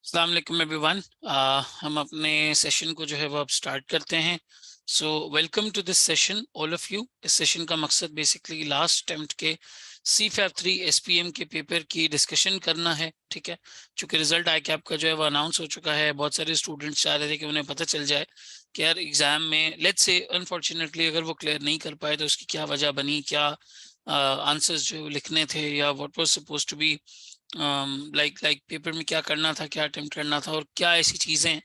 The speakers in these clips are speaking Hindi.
अस्सलाम वालेकुम एवरीवन। हम अपने सेशन को जो है वो अब स्टार्ट करते हैं। So welcome to this session all of you. इस सेशन का मकसद बेसिकली लास्ट अटेम्प्ट के CFAP 3 SPM के पेपर की डिस्कशन करना है। ठीक है, चूंकि रिजल्ट ICAP का जो है वो अनाउंस हो चुका है, बहुत सारे स्टूडेंट्स चाह रहे थे कि उन्हें पता चल जाए कि यार एग्जाम में लेट्स से अनफॉर्चुनेटली अगर वो क्लियर नहीं कर पाए तो उसकी क्या वजह बनी, क्या आंसर्स जो लिखने थे, या what was suppose to be like paper में क्या करना था, क्या अटेम्प्ट करना था, और क्या ऐसी चीजें हैं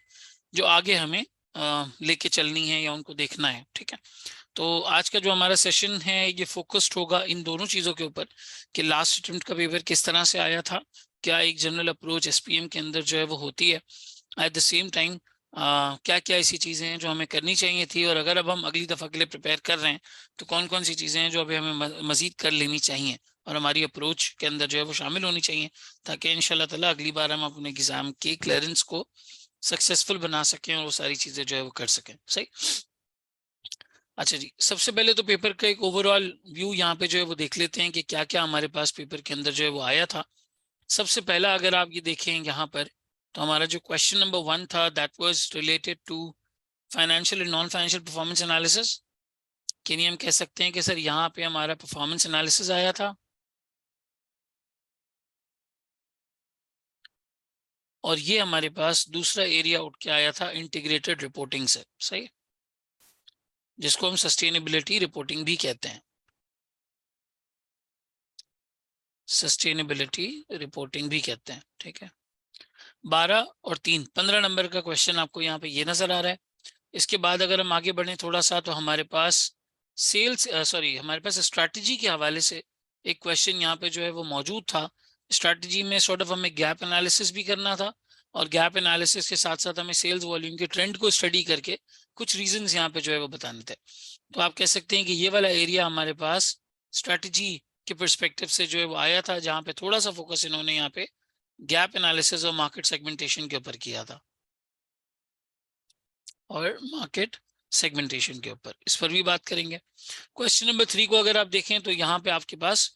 जो आगे हमें लेके चलनी है या उनको देखना है। ठीक है, तो आज का जो हमारा सेशन है ये फोकस्ड होगा इन दोनों चीजों के ऊपर कि लास्ट अटेम्प्ट का पेपर किस तरह से आया था, क्या एक जनरल अप्रोच SPM के अंदर जो है वो होती है, एट द सेम टाइम क्या क्या ऐसी चीजें हैं जो हमें करनी चाहिए थी, और अगर अब हम अगली दफा के लिए प्रिपेयर कर रहे हैं तो कौन कौन सी चीजें हैं जो अभी हमें मजीद कर लेनी चाहिए और हमारी अप्रोच के अंदर जो है वो शामिल होनी चाहिए, ताकि इंशाल्लाह ताला अगली बार हम अपने एग्जाम के क्लियरेंस को सक्सेसफुल बना सकें और वो सारी चीजें जो है वो कर सकें। सही। अच्छा जी, सबसे पहले तो पेपर का एक ओवरऑल व्यू यहाँ पे जो है वो देख लेते हैं कि क्या क्या हमारे पास पेपर के अंदर जो है वो आया था। सबसे पहला अगर आप ये देखें यहाँ पर, तो हमारा जो क्वेश्चन नंबर 1 था that was related to financial and non financial performance analysis. यानी हम कह सकते हैं कि सर यहाँ पे हमारा परफॉर्मेंस एनालिसिस आया था, और ये हमारे पास दूसरा एरिया उठ के आया था इंटीग्रेटेड रिपोर्टिंग से। सही, जिसको हम सस्टेनेबिलिटी रिपोर्टिंग भी कहते हैं। सस्टेनेबिलिटी रिपोर्टिंग भी कहते हैं। ठीक है, 12 और 3 15 नंबर का क्वेश्चन आपको यहाँ पे ये नजर आ रहा है। इसके बाद अगर हम आगे बढ़े थोड़ा सा, तो हमारे पास हमारे पास स्ट्रैटेजी के हवाले से एक क्वेश्चन यहाँ पे जो है वो मौजूद था। स्ट्रैटेजी में सॉर्ट ऑफ हमें गैप एनालिसिस भी करना था, और गैप एनालिसिस के साथ साथ हमें सेल्स वॉल्यूम के ट्रेंड को स्टडी करके कुछ रीजंस यहाँ पे जो है वो बताने थे। तो आप कह सकते हैं कि ये वाला एरिया हमारे पास स्ट्रैटेजी के परस्पेक्टिव से जो है वो आया था, जहाँ पे थोड़ा सा फोकस इन्होंने यहाँ पे गैप एनालिसिस और मार्केट सेगमेंटेशन के ऊपर किया था, और मार्केट सेगमेंटेशन के ऊपर इस पर भी बात करेंगे। क्वेश्चन नंबर 3 को अगर आप देखें तो यहाँ पे आपके पास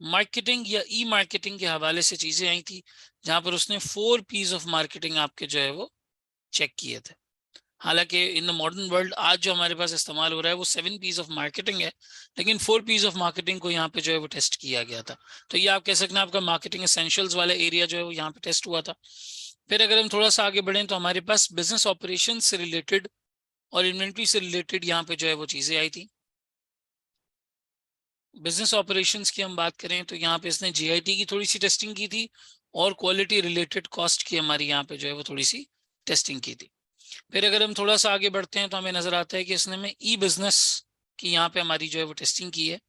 मार्केटिंग या ई मार्केटिंग के हवाले से चीजें आई थी, जहां पर उसने 4 P's ऑफ मार्केटिंग आपके जो है वो चेक किए थे। हालांकि इन द मॉडर्न वर्ल्ड आज जो हमारे पास इस्तेमाल हो रहा है वो 7 P's ऑफ मार्केटिंग है, लेकिन 4 P's ऑफ मार्केटिंग को यहाँ पे जो है वो टेस्ट किया गया था। तो ये आप कह सकते हैं आपका मार्केटिंग एसेंशियल्स वाला एरिया जो है वो यहाँ पे टेस्ट हुआ था। फिर अगर हम थोड़ा सा आगे बढ़ें तो हमारे पास बिजनेस ऑपरेशन से रिलेटेड और इन्वेंट्री से रिलेटेड यहाँ पे जो है वो चीजें आई थी। बिजनेस ऑपरेशंस की हम बात करें तो यहाँ पे इसने GIT की थोड़ी सी टेस्टिंग की थी, और क्वालिटी रिलेटेड कॉस्ट की हमारी यहाँ पे जो है वो थोड़ी सी टेस्टिंग की थी। फिर अगर हम थोड़ा सा आगे बढ़ते हैं तो हमें नजर आता है कि इसने में ई बिजनेस की यहाँ पे हमारी जो है वो टेस्टिंग की है।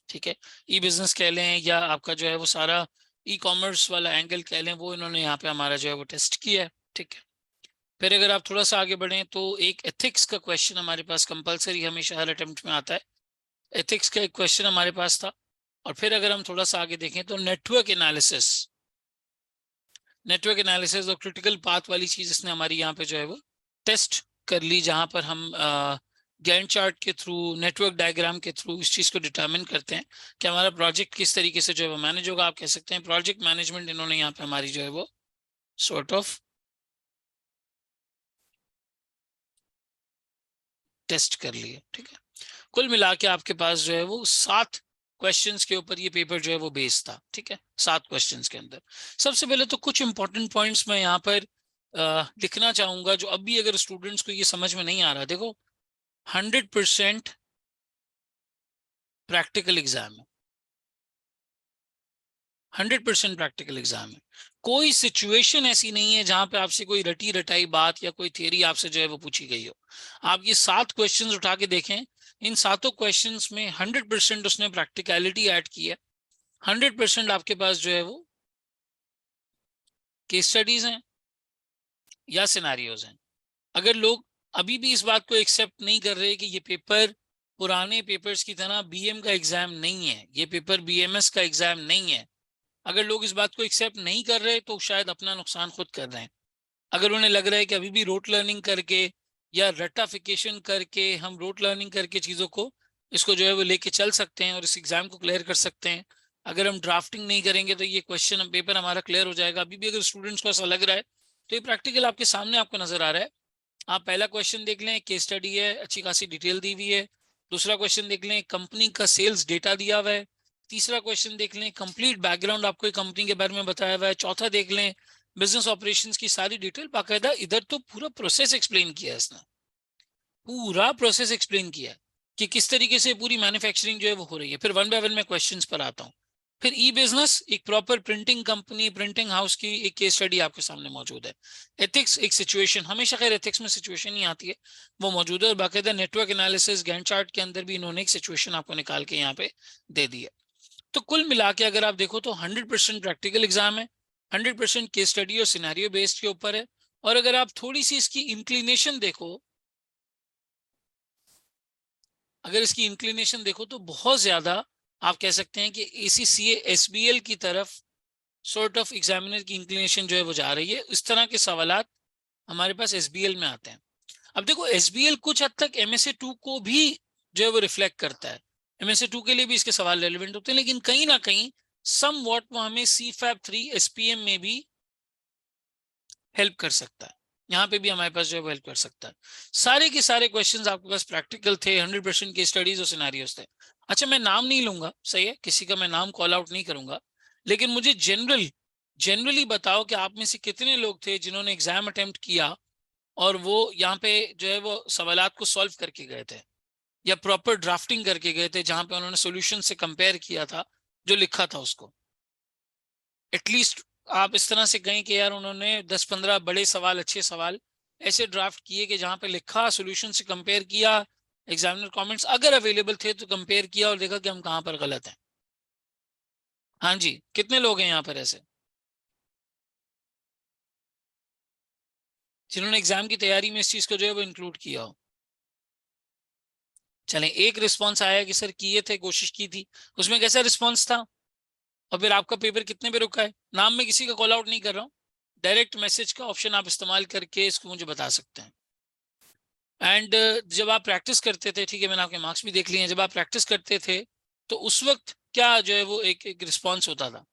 ठीक है, ई बिजनेस कह लें या आपका जो है वो सारा ई कॉमर्स वाला एंगल कह लें, वो इन्होंने यहाँ पे हमारा जो है वो टेस्ट किया है। ठीक है, फिर अगर आप थोड़ा सा आगे बढ़ें तो एक एथिक्स का क्वेश्चन हमारे पास कंपलसरी हमेशा हर अटेम्प्ट में आता है। एथिक्स का एक क्वेश्चन हमारे पास था। और फिर अगर हम थोड़ा सा आगे देखें तो नेटवर्क एनालिसिस और क्रिटिकल पाथ वाली चीज इसने हमारी यहाँ पे जो है वो टेस्ट कर ली, जहां पर हम गैंट चार्ट के थ्रू, नेटवर्क डायग्राम के थ्रू इस चीज को डिटरमिन करते हैं कि हमारा प्रोजेक्ट किस तरीके से जो है वो मैनेज होगा। आप कह सकते हैं प्रोजेक्ट मैनेजमेंट इन्होंने यहाँ पे हमारी जो है वो सॉर्ट ऑफ टेस्ट कर ली है। ठीक है, कुल मिला के आपके पास जो है वो 7 क्वेश्चंस के ऊपर ये पेपर जो है वो बेस्ड था। ठीक है, 7 क्वेश्चंस के अंदर सबसे पहले तो कुछ इंपॉर्टेंट पॉइंट्स मैं यहाँ पर लिखना चाहूंगा, जो अभी अगर स्टूडेंट्स को ये समझ में नहीं आ रहा। देखो, 100% प्रैक्टिकल एग्जाम है, 100% प्रैक्टिकल एग्जाम है। कोई सिचुएशन ऐसी नहीं है जहां पे आपसे कोई रटी रटाई बात या कोई थियरी आपसे जो है वो पूछी गई हो। आप ये 7 क्वेश्चंस उठा के देखें, इन सातों क्वेश्चंस में 100% उसने प्रैक्टिकलिटी ऐड की है। 100% आपके पास जो है वो केस स्टडीज हैं या सिनारियोज हैं। अगर लोग अभी भी इस बात को एक्सेप्ट नहीं कर रहे कि ये पेपर पुराने पेपर्स की तरह BM का एग्जाम नहीं है, ये पेपर BMS का एग्जाम नहीं है, अगर लोग इस बात को एक्सेप्ट नहीं कर रहे तो शायद अपना नुकसान खुद कर रहे हैं। अगर उन्हें लग रहा है कि अभी भी रोट लर्निंग करके या रटाफिकेशन करके हम रोट लर्निंग करके चीज़ों को इसको जो है वो लेके चल सकते हैं और इस एग्जाम को क्लियर कर सकते हैं, अगर हम ड्राफ्टिंग नहीं करेंगे तो ये क्वेश्चन पेपर हमारा क्लियर हो जाएगा। अभी भी अगर स्टूडेंट्स को ऐसा लग रहा है तो ये प्रैक्टिकल आपके सामने आपको नजर आ रहा है। आप पहला क्वेश्चन देख लें, केस स्टडी है, अच्छी खासी डिटेल दी हुई है। दूसरा क्वेश्चन देख लें, कंपनी का सेल्स डेटा दिया हुआ है। तीसरा क्वेश्चन देख लें, कंप्लीट बैकग्राउंड आपको कंपनी के बारे में बताया हुआ है। चौथा देख लें, बिजनेस ऑपरेशंस की सारी डिटेल बाकायदा। इधर तो पूरा प्रोसेस एक्सप्लेन किया है इसने, पूरा प्रोसेस एक्सप्लेन किया है कि किस तरीके से पूरी मैन्युफैक्चरिंग जो है वो हो रही है। फिर वन बाय वन मैं क्वेश्चंस पर आता हूँ। फिर ई बिजनेस, एक proper printing company, printing house की एक केस स्टडी आपके सामने मौजूद है। एथिक्स, एक सिचुएशन, हमेशा खैर एथिक्स में सिचुएशन ही आती है, वो मौजूद है। और बाकायदा नेटवर्क एनालिसिस गैंट चार्ट के अंदर भी इन्होंने एक सिचुएशन आपको निकाल के यहाँ पे दे दी है। तो कुल मिला के अगर आप देखो तो 100% प्रैक्टिकल एग्जाम है, 100% केस स्टडी और सिनेरियो बेस्ड के ऊपर है। और अगर आप थोड़ी सी इसकी इंक्लिनेशन देखो, अगर इसकी इंक्लिनेशन देखो तो बहुत ज्यादा आप कह सकते हैं कि ACCA SBL की तरफ सॉर्ट ऑफ एग्जामिनर की इंक्लिनेशन जो है वो जा रही है। इस तरह के सवालात हमारे पास SBL में आते हैं। अब देखो SBL कुछ हद तक MSA2 को भी जो है वो रिफ्लेक्ट करता है, MSA2 के लिए भी इसके सवाल रेलिवेंट होते हैं, लेकिन कहीं ना कहीं सम वॉट वो हमें CFAP3 SPM में भी हेल्प कर सकता है। यहाँ पे भी हमारे पास जो है हेल्प कर सकता है। सारे के सारे क्वेश्चंस आपके पास प्रैक्टिकल थे, 100% के स्टडीज और सिनेरियोस थे। अच्छा, मैं नाम नहीं लूंगा, सही है, किसी का मैं नाम कॉल आउट नहीं करूंगा, लेकिन मुझे जनरली बताओ कि आप में से कितने लोग थे जिन्होंने एग्जाम अटेम्प्ट किया और वो यहाँ पे जो है वो सवालात को सॉल्व करके गए थे, या प्रॉपर ड्राफ्टिंग करके गए थे, जहां पे उन्होंने सोल्यूशन से कंपेयर किया था जो लिखा था उसको। एटलीस्ट आप इस तरह से कहें कि यार उन्होंने 10-15 बड़े सवाल, अच्छे सवाल ऐसे ड्राफ्ट किए कि जहां पे लिखा, सॉल्यूशन से कंपेयर किया, एग्जामिनर कमेंट्स अगर अवेलेबल थे तो कंपेयर किया और देखा कि हम कहां पर गलत हैं। हाँ जी, कितने लोग हैं यहाँ पर ऐसे जिन्होंने एग्जाम की तैयारी में इस चीज को जो है वो इंक्लूड किया हो? चलें, एक रिस्पॉन्स आया कि सर किए थे, कोशिश की थी, उसमें कैसा रिस्पॉन्स था? और फिर आपका पेपर कितने पे रुका है? नाम में किसी का कॉल आउट नहीं कर रहा हूँ, डायरेक्ट मैसेज का ऑप्शन आप इस्तेमाल करके इसको मुझे बता सकते हैं। एंड जब आप प्रैक्टिस करते थे, ठीक है, मैंने आपके मार्क्स भी देख लिए हैं, जब आप प्रैक्टिस करते थे तो उस वक्त क्या जो है वो एक रिस्पॉन्स होता था?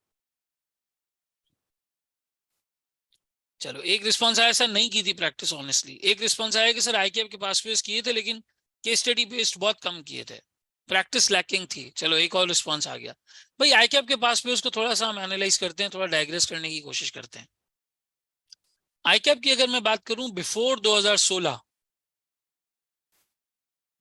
चलो, एक रिस्पॉन्स आया सर नहीं की थी प्रैक्टिस ऑनेस्टली, एक रिस्पॉन्स आया कि सर ICAP के पास पेश किए थे लेकिन केस स्टडी बेस्ड बहुत कम किए थे, प्रैक्टिस लैकिंग थी। चलो, एक और रिस्पॉन्स आ गया। भाई ICAP के पास पे उसको थोड़ा सा हम एनालाइज करते हैं, थोड़ा डायग्रेस करने की कोशिश करते हैं। ICAP की अगर मैं बात करूं बिफोर 2016,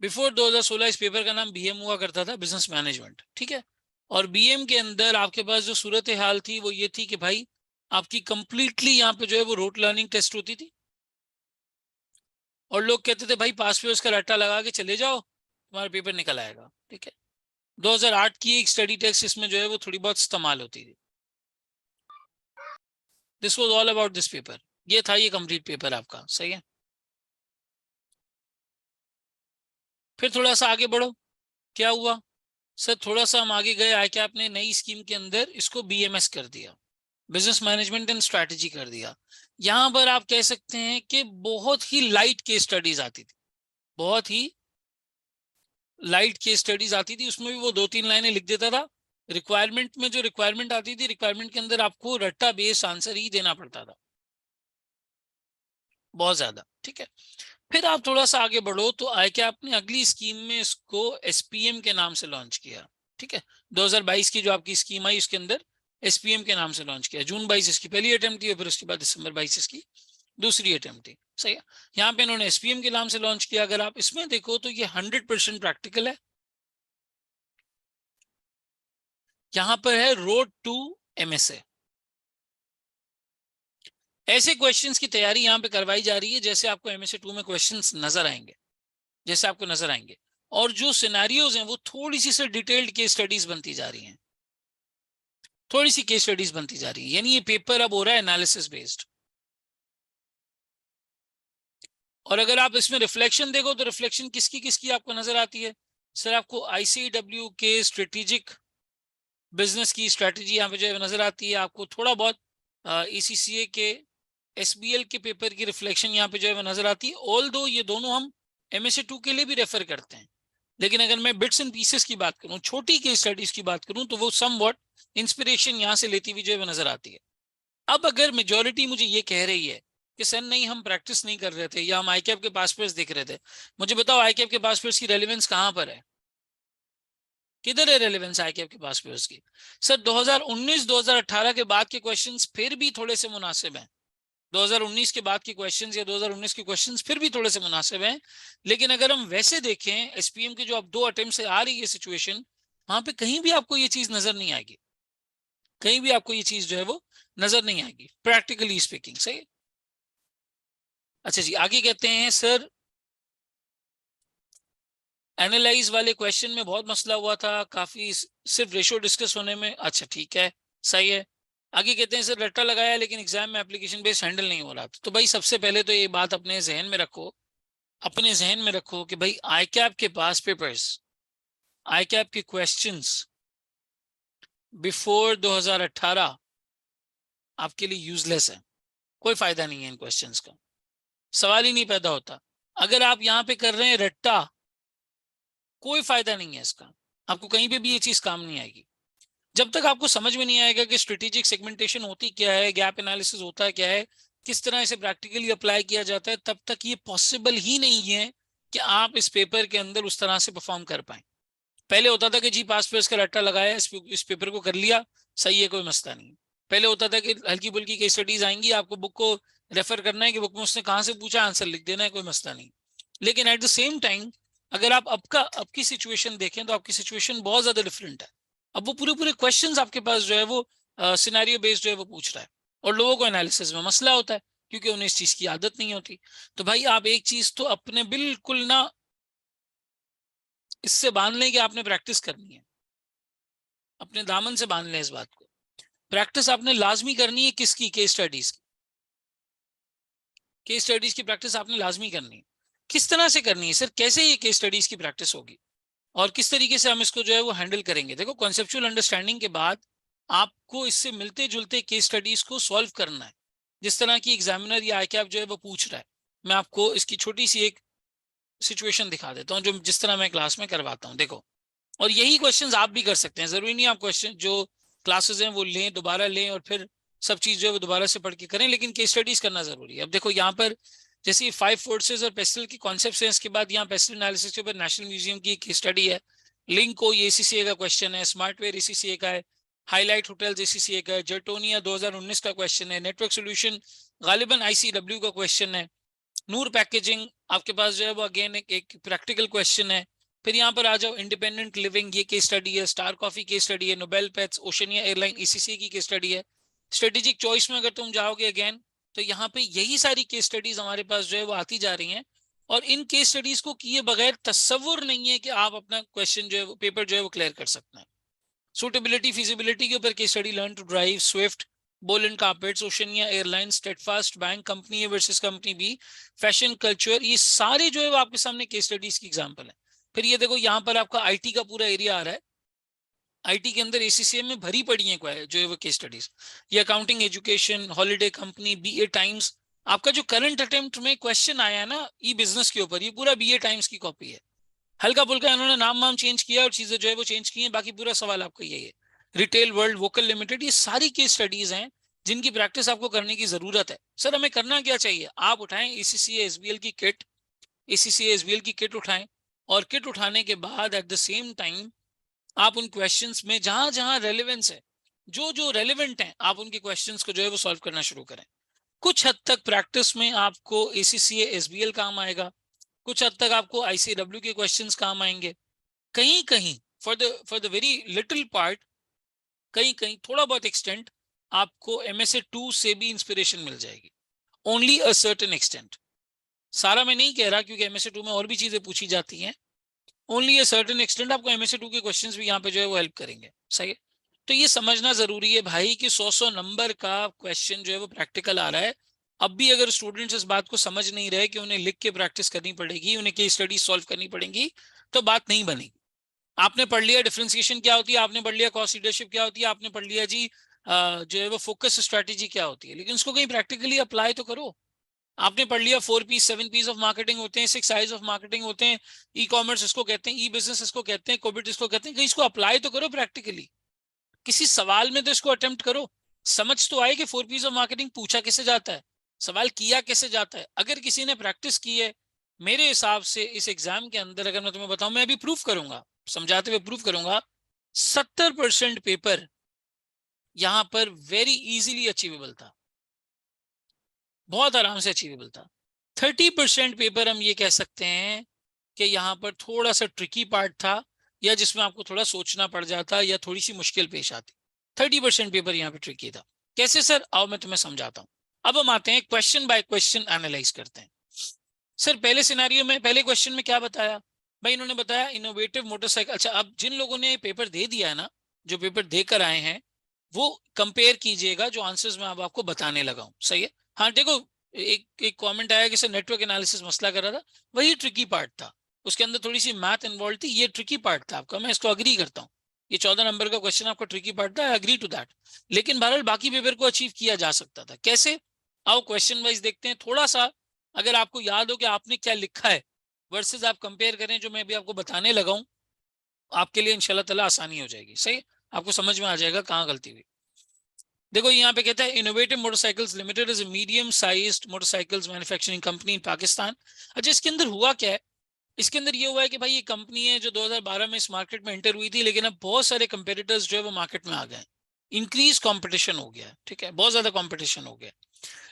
बिफोर 2016 इस पेपर का नाम BM हुआ करता था, बिजनेस मैनेजमेंट, ठीक है। और BM के अंदर आपके पास जो सूरत हाल थी वो ये थी कि भाई आपकी कंप्लीटली यहाँ पे जो है वो रोट लर्निंग टेस्ट होती थी, और लोग कहते थे भाई पास पे उसका रट्टा लगा के चले जाओ, तुम्हारा पेपर निकल आएगा, ठीक है। 2008 की एक स्टडी टेस्ट इसमें जो है वो थोड़ी बहुत इस्तेमाल होती थी। This was all about this paper, ये था ये कंप्लीट पेपर आपका, सही है। फिर थोड़ा सा आगे बढ़ो, क्या हुआ सर? थोड़ा सा हम आगे गए, आके आपने नई स्कीम के अंदर इसको BMS कर दिया, बिजनेस मैनेजमेंट एंड स्ट्रैटेजी कर दिया। यहां पर आप कह सकते हैं कि बहुत ही लाइट केस स्टडीज आती थी, बहुत ही लाइट केस स्टडीज आती थी। उसमें भी वो 2-3 लाइनें लिख देता था। रिक्वायरमेंट में जो रिक्वायरमेंट आती थी, रिक्वायरमेंट के अंदर आपको रट्टा बेस्ड आंसर ही देना पड़ता था, बहुत ज्यादा, ठीक है। फिर आप थोड़ा सा आगे बढ़ो तो आए कि आपने अगली स्कीम में इसको SPM के नाम से लॉन्च किया, ठीक है। 2022 की जो आपकी स्कीम आई उसके अंदर SPM के नाम से लॉन्च किया। जून 22 इसकी पहली अटेम्प्ट थी और फिर उसके बाद दिसंबर 22 इसकी दूसरी अटेम्प्ट थी, सही है। यहाँ पे इन्होंने SPM के नाम से लॉन्च किया। अगर आप इसमें देखो तो ये 100% प्रैक्टिकल है। यहाँ पर है रोड टू MSA। ऐसे क्वेश्चंस की तैयारी यहाँ पे करवाई जा रही है जैसे आपको MSA2 में क्वेश्चंस नजर आएंगे, जैसे आपको नजर आएंगे। और जो सिनेरियोज हैं वो थोड़ी सी से डिटेल्ड केस स्टडीज बनती जा रही हैं, थोड़ी सी केस स्टडीज बनती जा रही है, यानी ये पेपर अब हो रहा है एनालिसिस बेस्ड। और अगर आप इसमें रिफ्लेक्शन देखो तो रिफ्लेक्शन किसकी किसकी आपको नजर आती है? सर आपको ICW के स्ट्रेटेजिक बिजनेस की स्ट्रेटेजी यहाँ पे जो है नजर आती है। आपको थोड़ा बहुत ECCA के SBL के पेपर की रिफ्लेक्शन यहाँ पे जो है नजर आती है। ऑल दो ये दोनों हम MSA2 के लिए भी रेफर करते हैं, लेकिन अगर मैं बिट्स एंड पीसेस की बात करूं, छोटी केस स्टडीज की बात करूं, तो वो समवॉट इंस्पिरेशन यहां से लेती हुई जो है वो नजर आती है। अब अगर मेजोरिटी मुझे ये कह रही है कि सर नहीं हम प्रैक्टिस नहीं कर रहे थे या हम आईकैप के पास पेपर्स देख रहे थे, मुझे बताओ आईकैप के पास पेपर्स की रेलेवेंस कहां पर है? किधर है रेलेवेंस आईकैप के पास पेपर्स की? सर 2019-2018 के बाद के क्वेश्चंस फिर भी थोड़े से मुनासिब हैं। 2019 के बाद के क्वेश्चंस या 2019 के क्वेश्चंस फिर भी थोड़े से मुनासिब हैं। लेकिन अगर हम वैसे देखें एसपीएम के जो अब 2 अटेम्प्ट से आ रही है सिचुएशन, वहां पे कहीं भी आपको ये चीज नजर नहीं आएगी, कहीं भी आपको ये चीज जो है वो नजर नहीं आएगी प्रैक्टिकली स्पीकिंग। सही। अच्छा जी, आगे कहते हैं सर एनालाइज वाले क्वेश्चन में बहुत मसला हुआ था, काफी सिर्फ रेशो डिस्कस होने में। अच्छा ठीक है, सही है। आगे कहते हैं सर रट्टा लगाया लेकिन एग्जाम में एप्लीकेशन बेस्ड हैंडल नहीं हो रहा था। तो भाई सबसे पहले तो ये बात अपने जहन में रखो, अपने जहन में रखो कि भाई आईकैप के पास पेपर्स, आईकैप के क्वेश्चंस बिफोर 2018 आपके लिए यूजलेस है। कोई फायदा नहीं है इन क्वेश्चंस का, सवाल ही नहीं पैदा होता। अगर आप यहाँ पे कर रहे हैं रट्टा, कोई फायदा नहीं है इसका, आपको कहीं पे भी ये चीज काम नहीं आएगी। जब तक आपको समझ में नहीं आएगा कि स्ट्रेटेजिक सेगमेंटेशन होती क्या है, गैप एनालिसिस होता क्या है, किस तरह इसे प्रैक्टिकली अप्लाई किया जाता है, तब तक ये पॉसिबल ही नहीं है कि आप इस पेपर के अंदर उस तरह से परफॉर्म कर पाए। पहले होता था कि जी पास पेपर्स का रट्टा लगाया, इस पेपर को कर लिया, सही है, कोई मसला नहीं। पहले होता था कि हल्की बुल्की केस स्टडीज आएंगी, आपको बुक को रेफर करना है कि बुक में उसने कहाँ से पूछा, आंसर लिख देना है, कोई मसला नहीं। लेकिन एट द सेम टाइम अगर आप अब की सिचुएशन देखें तो आपकी सिचुएशन बहुत ज्यादा डिफरेंट है। अब वो पूरे पूरे क्वेश्चंस आपके पास जो है वो सिनेरियो बेस्ड जो है वो पूछ रहा है, और लोगों को एनालिसिस में मसला होता है क्योंकि उन्हें इस चीज की आदत नहीं होती। तो भाई आप एक चीज तो अपने बिल्कुल ना इससे बांध लें कि आपने प्रैक्टिस करनी है, अपने दामन से बांध लें इस बात को। प्रैक्टिस आपने लाजमी करनी है, किसकी? केस स्टडीज की। केस स्टडीज की प्रैक्टिस आपने लाजमी करनी है। किस तरह से करनी है सर, कैसे ये केस स्टडीज की प्रैक्टिस होगी और किस तरीके से हम इसको जो है वो हैंडल करेंगे? देखो कॉन्सेप्चुअल अंडरस्टैंडिंग के बाद आपको इससे मिलते जुलते केस स्टडीज को सॉल्व करना है, जिस तरह की एग्जामिनर या आईकैप जो है वो पूछ रहा है। मैं आपको इसकी छोटी सी एक सिचुएशन दिखा देता हूँ, जो जिस तरह मैं क्लास में करवाता हूँ। देखो, और यही क्वेश्चंस आप भी कर सकते हैं, जरूरी नहीं आप क्वेश्चन जो क्लासेस हैं वो लें, दोबारा लें और फिर सब चीज जो है वो दोबारा से पढ़ के करें, लेकिन केस स्टडीज करना जरूरी है। अब देखो यहाँ पर जैसे 5 फोर्सेस और पेस्टल की कॉन्सेप्ट्स हैं, इसके बाद यहाँ पेस्टल एनालिसिस के ऊपर नेशनल म्यूजियम की केस स्टडी है, लिंक को एसीसीए का क्वेश्चन है, स्मार्टवेयर एसीसीए का है, हाईलाइट होटल्स एसीसीए का है, जर्टोनिया 2019 का क्वेश्चन है, नेटवर्क सोल्यूशन गालिबन आईसीडब्ल्यू का क्वेश्चन है, नूर पैकेजिंग आपके पास जो है वो अगेन एक प्रैक्टिकल क्वेश्चन है। फिर यहाँ पर आ जाओ इंडिपेंडेंट लिविंग, ये केस स्टडी है, स्टार कॉफी केस स्टडी है, Nobel pets, Oceania airline ECC की केस स्टडी है। स्ट्रेटेजिक चॉइस में अगर तुम जाओगे अगेन, तो यहाँ पे यही सारी केस स्टडीज हमारे पास जो है वो आती जा रही हैं। और इन केस स्टडीज को किए बगैर तस्वुर नहीं है कि आप अपना क्वेश्चन जो है वो पेपर जो है वो क्लियर कर सकते हैं। सूटेबिलिटी फिजिबिलिटी के ऊपर case study, learn to drive, Swift, Bolan carpets, Oceania airline, Steadfast bank, company A versus company B, fashion culture, ये सारे जो है वो आपके सामने केस स्टडीज की एग्जांपल है। फिर ये देखो यहाँ पर आपका आईटी का पूरा एरिया आ रहा है, आईटी के अंदर एसीसीएम में भरी पड़ी है जो है वो केस स्टडीज। ये accounting, education, holiday company, BA times. आपका जो करंट अटेम्प्ट में क्वेश्चन आया है ना ई बिजनेस के ऊपर, ये पूरा बीए टाइम्स की कॉपी है। हल्का फुल्का इन्होंने नाम वाम चेंज किया और चीजें जो है वो चेंज की हैं, बाकी पूरा सवाल आपका यही है। रिटेल वर्ल्ड, वोकल लिमिटेड, ये सारी केस स्टडीज हैं जिनकी प्रैक्टिस आपको करने की जरूरत है। सर हमें करना क्या चाहिए? आप उठाएं एसीसीए एसबीएल की किट, एसीसीए एसबीएल की किट उठाएं, और किट उठाने के बाद एट द सेम टाइम आप उन क्वेश्चंस में जहां जहां रेलेवेंस है, जो जो रेलेवेंट हैं, आप उनके क्वेश्चंस को जो है वो सॉल्व करना शुरू करें। कुछ हद तक प्रैक्टिस में आपको एसीसीए एसबीएल काम आएगा, कुछ हद तक आपको आईसीडब्ल्यू के क्वेश्चंस काम आएंगे, कहीं कहीं for the very little part, कहीं कहीं थोड़ा बहुत एक्सटेंट आपको एमएसए 2 से भी इंस्पिरेशन मिल जाएगी, ओनली अ सर्टेन एक्सटेंट। सारा मैं नहीं कह रहा क्योंकि एमएसए 2 में और भी चीजें पूछी जाती हैं, ओनली अ सर्टेन एक्सटेंट आपको एमएसए 2 के क्वेश्चंस भी यहाँ पे जो है वो हेल्प करेंगे। सही है। तो ये समझना जरूरी है भाई कि 100 नंबर का क्वेश्चन जो है वो प्रैक्टिकल आ रहा है। अब भी अगर स्टूडेंट्स इस बात को समझ नहीं रहे कि उन्हें लिख के प्रैक्टिस करनी पड़ेगी, उन्हें केस स्टडी सॉल्व करनी पड़ेगी, तो बात नहीं बनेगी। आपने पढ़ लिया डिफरेंशिएशन क्या होती है, आपने पढ़ लिया कॉस्ट लीडरशिप क्या होती है, आपने पढ़ लिया जी जो है वो फोकस स्ट्रेटेजी क्या होती है, लेकिन उसको कहीं प्रैक्टिकली अप्लाई तो करो। आपने पढ़ लिया 4 P's 7 P's ऑफ मार्केटिंग होते हैं, 6 I's ऑफ मार्केटिंग होते हैं, ई कॉमर्स इसको कहते हैं, ई बिजनेस इसको कहते हैं, कोविड इसको कहते हैं। कहीं इसको अप्लाई तो करो प्रैक्टिकली, किसी सवाल में तो इसको अटेम्प्ट करो, समझ तो आए कि 4 P's ऑफ मार्केटिंग पूछा कैसे जाता है, सवाल किया कैसे जाता है। अगर किसी ने प्रैक्टिस की है, मेरे हिसाब से इस एग्जाम के अंदर, अगर मैं तुम्हें बताऊं, मैं अभी प्रूफ करूंगा, समझाते हुए प्रूफ करूंगा, 70% पेपर यहां पर वेरी इजीली अचीवेबल था, बहुत आराम से अचीवेबल था। 30% पेपर हम ये कह सकते हैं कि यहाँ पर थोड़ा सा ट्रिकी पार्ट था, या जिसमें आपको थोड़ा सोचना पड़ जाता या थोड़ी सी मुश्किल पेश आती। 30% पेपर यहाँ पे ट्रिकी था। कैसे सर? आओ मैं तुम्हें समझाता हूँ। अब हम आते हैं क्वेश्चन बाय क्वेश्चन एनालाइज करते हैं। सर पहले सिनेरियो में, पहले क्वेश्चन में क्या बताया भाई? इन्होंने बताया इनोवेटिव मोटरसाइकिल। अच्छा, अब जिन लोगों ने पेपर दे दिया है ना, जो पेपर देकर आए हैं, वो कंपेयर कीजिएगा जो आंसर्स मैं अब आपको बताने लगा हूं। सही है? हाँ देखो, एक कमेंट आया कि सर नेटवर्क एनालिसिस मसला कर रहा था, वही ट्रिकी पार्ट था, उसके अंदर थोड़ी सी मैथ इन्वॉल्व थी, ये ट्रिकी पार्ट था आपका, मैं इसको अग्री करता हूँ। ये 14 नंबर का क्वेश्चन आपका ट्रिकी पार्ट था, आई एग्री टू दैट। लेकिन बहरहाल बाकी पेपर को अचीव किया जा सकता था। कैसे? आओ क्वेश्चन वाइज देखते हैं। थोड़ा सा अगर आपको याद हो कि आपने क्या लिखा है वर्सेस आप कंपेयर करें जो मैं अभी आपको बताने लगा हूं, आपके लिए इंशाल्लाह ताला आसानी हो जाएगी। सही, आपको समझ में आ जाएगा कहाँ गलती हुई। देखो यहाँ पे कहता है innovative motorcycles limited is a medium sized motorcycles manufacturing company इन पाकिस्तान। अच्छा, इसके अंदर हुआ क्या है? इसके अंदर ये हुआ है कि भाई ये कंपनी है जो 2012 में इस मार्केट में एंटर हुई थी, लेकिन अब बहुत सारे कंपेटिटर्स जो है वो मार्केट में आ गए, इंक्रीज कंपटीशन हो गया। ठीक है, बहुत ज्यादा कंपटीशन हो गया।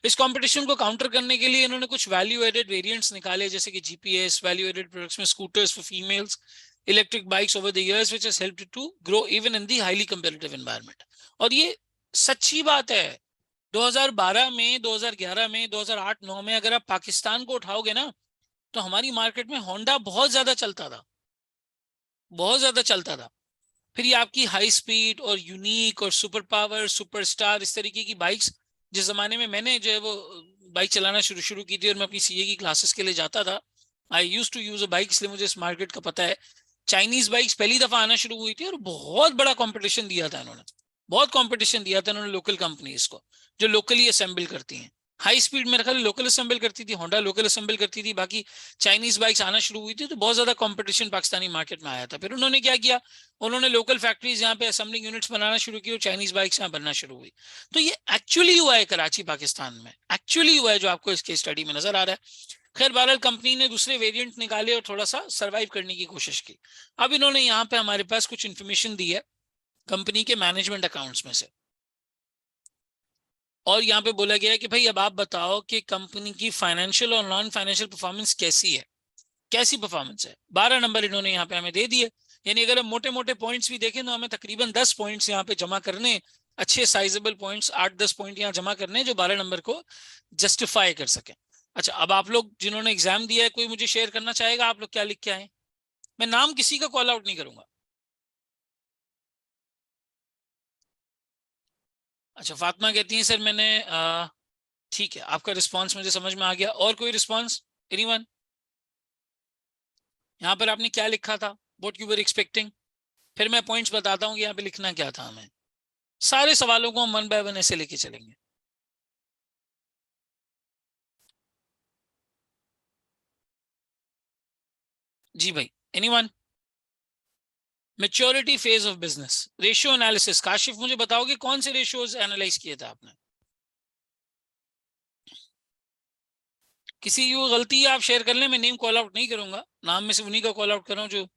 इस कंपटीशन को काउंटर करने के लिए इन्होंने कुछ वैल्यू एडेड वेरिएंट्स निकाले, जैसे कि जीपीएस, वैल्यू एडेड प्रोडक्ट्स में scooters for females, electric bikes over the years which has helped to grow even in the highly competitive environment. और ये सच्ची बात है। 2012 में, 2011 में, 2008-9 में अगर आप पाकिस्तान को उठाओगे ना, तो हमारी मार्केट में होंडा बहुत ज्यादा चलता था, बहुत ज्यादा चलता था। फिर ये आपकी हाई स्पीड और यूनिक और सुपर पावर, सुपरस्टार, इस तरीके की बाइक्स, जिस जमाने में मैंने जो है वो बाइक चलाना शुरू शुरू की थी और मैं अपनी सीए की क्लासेस के लिए जाता था, I used to use a bike, इसलिए मुझे इस मार्केट का पता है। चाइनीज बाइक्स पहली दफा आना शुरू हुई थी और बहुत बड़ा कंपटीशन दिया था इन्होंने, बहुत कंपटीशन दिया था इन्होंने लोकल कंपनीज को, जो लोकली असेंबल करती हैं। हाई स्पीड में रखा, लोकल असेंबल करती थी, होंडा लोकल असेंबल करती थी, बाकी चाइनीज बाइक्स आना शुरू हुई थी, तो बहुत ज्यादा कंपटीशन पाकिस्तानी मार्केट में आया था। फिर उन्होंने क्या किया, उन्होंने लोकल फैक्ट्रीज यहाँ पे असेंबलिंग यूनिट्स बनाना शुरू की और चाइनीज बाइक्स यहाँ बनना शुरू हुई। तो ये एक्चुअली हुआ है कराची पाकिस्तान में, एक्चुअली हुआ है जो आपको इसके स्टडी में नजर आ रहा है। खैर बहरहाल कंपनी ने दूसरे वेरिएंट निकाले और थोड़ा सा सरवाइव करने की कोशिश की। अब इन्होंने यहाँ पे हमारे पास कुछ इन्फॉर्मेशन दी है कंपनी के मैनेजमेंट अकाउंट्स में से, और यहाँ पे बोला गया है कि भाई अब आप बताओ कि कंपनी की फाइनेंशियल और नॉन फाइनेंशियल परफॉर्मेंस कैसी है, कैसी परफॉर्मेंस है। 12 नंबर इन्होंने यहाँ पे हमें दे दिए। यानी अगर हम मोटे मोटे पॉइंट्स भी देखें तो हमें तकरीबन 10 पॉइंट्स यहाँ पे जमा करने, अच्छे साइजेबल पॉइंट्स 8-10 पॉइंट यहाँ जमा करने जो 12 नंबर को जस्टिफाई कर सके। अच्छा, अब आप लोग जिन्होंने एग्जाम दिया है, कोई मुझे शेयर करना चाहेगा आप लोग क्या लिख के आए? मैं नाम किसी का कॉल आउट नहीं करूंगा। अच्छा, फातिमा कहती है सर मैंने ठीक है, आपका रिस्पांस मुझे समझ में आ गया। और कोई रिस्पांस? एनीवन? यहाँ पर आपने क्या लिखा था, व्हाट यू वर एक्सपेक्टिंग? फिर मैं पॉइंट्स बताता हूँ कि यहाँ पे लिखना क्या था हमें। सारे सवालों को हम 1 बाय 1 ऐसे लेके चलेंगे। जी भाई, anyone? Maturity phase of business, ratio analysis. Kashif मुझे बताओगे कौन से रेशियोज एनालाइज किए थे आपने? किसी की गलती है आप शेयर कर लें, मैं नेम कॉल आउट नहीं करूंगा, नाम में से उन्हीं का कॉल आउट कर रहा हूँ जो,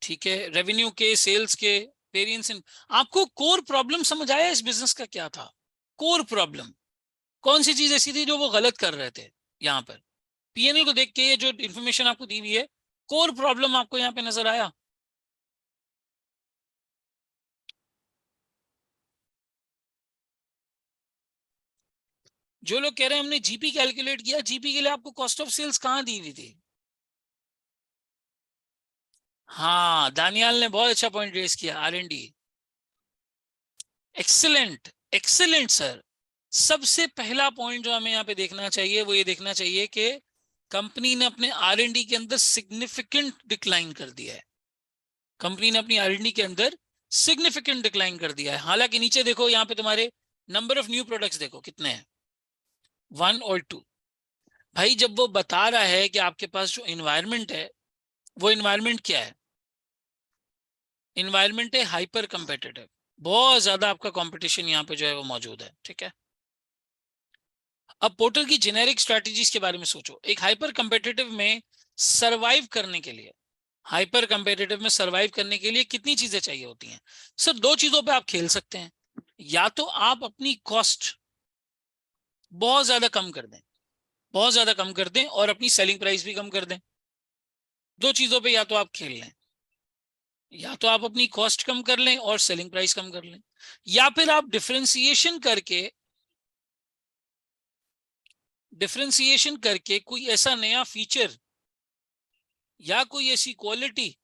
ठीक है, रेवेन्यू के, सेल्स के, वेरिएंस इन। आपको कोर प्रॉब्लम समझ आया इस बिजनेस का क्या था? कोर प्रॉब्लम कौन सी चीज ऐसी थी जो वो गलत कर रहे थे? यहाँ पर पीएनएल को देख के ये जो इन्फॉर्मेशन आपको दी हुई है, कोर प्रॉब्लम आपको यहाँ पे नजर आया? जो लोग कह रहे हैं हमने जीपी कैलकुलेट किया, जीपी के लिए आपको कॉस्ट ऑफ सेल्स कहाँ दी हुई थी? हाँ, दानियाल ने बहुत अच्छा पॉइंट रेस किया, आर&डी। Excellent, excellent sir. सबसे पहला पॉइंट जो हमें यहाँ पे देखना चाहिए वो ये देखना चाहिए कि कंपनी ने अपने आर&डी के अंदर सिग्निफिकेंट डिक्लाइन कर दिया है। कंपनी ने अपनी आर&डी के अंदर सिग्निफिकेंट डिक्लाइन कर दिया है। हालांकि नीचे देखो, यहाँ पे तुम्हारे नंबर ऑफ न्यू प्रोडक्ट्स देखो कितने हैं, 1 और 2। भाई जब वो बता रहा है कि आपके पास जो इन्वायरमेंट है, वो इन्वायरमेंट क्या है? इन्वायरमेंट है हाइपर कंपेटिटिव। बहुत ज्यादा आपका कंपटीशन यहाँ पे जो है वो मौजूद है, ठीक है। अब पोर्टल की जेनेरिक स्ट्रेटजीज के बारे में सोचो। एक हाइपर कंपेटिटिव में सरवाइव करने के लिए, हाइपर कंपेटिटिव में सरवाइव करने के लिए कितनी चीजें चाहिए होती हैं? सर दो चीजों पे आप खेल सकते हैं। या तो आप अपनी कॉस्ट बहुत ज्यादा कम कर दें, बहुत ज्यादा कम कर दें, और अपनी सेलिंग प्राइस भी कम कर दें। दो चीजों पे या तो आप खेल लें, या तो आप अपनी कॉस्ट कम कर लें और सेलिंग प्राइस कम कर लें, या फिर आप डिफरेंशिएशन करके कोई ऐसा नया फीचर या कोई ऐसी क्वालिटी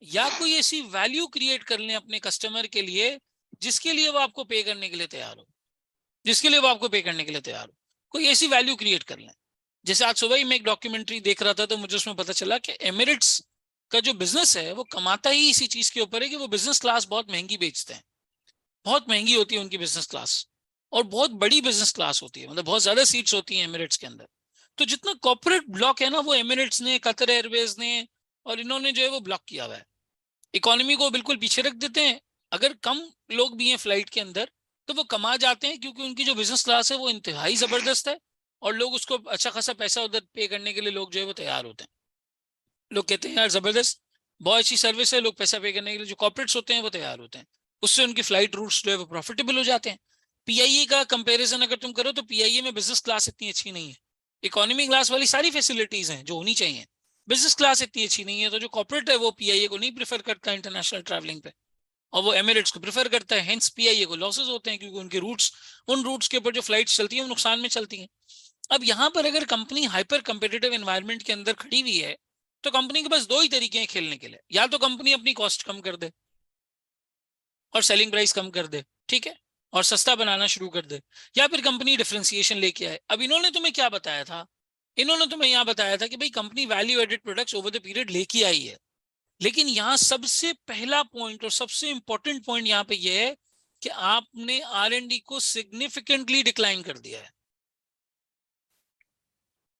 या कोई ऐसी वैल्यू क्रिएट कर लें अपने कस्टमर के लिए, जिसके लिए वो आपको पे करने के लिए तैयार हो, जिसके लिए वो आपको पे करने के लिए तैयार हो। कोई ऐसी वैल्यू क्रिएट कर लें। जैसे आज सुबह ही मैं एक डॉक्यूमेंट्री देख रहा था, तो मुझे उसमें पता चला कि एमिरेट्स का जो बिजनेस है वो कमाता ही इसी चीज के ऊपर है कि वो बिजनेस क्लास बहुत महंगी बेचते हैं। बहुत महंगी होती है उनकी बिजनेस क्लास, और बहुत बड़ी बिजनेस क्लास होती है, मतलब बहुत ज्यादा सीट्स होती हैं एमिरेट्स के अंदर। तो जितना कॉर्पोरेट ब्लॉक है ना, वो एमिरेट्स ने, कतर एयरवेज ने और इन्होंने जो है वो ब्लॉक किया हुआ है। इकोनॉमी को बिल्कुल पीछे रख देते हैं। अगर कम लोग भी हैं फ्लाइट के अंदर, तो वो कमा जाते हैं, क्योंकि उनकी जो बिजनेस क्लास है वो इंतहाई जबरदस्त है, और लोग उसको अच्छा खासा पैसा उधर पे करने के लिए लोग जो है वो तैयार होते हैं। लोग कहते हैं यार जबरदस्त, बहुत अच्छी सर्विस है, लोग पैसा पे करने के लिए जो कॉर्पोरेट्स होते हैं वो तैयार होते हैं। उससे उनकी फ्लाइट रूट्स जो है वो प्रॉफिटेबल हो जाते हैं। पीआईए का कंपैरिजन अगर तुम करो, तो पीआईए में बिजनेस क्लास इतनी अच्छी नहीं है। इकोनॉमी क्लास वाली सारी फैसिलिटीज हैं जो होनी चाहिए, बिजनेस क्लास इतनी अच्छी नहीं है। तो जो कॉर्पोरेट है वो पीआईए को नहीं प्रेफर करता इंटरनेशनल ट्रैवलिंग पे, और वो एमिरेट्स को प्रेफर करता है। हेंस पीआईए को लॉसेस होते हैं, क्योंकि उनके रूट्स, उन रूट्स के ऊपर जो फ्लाइट्स चलती हैं वो नुकसान में चलती हैं। अब यहाँ पर अगर कंपनी हाइपर कंपेटिटिव एनवायरनमेंट के अंदर खड़ी हुई है, तो कंपनी के पास दो ही तरीके हैं खेलने के लिए। या तो कंपनी अपनी कॉस्ट कम कर दे और सेलिंग प्राइस कम कर दे, ठीक है, और सस्ता बनाना शुरू कर दे, या फिर कंपनी डिफरेंशिएशन लेके आए। अब इन्होंने तुम्हें क्या बताया था? इन्होंने तुम्हें यहाँ बताया था कि भाई company value added products over the period लेके आई है। लेकिन यहाँ सबसे पहला पॉइंट और सबसे इंपॉर्टेंट पॉइंट यहाँ पे यह है कि आपने R&D को सिग्निफिकेंटली डिक्लाइन कर दिया है।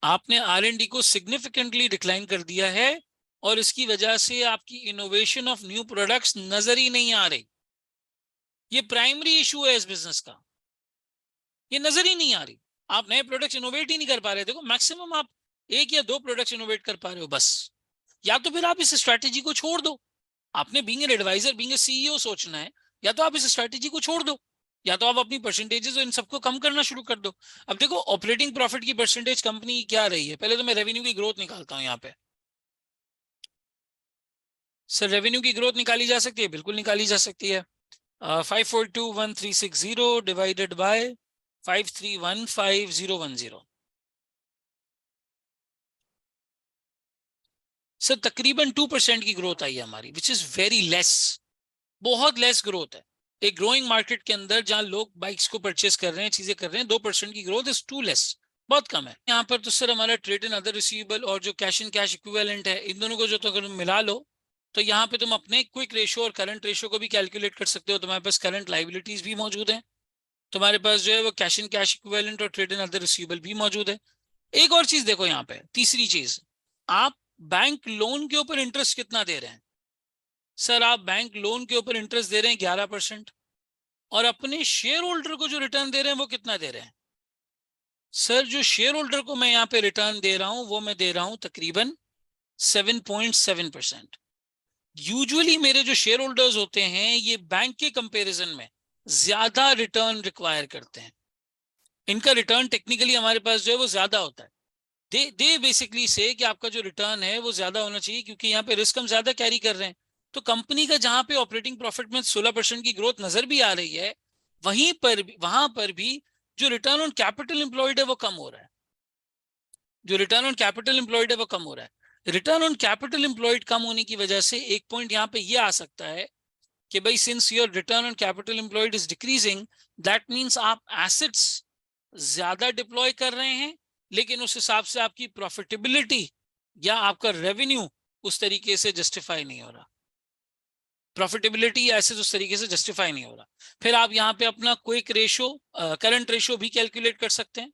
आपने R&D को सिग्निफिकेंटली डिक्लाइन कर दिया है, और इसकी वजह से आपकी इनोवेशन ऑफ न्यू प्रोडक्ट्स नजर ही नहीं आ रही। ये प्राइमरी इशू है इस बिजनेस का, ये नजर ही नहीं आ रही। आप नए प्रोडक्ट्स इनोवेट ही नहीं कर पा रहे। देखो मैक्सिमम आप एक या दो प्रोडक्ट्स इनोवेट कर पा रहे हो बस। या तो फिर आप इस स्ट्रैटेजी को छोड़ दो। आपने being an advisor, being a CEO सोचना है। या तो आप इस स्ट्रैटेजी को छोड़ दो, या तो आप अपनी परसेंटेजेस इन सबको कम करना शुरू कर दो। अब देखो ऑपरेटिंग प्रॉफिट की परसेंटेज कंपनी की क्या रही है, पहले तो मैं रेवेन्यू की ग्रोथ निकालता हूं यहाँ पे। सर रेवेन्यू की ग्रोथ निकाली जा सकती है, बिल्कुल निकाली जा सकती है। 5421360 डिवाइडेड बाय 5315010। सर तकरीबन 2% की ग्रोथ आई है हमारी, विच इज वेरी लेस, बहुत लेस ग्रोथ है। एक ग्रोइंग मार्केट के अंदर जहां लोग बाइक्स को परचेस कर रहे हैं, चीजें कर रहे हैं, 2% की ग्रोथ इज टू लेस, बहुत कम है। यहाँ पर तो सर हमारा ट्रेड एंड अदर रिसीवेबल और जो कैश एंड कैश इक्विवेलेंट है, इन दोनों को जो तो अगर मिला लो, तो यहाँ पे तुम अपने क्विक रेशियो और करंट रेशियो को भी कैलकुलेट कर सकते हो। तुम्हारे पास करंट लाइबिलिटीज भी मौजूद है, तुम्हारे पास जो है वो कैश एंड कैश इक्विवेलेंट और ट्रेड एंड अदर रिसीवेबल भी मौजूद है। एक और चीज देखो यहाँ पे, तीसरी चीज, आप बैंक लोन के ऊपर इंटरेस्ट कितना दे रहे हैं? सर आप बैंक लोन के ऊपर इंटरेस्ट दे रहे हैं 11%, और अपने शेयर होल्डर को जो रिटर्न दे रहे हैं वो कितना दे रहे हैं? सर जो शेयर होल्डर को मैं यहाँ पे रिटर्न दे रहा हूं, वो मैं दे रहा हूं तकरीबन 7.7%। यूजुअली मेरे जो शेयर होल्डर्स होते हैं ये बैंक के कंपैरिजन में ज्यादा रिटर्न रिक्वायर करते हैं। इनका रिटर्न टेक्निकली हमारे पास जो है वो ज्यादा होता है। दे बेसिकली से कि आपका जो रिटर्न है वो ज्यादा होना चाहिए, क्योंकि यहाँ पे रिस्क हम ज्यादा कैरी कर रहे हैं। तो कंपनी का जहां पे ऑपरेटिंग प्रॉफिट में 16% की ग्रोथ नजर भी आ रही है, वहां पर भी जो रिटर्न ऑन कैपिटल एम्प्लॉयड है वो कम हो रहा है। जो रिटर्न ऑन कैपिटल एम्प्लॉयड है वो कम हो रहा है। रिटर्न ऑन कैपिटल एम्प्लॉयड कम होने की वजह से एक पॉइंट यहाँ पे ये आ सकता है कि भाई since your return on capital employed is decreasing, that means आप एसेट्स ज्यादा डिप्लॉय कर रहे हैं, लेकिन उस हिसाब से आपकी प्रॉफिटेबिलिटी या आपका रेवेन्यू उस तरीके से जस्टिफाई नहीं हो रहा। प्रॉफिटेबिलिटी ऐसे उस तरीके से जस्टिफाई नहीं हो रहा। फिर आप यहाँ पे अपना क्विक रेशो, करंट रेशो भी कैलकुलेट कर सकते हैं।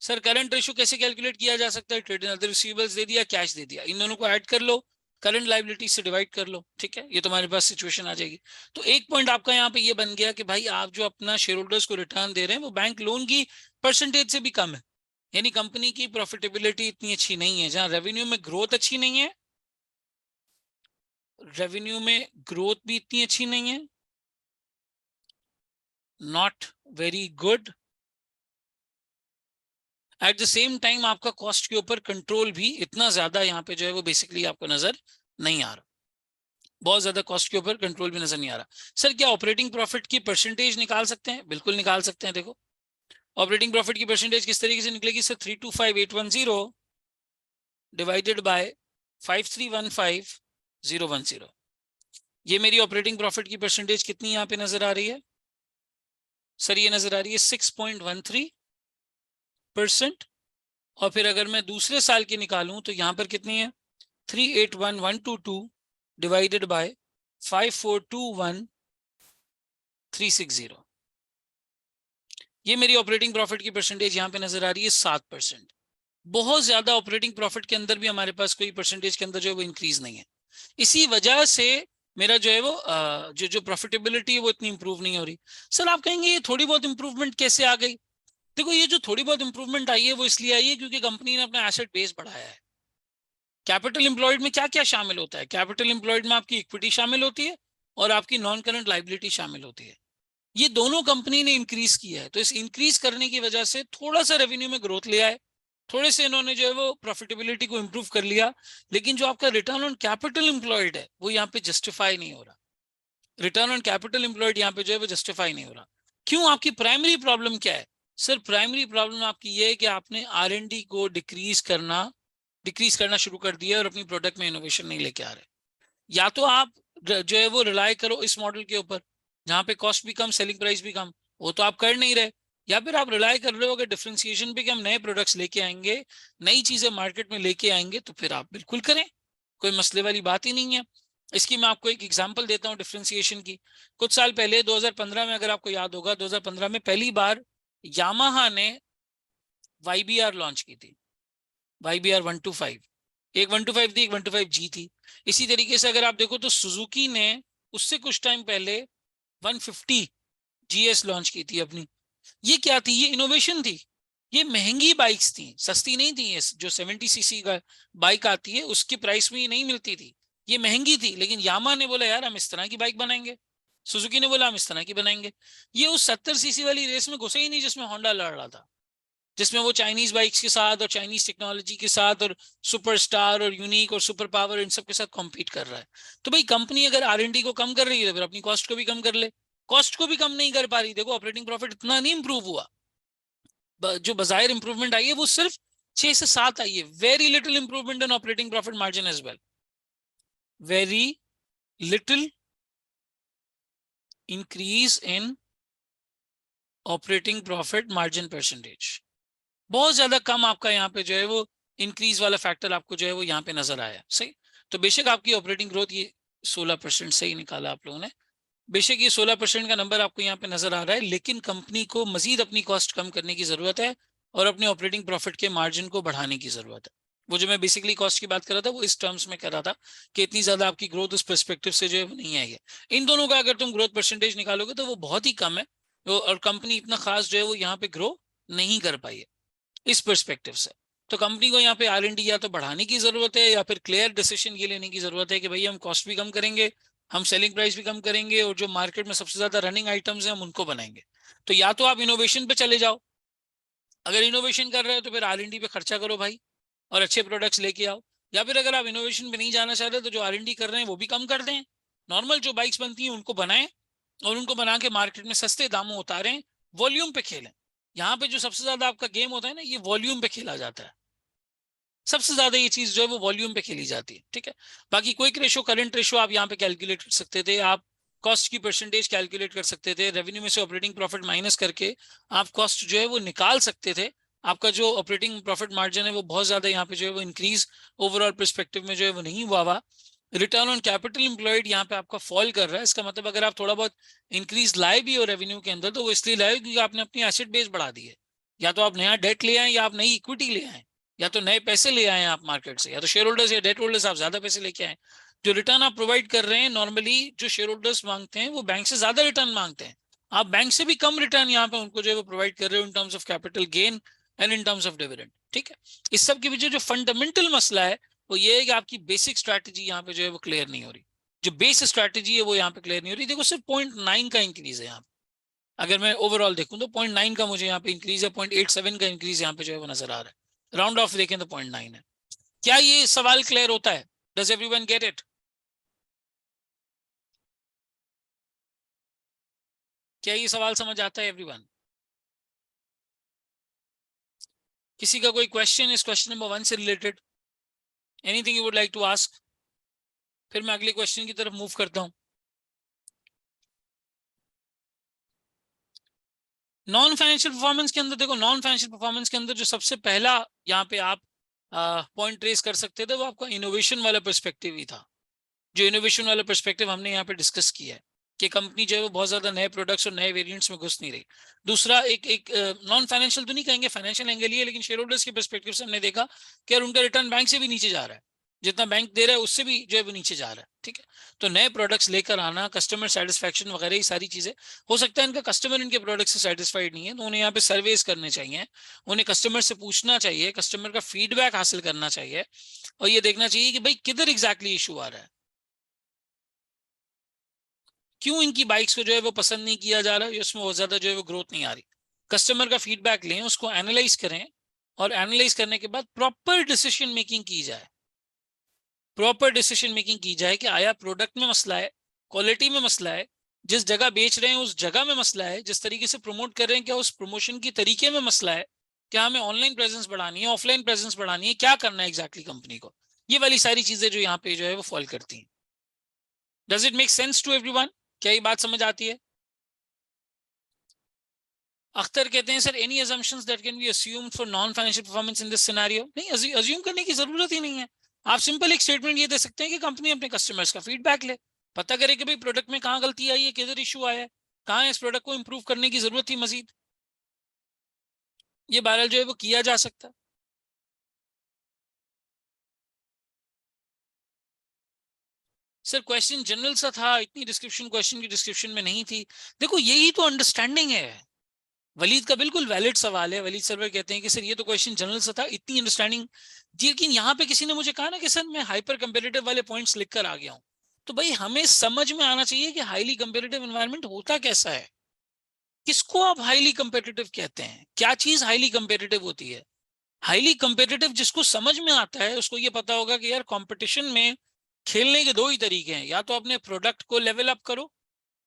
सर करंट रेशियो कैसे कैलकुलेट किया जा सकता है? ट्रेड इन अदर रिसीवेबल्स दे दिया, कैश दे दिया, इन दोनों को ऐड कर लो, करंट लायबिलिटी से डिवाइड कर लो, ठीक है, ये तुम्हारे पास सिचुएशन आ जाएगी। तो एक पॉइंट आपका यहाँ पे ये बन गया कि भाई आप जो अपना शेयर होल्डर्स को रिटर्न दे रहे हैं वो बैंक लोन की परसेंटेज से भी कम है, यानी कंपनी की प्रॉफिटेबिलिटी इतनी अच्छी नहीं है। जहां रेवेन्यू में ग्रोथ अच्छी नहीं है, रेवेन्यू में ग्रोथ भी इतनी अच्छी नहीं है, not very good. At the same time आपका कॉस्ट के ऊपर कंट्रोल भी इतना ज्यादा यहाँ पे जो है वो बेसिकली आपको नजर नहीं आ रहा, बहुत ज्यादा कॉस्ट के ऊपर कंट्रोल भी नजर नहीं आ रहा। सर क्या ऑपरेटिंग प्रॉफिट की परसेंटेज निकाल सकते हैं? बिल्कुल निकाल सकते हैं। देखो ऑपरेटिंग प्रॉफिट की परसेंटेज किस तरीके से निकलेगी सर? 325810 डिवाइडेड बाय 5315010, ये मेरी ऑपरेटिंग प्रॉफिट की परसेंटेज कितनी यहाँ पे नजर आ रही है सर? ये नजर आ रही है 6.13%। और फिर अगर मैं दूसरे साल की निकालूं तो यहाँ पर कितनी है? 381122 डिवाइडेड बाय 5421360, ये मेरी ऑपरेटिंग प्रॉफिट की परसेंटेज यहाँ पे नजर आ रही है 7%। बहुत ज्यादा ऑपरेटिंग प्रॉफिट के अंदर भी हमारे पास कोई परसेंटेज के अंदर जो है वो इंक्रीज नहीं है। इसी वजह से मेरा जो है वो जो प्रॉफिटेबिलिटी है वो इतनी इंप्रूव नहीं हो रही। सर आप कहेंगे ये थोड़ी बहुत इंप्रूवमेंट कैसे आ गई? देखो ये जो थोड़ी बहुत इंप्रूवमेंट आई है वो इसलिए आई है क्योंकि कंपनी ने अपना एसेट बेस बढ़ाया है। कैपिटल एम्प्लॉयड में क्या क्या शामिल होता है? कैपिटल एम्प्लॉयड में आपकी इक्विटी शामिल होती है और आपकी नॉन करंट लाइबिलिटी शामिल होती है। ये दोनों कंपनी ने इंक्रीज किया है, तो इस इंक्रीज करने की वजह से थोड़ा सा रेवेन्यू में ग्रोथ ले आए, थोड़े से इन्होंने जो है वो प्रॉफिटेबिलिटी को इंप्रूव कर लिया, लेकिन जो आपका रिटर्न ऑन कैपिटल एम्प्लॉयड है वो यहाँ पे जस्टिफाई नहीं हो रहा। रिटर्न ऑन कैपिटल एम्प्लॉयड यहाँ पे जो है वो जस्टिफाई नहीं हो रहा। क्यों? आपकी प्राइमरी प्रॉब्लम क्या है सर? प्राइमरी प्रॉब्लम आपकी ये है कि आपने R&D को डिक्रीज करना शुरू कर दिया और अपनी प्रोडक्ट में इनोवेशन नहीं लेके आ रहे। या तो आप जो है वो रिलाय करो इस मॉडल के ऊपर जहां पे कॉस्ट भी कम, सेलिंग प्राइस भी कम, वो तो आप कर नहीं रहे। या फिर आप रिलाय कर रहे हो अगर डिफरेंशिएशन पे कि हम नए प्रोडक्ट्स लेके आएंगे, नई चीजें मार्केट में लेके आएंगे, तो फिर आप बिल्कुल करें, कोई मसले वाली बात ही नहीं है। इसकी मैं आपको एक एग्जांपल देता हूँ डिफरेंशिएशन की। कुछ साल पहले 2015 में, अगर आपको याद होगा, 2015 में पहली बार यामाहा ने YBR लॉन्च की थी, YBR 125। एक 125 थी, एक 125G थी। इसी तरीके से अगर आप देखो तो सुजुकी ने उससे कुछ टाइम पहले 150 GS लॉन्च की थी अपनी। ये क्या थी? ये इनोवेशन थी। ये महंगी बाइक्स थी, सस्ती नहीं थी। ये जो 70cc का बाइक आती है उसकी प्राइस में ये नहीं मिलती थी, ये महंगी थी। लेकिन यामा ने बोला यार हम इस तरह की बाइक बनाएंगे, सुजुकी ने बोला हम इस तरह की बनाएंगे। ये उस 70cc वाली रेस में घुसे ही नहीं जिसमें होंडा लड़ रहा था, जिसमें वो चाइनीज बाइक्स के साथ और चाइनीज टेक्नोलॉजी के साथ और सुपरस्टार और यूनिक और सुपर पावर इन सब के साथ कॉम्पीट कर रहा है। तो भाई कंपनी अगर R&D को कम कर रही है तो फिर अपनी कॉस्ट को भी कम कर ले। कॉस्ट को भी कम नहीं कर पा रही, देखो ऑपरेटिंग प्रॉफिट इतना नहीं इंप्रूव हुआ। जो बाजायर इंप्रूवमेंट आई है वो सिर्फ 6 से 7 आई है। Very little improvement in operating profit margin as well, very little increase in operating profit margin percentage, बहुत ज्यादा कम आपका यहाँ पे जो है वो इंक्रीज वाला फैक्टर आपको जो है वो यहाँ पे नजर आया। सही, तो बेशक आपकी ऑपरेटिंग ग्रोथ ये 16% सही निकाला आप लोगों ने, बेशक ये 16% का नंबर आपको यहाँ पे नजर आ रहा है, लेकिन कंपनी को मजीद अपनी कॉस्ट कम करने की जरूरत है और अपने ऑपरेटिंग प्रॉफिट के मार्जिन को बढ़ाने की जरूरत है। वो जो मैं बेसिकली कॉस्ट की बात कर रहा था वो इस टर्म्स में कर रहा था कि इतनी ज्यादा आपकी ग्रोथ उस पर्सपेक्टिव से जो है वो नहीं आई है। इन दोनों का अगर तुम ग्रोथ परसेंटेज निकालोगे तो वो बहुत ही कम है, और कंपनी इतना खास जो है वो यहाँ पे ग्रो नहीं कर पाई है इस पर्सपेक्टिव से। तो कंपनी को यहाँ पे R&D या तो बढ़ाने की जरूरत है या फिर क्लियर डिसीजन ये लेने की जरूरत है कि भाई हम कॉस्ट भी कम करेंगे, हम सेलिंग प्राइस भी कम करेंगे, और जो मार्केट में सबसे ज्यादा रनिंग आइटम्स हैं हम उनको बनाएंगे। तो या तो आप इनोवेशन पे चले जाओ, अगर इनोवेशन कर रहे हो तो फिर R&D पे खर्चा करो भाई और अच्छे प्रोडक्ट्स लेके आओ। या फिर अगर आप इनोवेशन पे नहीं जाना चाह रहे तो जो R&D कर रहे हैं वो भी कम कर दें, नॉर्मल जो बाइक्स बनती हैं उनको बनाएं और उनको बना के मार्केट में सस्ते दामों उतारें, वॉल्यूम पे खेलें। यहाँ पे जो सबसे ज्यादा आपका गेम होता है ना, ये वॉल्यूम पे खेला जाता है। सबसे ज्यादा ये चीज जो है वो वॉल्यूम पे खेली जाती है, ठीक है। बाकी क्विक रेशो, करंट रेशो आप यहाँ पे कैलकुलेट कर सकते थे, आप कॉस्ट की परसेंटेज कैलकुलेट कर सकते थे, रेवेन्यू में से ऑपरेटिंग प्रॉफिट माइनस करके आप कॉस्ट जो है वो निकाल सकते थे। आपका जो ऑपरेटिंग प्रॉफिट मार्जिन है वो बहुत ज्यादा यहाँ पे जो है वो इंक्रीज ओवरऑल परस्पेक्टिव में जो है वो नहीं हुआ। रिटर्न ऑन कैपिटल एम्प्लॉयड यहाँ पे आपका फॉल कर रहा है। इसका मतलब अगर आप थोड़ा बहुत इंक्रीज लाए भी हो रेवेन्यू के अंदर तो वो इसलिए लाए क्योंकि आपने अपनी एसेट बेस बढ़ा दी है। या तो आप नया डेट ले आए या आप नई इक्विटी ले आए, या तो नए पैसे ले आए आप मार्केट से, या तो शेयर होल्डर्स या डेट होल्डर्स आप ज्यादा पैसे लेके आए। जो रिटर्न आप प्रोवाइड कर रहे हैं, नॉर्मली जो शेयर होल्डर्स मांगते हैं वो बैंक से ज्यादा रिटर्न मांगते हैं। आप बैंक से भी कम रिटर्न यहाँ पे उनको जो है वो प्रोवाइड कर रहे हो in terms of capital gain and in terms of dividend. ठीक है, इस सब के पीछे जो फंडामेंटल मसला है वो ये है कि आपकी बेसिक स्ट्रैटेजी यहाँ पे जो है वो क्लियर नहीं हो रही। जो बेस स्ट्रैटेजी है वो यहाँ पे क्लियर नहीं हो रही। देखो सिर्फ 0.9 का इंक्रीज है यहाँ पे, अगर मैं ओवरऑल देखूं तो 0.9 का मुझे यहाँ पे इंक्रीज है, 0.87 का इंक्रीज यहाँ पे जो है वो नजर आ रहा है। राउंड ऑफ देखें तो 0.9 है। क्या ये सवाल क्लियर होता है? Does everyone get it? क्या ये सवाल समझ आता है एवरीवन? किसी का कोई क्वेश्चन इस क्वेश्चन नंबर 1 से related? Anything you would like to ask? फिर मैं अगले क्वेश्चन की तरफ मूव करता हूं। नॉन फाइनेंशियल परफॉर्मेंस के अंदर देखो, नॉन फाइनेंशियल परफॉर्मेंस के अंदर जो सबसे पहला यहाँ पे आप पॉइंट ट्रेस कर सकते थे वो आपका इनोवेशन वाला पर्सपेक्टिव ही था। जो इनोवेशन वाला पर्सपेक्टिव हमने यहाँ पे डिस्कस किया है कि कंपनी जो है वो बहुत ज्यादा नए प्रोडक्ट्स और नए वेरिएंट्स में घुस नहीं रही। दूसरा एक एक नॉन फाइनेंशियल तो नहीं कहेंगे, फाइनेंशियल एंगल ही है, लेकिन शेयर होल्डर्स के पर्सपेक्टिव से हमने देखा कि यार उनका रिटर्न बैंक से भी नीचे जा रहा है, जितना बैंक दे रहा है उससे भी जो है वो नीचे जा रहा है। ठीक है, तो नए प्रोडक्ट्स लेकर आना, कस्टमर सेटिस्फेक्शन वगैरह ये सारी चीजें, हो सकता है इनका कस्टमर इनके प्रोडक्ट से सेटिस्फाइड नहीं है तो उन्हें यहाँ पे सर्वेस करने चाहिए, उन्हें कस्टमर से पूछना चाहिए, कस्टमर का फीडबैक हासिल करना चाहिए और ये देखना चाहिए कि भाई किधर एग्जैक्टली इशू आ रहा है, क्यों इनकी बाइक्स को जो है वो पसंद नहीं किया जा रहा है, उसमें बहुत ज्यादा जो है वो ग्रोथ नहीं आ रही। कस्टमर का फीडबैक लें, उसको एनालाइज करें और एनालाइज करने के बाद प्रॉपर डिसीजन मेकिंग की जाए। प्रॉपर डिसीजन मेकिंग की जाए कि आया प्रोडक्ट में मसला है, क्वालिटी में मसला है, जिस जगह बेच रहे हैं उस जगह में मसला है, जिस तरीके से प्रमोट कर रहे हैं क्या उस प्रमोशन की तरीके में मसला है, क्या हमें ऑनलाइन प्रेजेंस बढ़ानी है, ऑफलाइन प्रेजेंस बढ़ानी है, क्या करना है एग्जैक्टली कंपनी को। ये वाली सारी चीजें जो यहाँ पे जो है वो फॉल करती हैं। Does it make sense to everyone? क्या ये बात समझ आती है? अख्तर कहते हैं sir any assumptions that can be assumed for non financial performance in this scenario? नहीं, अज्यूम करने की जरूरत ही नहीं है। आप सिंपल एक स्टेटमेंट ये दे सकते हैं कि कंपनी अपने कस्टमर्स का फीडबैक ले, पता करे कि भाई प्रोडक्ट में कहाँ गलती आई है, किधर इशू आया है, कहाँ इस प्रोडक्ट को इंप्रूव करने की जरूरत थी मजीद। ये बहरहाल जो है वो किया जा सकता है। सर क्वेश्चन जनरल सा था, इतनी डिस्क्रिप्शन क्वेश्चन की डिस्क्रिप्शन में नहीं थी। देखो यही तो अंडरस्टैंडिंग है। वलीद का बिल्कुल वैलिड सवाल है। वलीद सर कहते हैं कि सर ये तो क्वेश्चन जनरल सा था, इतनी अंडरस्टैंडिंग जी, लेकिन यहाँ पे किसी ने मुझे कहा ना कि सर मैं हाइपर कंपेरेटिव वाले पॉइंट्स लिख कर आ गया हूँ। तो भाई हमें समझ में आना चाहिए कि हाईली कंपेरेटिव एनवायरनमेंट होता कैसा है, किसको आप हाईली कंपेरेटिव कहते हैं, क्या चीज हाईली कंपेरेटिव होती है। हाईली कंपेरेटिव जिसको समझ में आता है उसको ये पता होगा कि यार कंपटीशन में खेलने के दो ही तरीके हैं, या तो अपने प्रोडक्ट को लेवल अप करो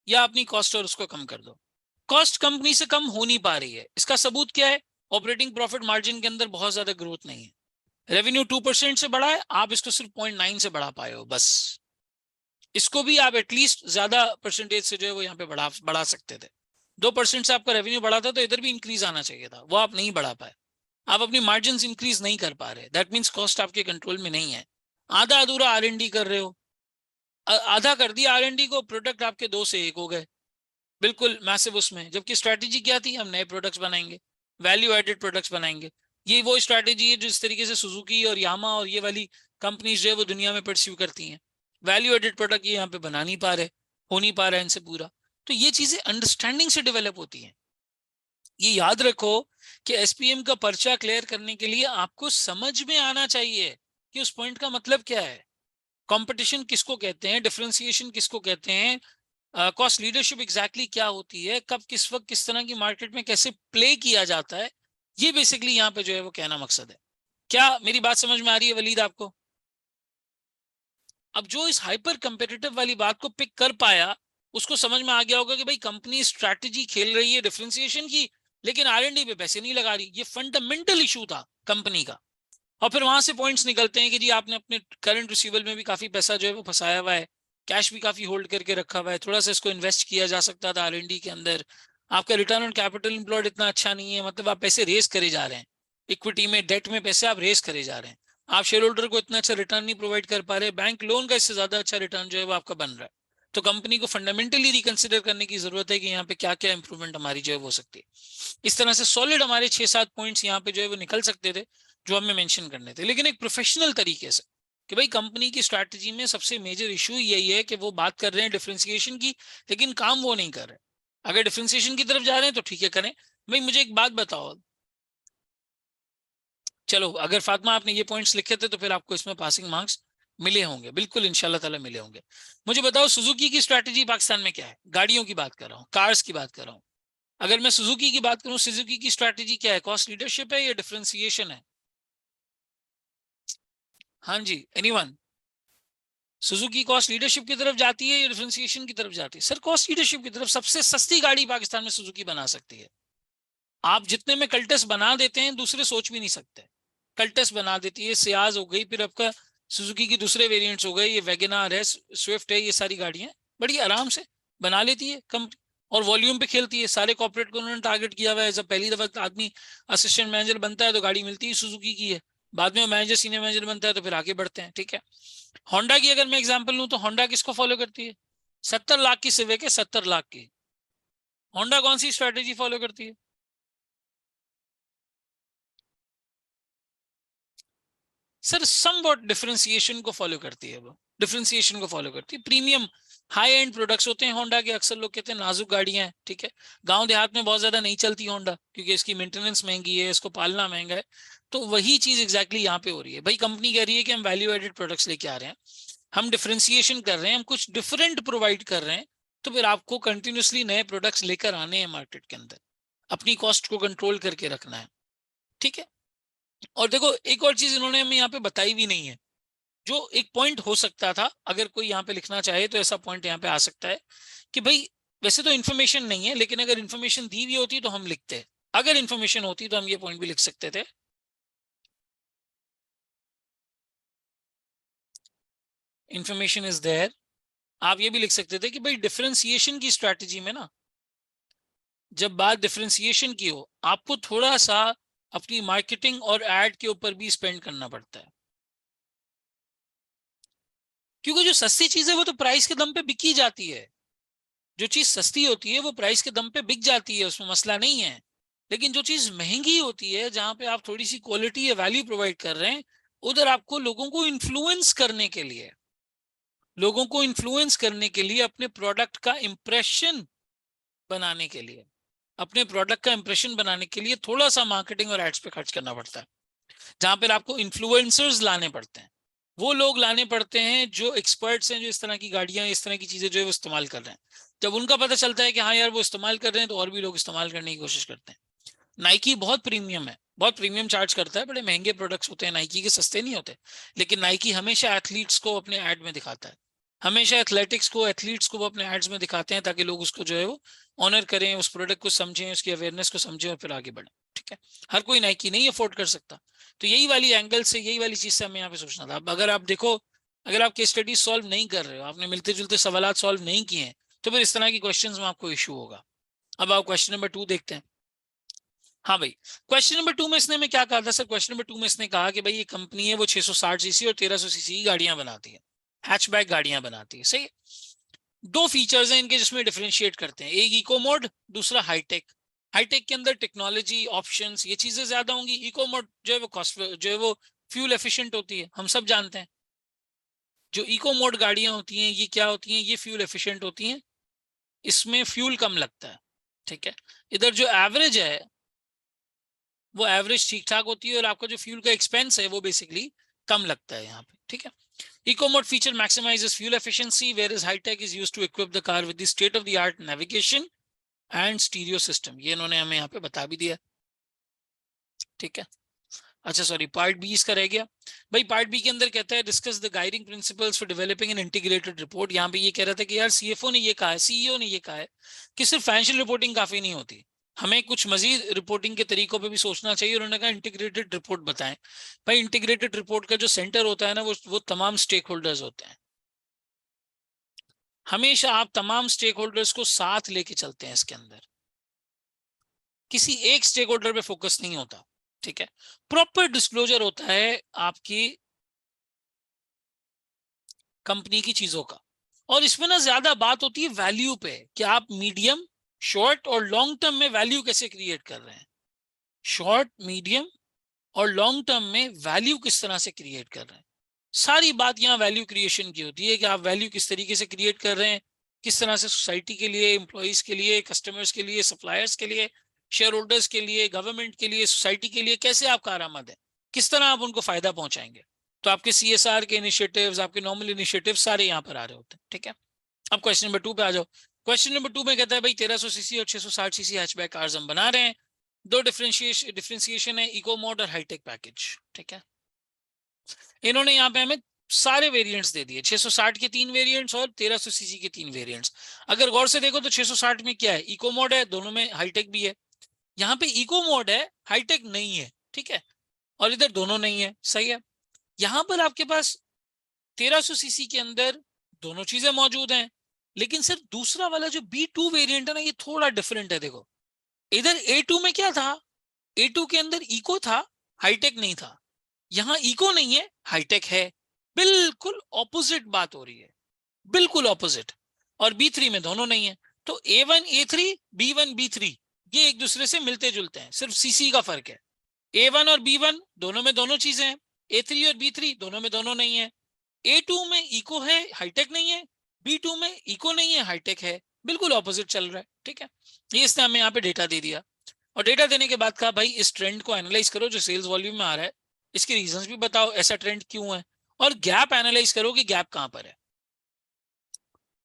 या अपनी कॉस्ट और उसको कम कर दो। कॉस्ट कंपनी से कम हो नहीं पा रही है, इसका सबूत क्या है? ऑपरेटिंग प्रॉफिट मार्जिन के अंदर बहुत ज्यादा ग्रोथ नहीं है, रेवेन्यू 2% से बढ़ा है, आप इसको सिर्फ 0.9 से बढ़ा पाए हो बस। इसको भी आप एटलीस्ट ज्यादा परसेंटेज से जो है वो यहाँ पे बढ़ा सकते थे। 2% से आपका रेवेन्यू बढ़ा था तो इधर भी इंक्रीज आना चाहिए था, वो आप नहीं बढ़ा पाए। आप अपनी मार्जिन इंक्रीज नहीं कर पा रहे, दैट मीन्स कॉस्ट आपके कंट्रोल में नहीं है। आधा अधूरा R&D कर रहे हो, आधा कर दिया R&D को, प्रोडक्ट आपके 2 से 1 हो गए, बिल्कुल मैसिव उसमें, जबकि स्ट्रैटेजी क्या थी? हम नए प्रोडक्ट्स बनाएंगे, वैल्यू एडेड प्रोडक्ट्स बनाएंगे। ये वो स्ट्रैटेजी है जिस तरीके से सुजुकी और यामा और ये वाली कंपनीज जो है वो दुनिया में परस्यू करती हैं। वैल्यू एडेड प्रोडक्ट ये यहाँ पे बना नहीं पा रहे, हो नहीं पा रहा है इनसे पूरा। तो ये चीजें अंडरस्टैंडिंग से डेवलप होती हैं। ये याद रखो कि एसपीएम का पर्चा क्लियर करने के लिए आपको समझ में आना चाहिए कि उस पॉइंट का मतलब क्या है, कंपटीशन किसको कहते हैं, डिफरेंशिएशन किसको कहते हैं, कॉस्ट लीडरशिप एग्जैक्टली क्या होती है, कब किस वक्त किस तरह की मार्केट में कैसे प्ले किया जाता है। ये बेसिकली यहाँ पे जो है वो कहना मकसद है। क्या मेरी बात समझ में आ रही है वलीद आपको? अब जो इस हाइपर कंपेटिटिव वाली बात को पिक कर पाया उसको समझ में आ गया होगा कि भाई कंपनी स्ट्रैटेजी खेल रही है डिफरेंशिएशन की, लेकिन R&D पे पैसे नहीं लगा रही। ये फंडामेंटल इशू था कंपनी का। और फिर वहां से पॉइंट्स निकलते हैं कि जी आपने अपने करंट रिसीवेबल में भी काफी पैसा जो है वो फंसाया हुआ है, कैश भी काफी होल्ड करके रखा हुआ है, थोड़ा सा इसको इन्वेस्ट किया जा सकता था R&D के अंदर। आपका रिटर्न ऑन कैपिटल एम्प्लॉयड इतना अच्छा नहीं है, मतलब आप पैसे रेस करे जा रहे हैं, इक्विटी में डेट में पैसे आप रेस करे जा रहे हैं, आप शेयर होल्डर को इतना अच्छा रिटर्न नहीं प्रोवाइड कर पा रहे, बैंक लोन का इससे ज्यादा अच्छा रिटर्न जो है वो आपका बन रहा है। तो कंपनी को फंडामेंटली रिकंसिडर करने की जरूरत है कि यहाँ पे क्या क्या इंप्रूवमेंट हमारी जो है वो हो सकती है। इस तरह से सॉलिड हमारे 6-7 पॉइंट्स यहाँ पे जो है वो निकल सकते थे जो हमें मेंशन करने थे, लेकिन एक प्रोफेशनल तरीके से कि भाई कंपनी की स्ट्रैटेजी में सबसे मेजर इशू यही है कि वो बात कर रहे हैं डिफरेंशिएशन की, लेकिन काम वो नहीं कर रहे। अगर डिफरेंशिएशन की तरफ जा रहे हैं तो ठीक है करें। भाई मुझे एक बात बताओ, चलो अगर फातिमा आपने ये पॉइंट्स लिखे थे तो फिर आपको इसमें पासिंग मार्क्स मिले होंगे, बिल्कुल इंशाल्लाह ताला मिले होंगे। मुझे बताओ सुजुकी की स्ट्रैटेजी पाकिस्तान में क्या है? गाड़ियों की बात कर रहा हूँ, कार्स की बात कर रहा हूँ। अगर मैं सुजुकी की बात करूं, सुजुकी की स्ट्रैटेजी क्या है? कॉस्ट लीडरशिप है या डिफरेंशिएशन है? हाँ जी, एनीवन? सुजुकी कॉस्ट लीडरशिप की तरफ जाती है या डिफरेंशिएशन की तरफ जाती है? सर कॉस्ट लीडरशिप की तरफ। सबसे सस्ती गाड़ी पाकिस्तान में सुजुकी बना सकती है। आप जितने में कल्टस बना देते हैं दूसरे सोच भी नहीं सकते। कल्टस बना देती है, सियाज हो गई, फिर आपका सुजुकी की दूसरे वेरिएंट्स हो गए, ये वैगनार है, स्विफ्ट है, ये सारी गाड़ियां बड़ी आराम से बना लेती है कंपनी और वॉल्यूम पे खेलती है। सारे कॉर्पोरेट को उन्होंने टारगेट किया हुआ है। जब पहली दफा आदमी असिस्टेंट मैनेजर बनता है तो गाड़ी मिलती है सुजुकी की है, बाद में मैनेजर सीनियर मैनेजर बनता है तो फिर आगे बढ़ते हैं। ठीक है, होंडा की अगर मैं एग्जाम्पल लूं तो होंडा किसको फॉलो करती है? 70 लाख की सिविक है, 70 लाख की। होंडा कौन सी स्ट्रेटेजी फॉलो करती है? सर समवॉट डिफरेंशिएशन को फॉलो करती है। वो डिफरेंशिएशन को फॉलो करती है। प्रीमियम हाई एंड प्रोडक्ट्स होते हैं होंडा के, अक्सर लोग कहते हैं नाजुक गाड़ियां हैं। ठीक है, गांव देहात में बहुत ज्यादा नहीं चलती होंडा क्योंकि इसकी मेंटेनेंस महंगी है, इसको पालना महंगा है। तो वही चीज एग्जैक्टली यहाँ पे हो रही है। भाई कंपनी कह रही है कि हम वैल्यू एडेड प्रोडक्ट्स लेके आ रहे हैं, हम डिफरेंशिएशन कर रहे हैं, हम कुछ डिफरेंट प्रोवाइड कर रहे हैं, तो फिर आपको कंटिन्यूसली नए प्रोडक्ट्स लेकर आने हैं मार्केट के अंदर, अपनी कॉस्ट को कंट्रोल करके रखना है। ठीक है, और देखो एक और चीज इन्होंने हमें यहाँ पे बताई भी नहीं है, जो एक पॉइंट हो सकता था। अगर कोई यहाँ पे लिखना चाहे तो ऐसा पॉइंट यहाँ पे आ सकता है कि भाई वैसे तो इन्फॉर्मेशन नहीं है, लेकिन अगर इन्फॉर्मेशन दी हुई होती तो हम लिखते हैं। अगर इन्फॉर्मेशन होती तो हम ये पॉइंट भी लिख सकते थे। Information is there. आप ये भी लिख सकते थे कि भाई डिफरेंशिएशन की स्ट्रैटेजी में ना, जब बात डिफरेंशिएशन की हो, आपको थोड़ा सा अपनी मार्केटिंग और एड के ऊपर भी स्पेंड करना पड़ता है, क्योंकि जो सस्ती चीज है वो तो प्राइस के दम पे बिकी जाती है। जो चीज सस्ती होती है वो प्राइस के दम पे बिक जाती है, उसमें मसला नहीं है। लेकिन जो चीज महंगी होती है, जहां पे आप थोड़ी सी क्वालिटी या वैल्यू प्रोवाइड कर रहे हैं, उधर आपको लोगों को इन्फ्लुएंस करने के लिए अपने प्रोडक्ट का इंप्रेशन बनाने के लिए, अपने प्रोडक्ट का इंप्रेशन बनाने के लिए थोड़ा सा मार्केटिंग और एड्स पे खर्च करना पड़ता है, जहां पर आपको इन्फ्लुएंसर्स लाने पड़ते हैं। वो लोग लाने पड़ते हैं जो एक्सपर्ट्स हैं, जो इस तरह की गाड़ियां, इस तरह की चीजें जो है वो इस्तेमाल कर रहे हैं। जब उनका पता चलता है कि हाँ यार वो इस्तेमाल कर रहे हैं, तो और भी लोग इस्तेमाल करने की कोशिश करते हैं। नाइकी बहुत प्रीमियम है, बहुत प्रीमियम चार्ज करता है, बड़े महंगे प्रोडक्ट्स होते हैं नाइकी के, सस्ते नहीं होते। लेकिन नाइकी हमेशा एथलीट्स को अपने एड में दिखाता है, हमेशा एथलेटिक्स को, एथलीट्स को वो अपने एड्स में दिखाते हैं, ताकि लोग उसको जो है वो ऑनर करें, उस प्रोडक्ट को समझें, उसकी अवेयरनेस को समझें और फिर आगे बढ़ें। ठीक है, हर कोई नाइकी नहीं अफोर्ड कर सकता। तो यही वाली एंगल से, यही वाली चीज से हमें यहाँ पे सोचना था। अब अगर आप देखो, अगर आप केस स्टडी सॉल्व नहीं कर रहे हो, आपने मिलते जुलते सवाल सॉल्व नहीं किए हैं, तो फिर इस तरह की क्वेश्चंस में आपको इशू होगा। अब आप क्वेश्चन नंबर 2 देखते हैं। हाँ भाई, क्वेश्चन नंबर 2 में इसने में क्या कहा था सर? क्वेश्चन नंबर 2 में इसने कहा कि भाई ये कंपनी है वो 660 सीसी और 1300 सीसी की गाड़ियां बनाती है, हैचबैक गाड़ियां बनाती है। सही। दो फीचर्स हैं इनके जिसमें डिफरेंशिएट करते हैं, एक इको मोड, दूसरा हाईटेक। हाईटेक के अंदर टेक्नोलॉजी, ऑप्शंस, ये चीजें ज्यादा होंगी। इको मोड जो है वो कॉस्ट, जो है वो फ्यूल एफिशिएंट होती है, हम सब जानते हैं। जो इको मोड गाड़ियां होती हैं ये क्या होती हैं? ये फ्यूल एफिशिएंट होती हैं, इसमें फ्यूल कम लगता है। ठीक है, इधर जो एवरेज है वो एवरेज ठीक ठाक होती है, और आपका जो फ्यूल का एक्सपेंस है वो बेसिकली कम लगता है यहाँ पे। ठीक है, eco mode feature maximizes fuel efficiency, whereas high tech is used to equip the car with the state of the art navigation and stereo system। ये इन्होंने हमें यहाँ पे बता भी दिया। ठीक है, अच्छा सॉरी, पार्ट बी इसका रह गया। भाई पार्ट बी के अंदर कहता है discuss the guiding principles for developing an integrated report. यहाँ पे ये कह रहा था कि यार सीएफओ ने ये कहा है, सीईओ ने ये कहा है कि सिर्फ फाइनेंशियल रिपोर्टिंग काफी नहीं होती, हमें कुछ मजीद रिपोर्टिंग के तरीकों पे भी सोचना चाहिए। उन्होंने कहा इंटीग्रेटेड रिपोर्ट बताएं। भाई इंटीग्रेटेड रिपोर्ट का जो सेंटर होता है ना, वो तमाम स्टेक होल्डर्स होते हैं। हमेशा आप तमाम स्टेक होल्डर्स को साथ लेके चलते हैं इसके अंदर, किसी एक स्टेक होल्डर पे फोकस नहीं होता। ठीक है, प्रॉपर डिस्क्लोजर होता है आपकी कंपनी की चीजों का। और इसमें ना ज्यादा बात होती है वैल्यू पे कि आप मीडियम, शॉर्ट और लॉन्ग टर्म में वैल्यू कैसे क्रिएट कर रहे हैं। शॉर्ट, मीडियम और लॉन्ग टर्म में वैल्यू किस तरह से क्रिएट कर रहे हैं। सारी बात यहाँ वैल्यू क्रिएशन की होती है कि आप वैल्यू किस तरीके से क्रिएट कर रहे हैं, किस तरह से सोसाइटी के लिए, एम्प्लॉइज के लिए, कस्टमर्स के लिए, सप्लायर्स के लिए, शेयर होल्डर्स के लिए, गवर्नमेंट के लिए, सोसाइटी के लिए कैसे आप कारआमद है, किस तरह आप उनको फायदा पहुंचाएंगे। तो आपके CSR के इनिशिएटिव्स, आपके नॉर्मल इनिशिएटिव सारे यहाँ पर आ रहे होते हैं। ठीक है, अब क्वेश्चन नंबर 2 पे आ जाओ। क्वेश्चन नंबर 2 में कहता है भाई 1300 सीसी और 660 सीसी हैचबैक कार्स हम बना रहे हैं। दो डिफरेंशिएशन है, इको मोड और हाईटेक पैकेज। ठीक है, इन्होंने यहाँ पे हमें सारे वेरिएंट्स दे दिए, 660 के 3 वेरिएंट्स और 1300 सीसी के 3 वेरिएंट्स। अगर गौर से देखो तो 660 में क्या है, इको मोड है, दोनों में हाईटेक भी है। यहाँ पे इको मोड है, हाईटेक नहीं है। ठीक है, और इधर दोनों नहीं है। सही है, यहाँ पर आपके पास 1300 सीसी के अंदर दोनों चीजें मौजूद हैं, लेकिन सिर्फ दूसरा वाला जो B2 वेरिएंट है ना, ये थोड़ा डिफरेंट है। देखो इधर A2 में क्या था, A2 के अंदर इको था, हाईटेक नहीं था। यहां इको नहीं है, हाईटेक है। बिल्कुल ऑपोजिट बात हो रही है, बिल्कुल ऑपोजिट। और B3 में दोनों नहीं है। तो A1 A3, B1 B3 ये एक दूसरे से मिलते जुलते हैं, सिर्फ सीसी का फर्क है। A1 और B1 दोनों में दोनों चीजें हैं, A3 और B3 दोनों में दोनों नहीं है। A2 में इको है, हाईटेक नहीं है। B2 में इको नहीं है, हाईटेक है। बिल्कुल ऑपोजिट चल रहा है। ठीक है, ये इसने हमें यहाँ पे डेटा दे दिया, और डेटा देने के बाद कहा भाई इस ट्रेंड को एनालाइज करो जो सेल्स वॉल्यूम में आ रहा है, इसके रीजंस भी बताओ, ऐसा ट्रेंड क्यों है, और गैप एनालाइज करो कि गैप कहां पर है,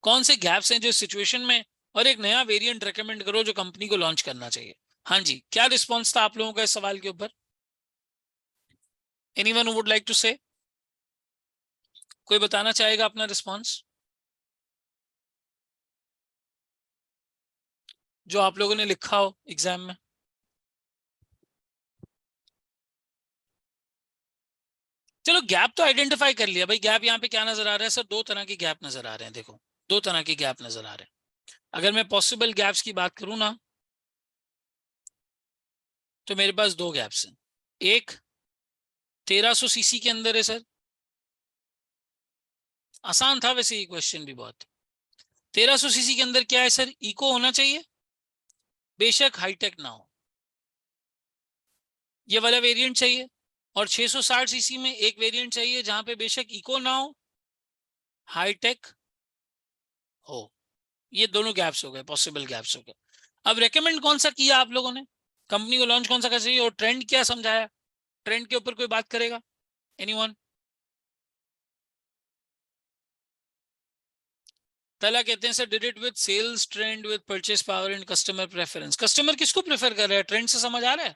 कौन से गैप्स हैं जो सिचुएशन में, और एक नया वेरिएंट रेकमेंड करो जो कंपनी को लॉन्च करना चाहिए। हाँ जी, क्या रिस्पॉन्स था आप लोगों का इस सवाल के ऊपर? Anyone who would like to say, कोई बताना चाहेगा अपना रिस्पॉन्स जो आप लोगों ने लिखा हो एग्जाम में? चलो गैप तो आइडेंटिफाई कर लिया भाई। गैप यहाँ पे क्या नजर आ रहा है सर, दो तरह के गैप नजर आ रहे हैं। देखो दो तरह के गैप नजर आ रहे हैं। अगर मैं पॉसिबल गैप्स की बात करूं ना, तो मेरे पास दो गैप्स हैं। एक 1300 सीसी के अंदर है सर, आसान था वैसे ये क्वेश्चन भी बहुत। 1300 सीसी के अंदर क्या है सर, इको होना चाहिए, बेशक हाईटेक ना हो, ये वाला वेरिएंट चाहिए। और 660 सीसी में एक वेरिएंट चाहिए जहां पे बेशक इको ना हो, हाईटेक हो। ये दोनों गैप्स हो गए, पॉसिबल गैप्स हो गए। अब रेकमेंड कौन सा किया आप लोगों ने, कंपनी को लॉन्च कौन सा कर चाहिए, और ट्रेंड क्या समझाया, ट्रेंड के ऊपर कोई बात करेगा? एनीवन? पहला कहते हैं sir did it with sales trend with purchase power and customer preference. Customer किसको प्रेफर कर रहा है, ट्रेंड से समझ आ रहा है?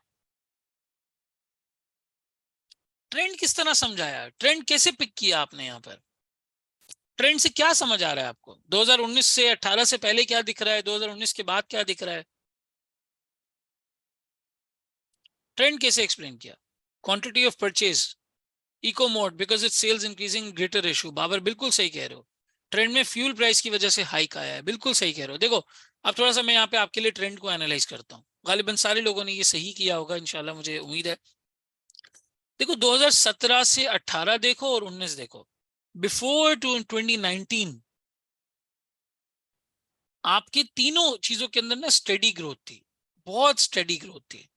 ट्रेंड किस तरह समझाया, ट्रेंड कैसे पिक किया आपने यहाँ पर, ट्रेंड से क्या समझ आ रहा है आपको? 2019 से 18 से पहले क्या दिख रहा है, 2019 के बाद क्या दिख रहा है? ट्रेंड कैसे एक्सप्लेन किया? Quantity of purchase, eco mode because it sales increasing greater ratio. Babar बिल्कुल सही कह रहे हो, ट्रेंड में फ्यूल प्राइस की वजह से हाइक आया है, बिल्कुल सही कह रहे हो। देखो अब थोड़ा सा मैं यहाँ पे आपके लिए ट्रेंड को एनालाइज करता हूँ, गालिबन सारे लोगों ने ये सही किया होगा इंशाल्लाह, मुझे उम्मीद है। देखो 2017 से 18 देखो और 19 देखो, बिफोर 2019 आपके तीनों चीजों के अंदर ना स्टेडी ग्रोथ थी, बहुत स्टेडी ग्रोथ थी,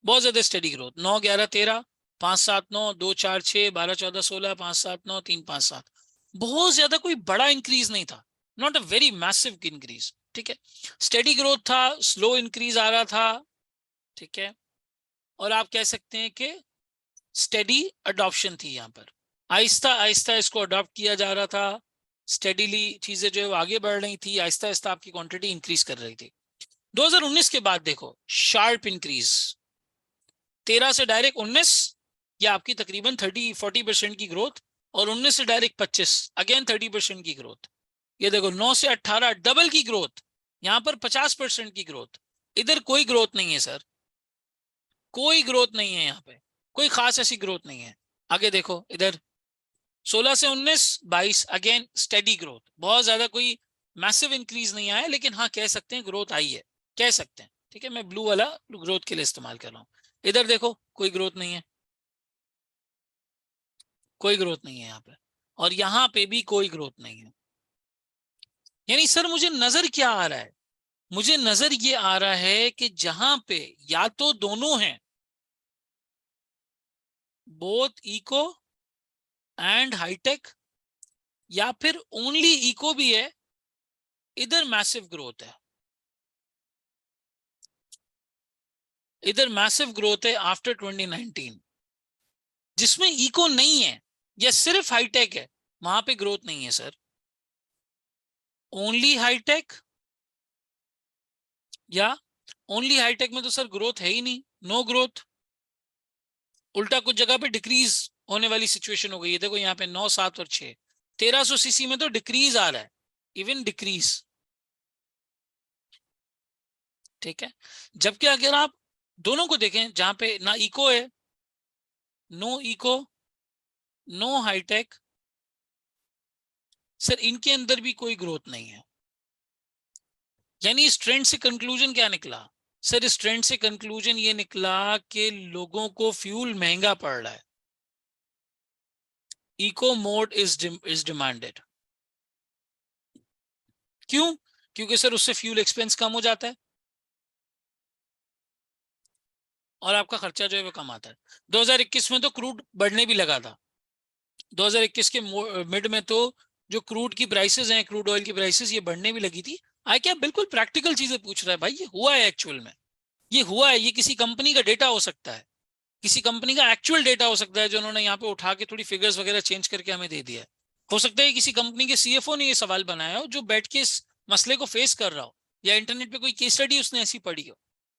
बहुत ज्यादा स्टेडी ग्रोथ। 9 11 13, 5 7 9, 2 4 6, 12 14 16, 5 7 9, 3 5 7, बहुत ज्यादा कोई बड़ा इंक्रीज नहीं था, not a very massive increase. ठीक है, स्टेडी ग्रोथ था, स्लो इंक्रीज आ रहा था। ठीक है, और आप कह सकते हैं कि स्टेडी अडॉप्शन थी यहाँ पर, आहिस्ता आहिस्ता इसको अडॉप्ट किया जा रहा था, स्टेडीली चीजें जो है वो आगे बढ़ रही थी, आहिस्ता आहिस्ता आपकी क्वांटिटी इंक्रीज कर रही थी। 2019 के बाद देखो शार्प इंक्रीज, 13 से डायरेक्ट 19, या आपकी तकरीबन 30-40% की ग्रोथ, और 19 से डायरेक्ट 25, अगेन 30% की ग्रोथ। ये देखो 9 से 18 डबल की ग्रोथ, यहां पर 50% की ग्रोथ। इधर कोई ग्रोथ नहीं है सर, कोई ग्रोथ नहीं है यहाँ पे, कोई खास ऐसी ग्रोथ नहीं है। आगे देखो इधर 16 से 19 22, अगेन स्टेडी ग्रोथ, बहुत ज्यादा कोई मैसिव इंक्रीज नहीं आया, लेकिन हाँ कह सकते हैं ग्रोथ आई है, कह सकते हैं। ठीक है, मैं ब्लू वाला ग्रोथ के लिए इस्तेमाल कर रहा हूँ। इधर देखो कोई ग्रोथ नहीं है, कोई ग्रोथ नहीं है यहाँ पे। और यहां पे भी कोई ग्रोथ नहीं है। यानी सर मुझे नजर क्या आ रहा है? मुझे नजर ये आ रहा है कि जहां पे या तो दोनों हैं, बोथ इको एंड हाईटेक, या फिर ओनली इको भी है, इधर मैसिव ग्रोथ है, इधर मैसिव ग्रोथ है आफ्टर 2019। जिसमें इको नहीं है या सिर्फ हाईटेक है, वहां पे ग्रोथ नहीं है सर। ओनली हाईटेक या ओनली हाईटेक में तो सर ग्रोथ है ही नहीं, नो ग्रोथ। उल्टा कुछ जगह पे डिक्रीज होने वाली सिचुएशन हो गई है। देखो यहाँ पे 9, 7 और 6, 1300 सीसी में तो डिक्रीज आ रहा है, इवन डिक्रीज। ठीक है, जबकि अगर आप दोनों को देखें, जहां पे ना इको है, no eco, no high tech, sir इनके अंदर भी कोई ग्रोथ नहीं है। यानी इस ट्रेंड से कंक्लूजन क्या निकला? सर इस ट्रेंड से कंक्लूजन ये निकला कि लोगों को फ्यूल महंगा पड़ रहा है, इको मोड इज डिमांडेड। क्यों? क्योंकि सर उससे फ्यूल एक्सपेंस कम हो जाता है और आपका खर्चा जो है वो कम आता है। 2021 में तो क्रूड बढ़ने भी लगा था। 2021 के मिड में तो जो क्रूड की प्राइसेस हैं, क्रूड ऑयल की प्राइसेस, ये बढ़ने भी लगी थी। आई क्या बिल्कुल प्रैक्टिकल चीजें पूछ रहा है भाई, ये हुआ है एक्चुअल में, ये हुआ है। ये किसी कंपनी का डेटा हो सकता है, किसी कंपनी का एक्चुअल डेटा हो सकता है जो उन्होंने यहाँ पे उठा के थोड़ी फिगर्स वगैरह चेंज करके हमें दे दिया है। हो सकता है किसी कंपनी के सीएफओ ने ये सवाल बनाया हो, जो बैठ के इस मसले को फेस कर रहा हो, या इंटरनेट पे कोई केस स्टडी उसने ऐसी पढ़ी हो,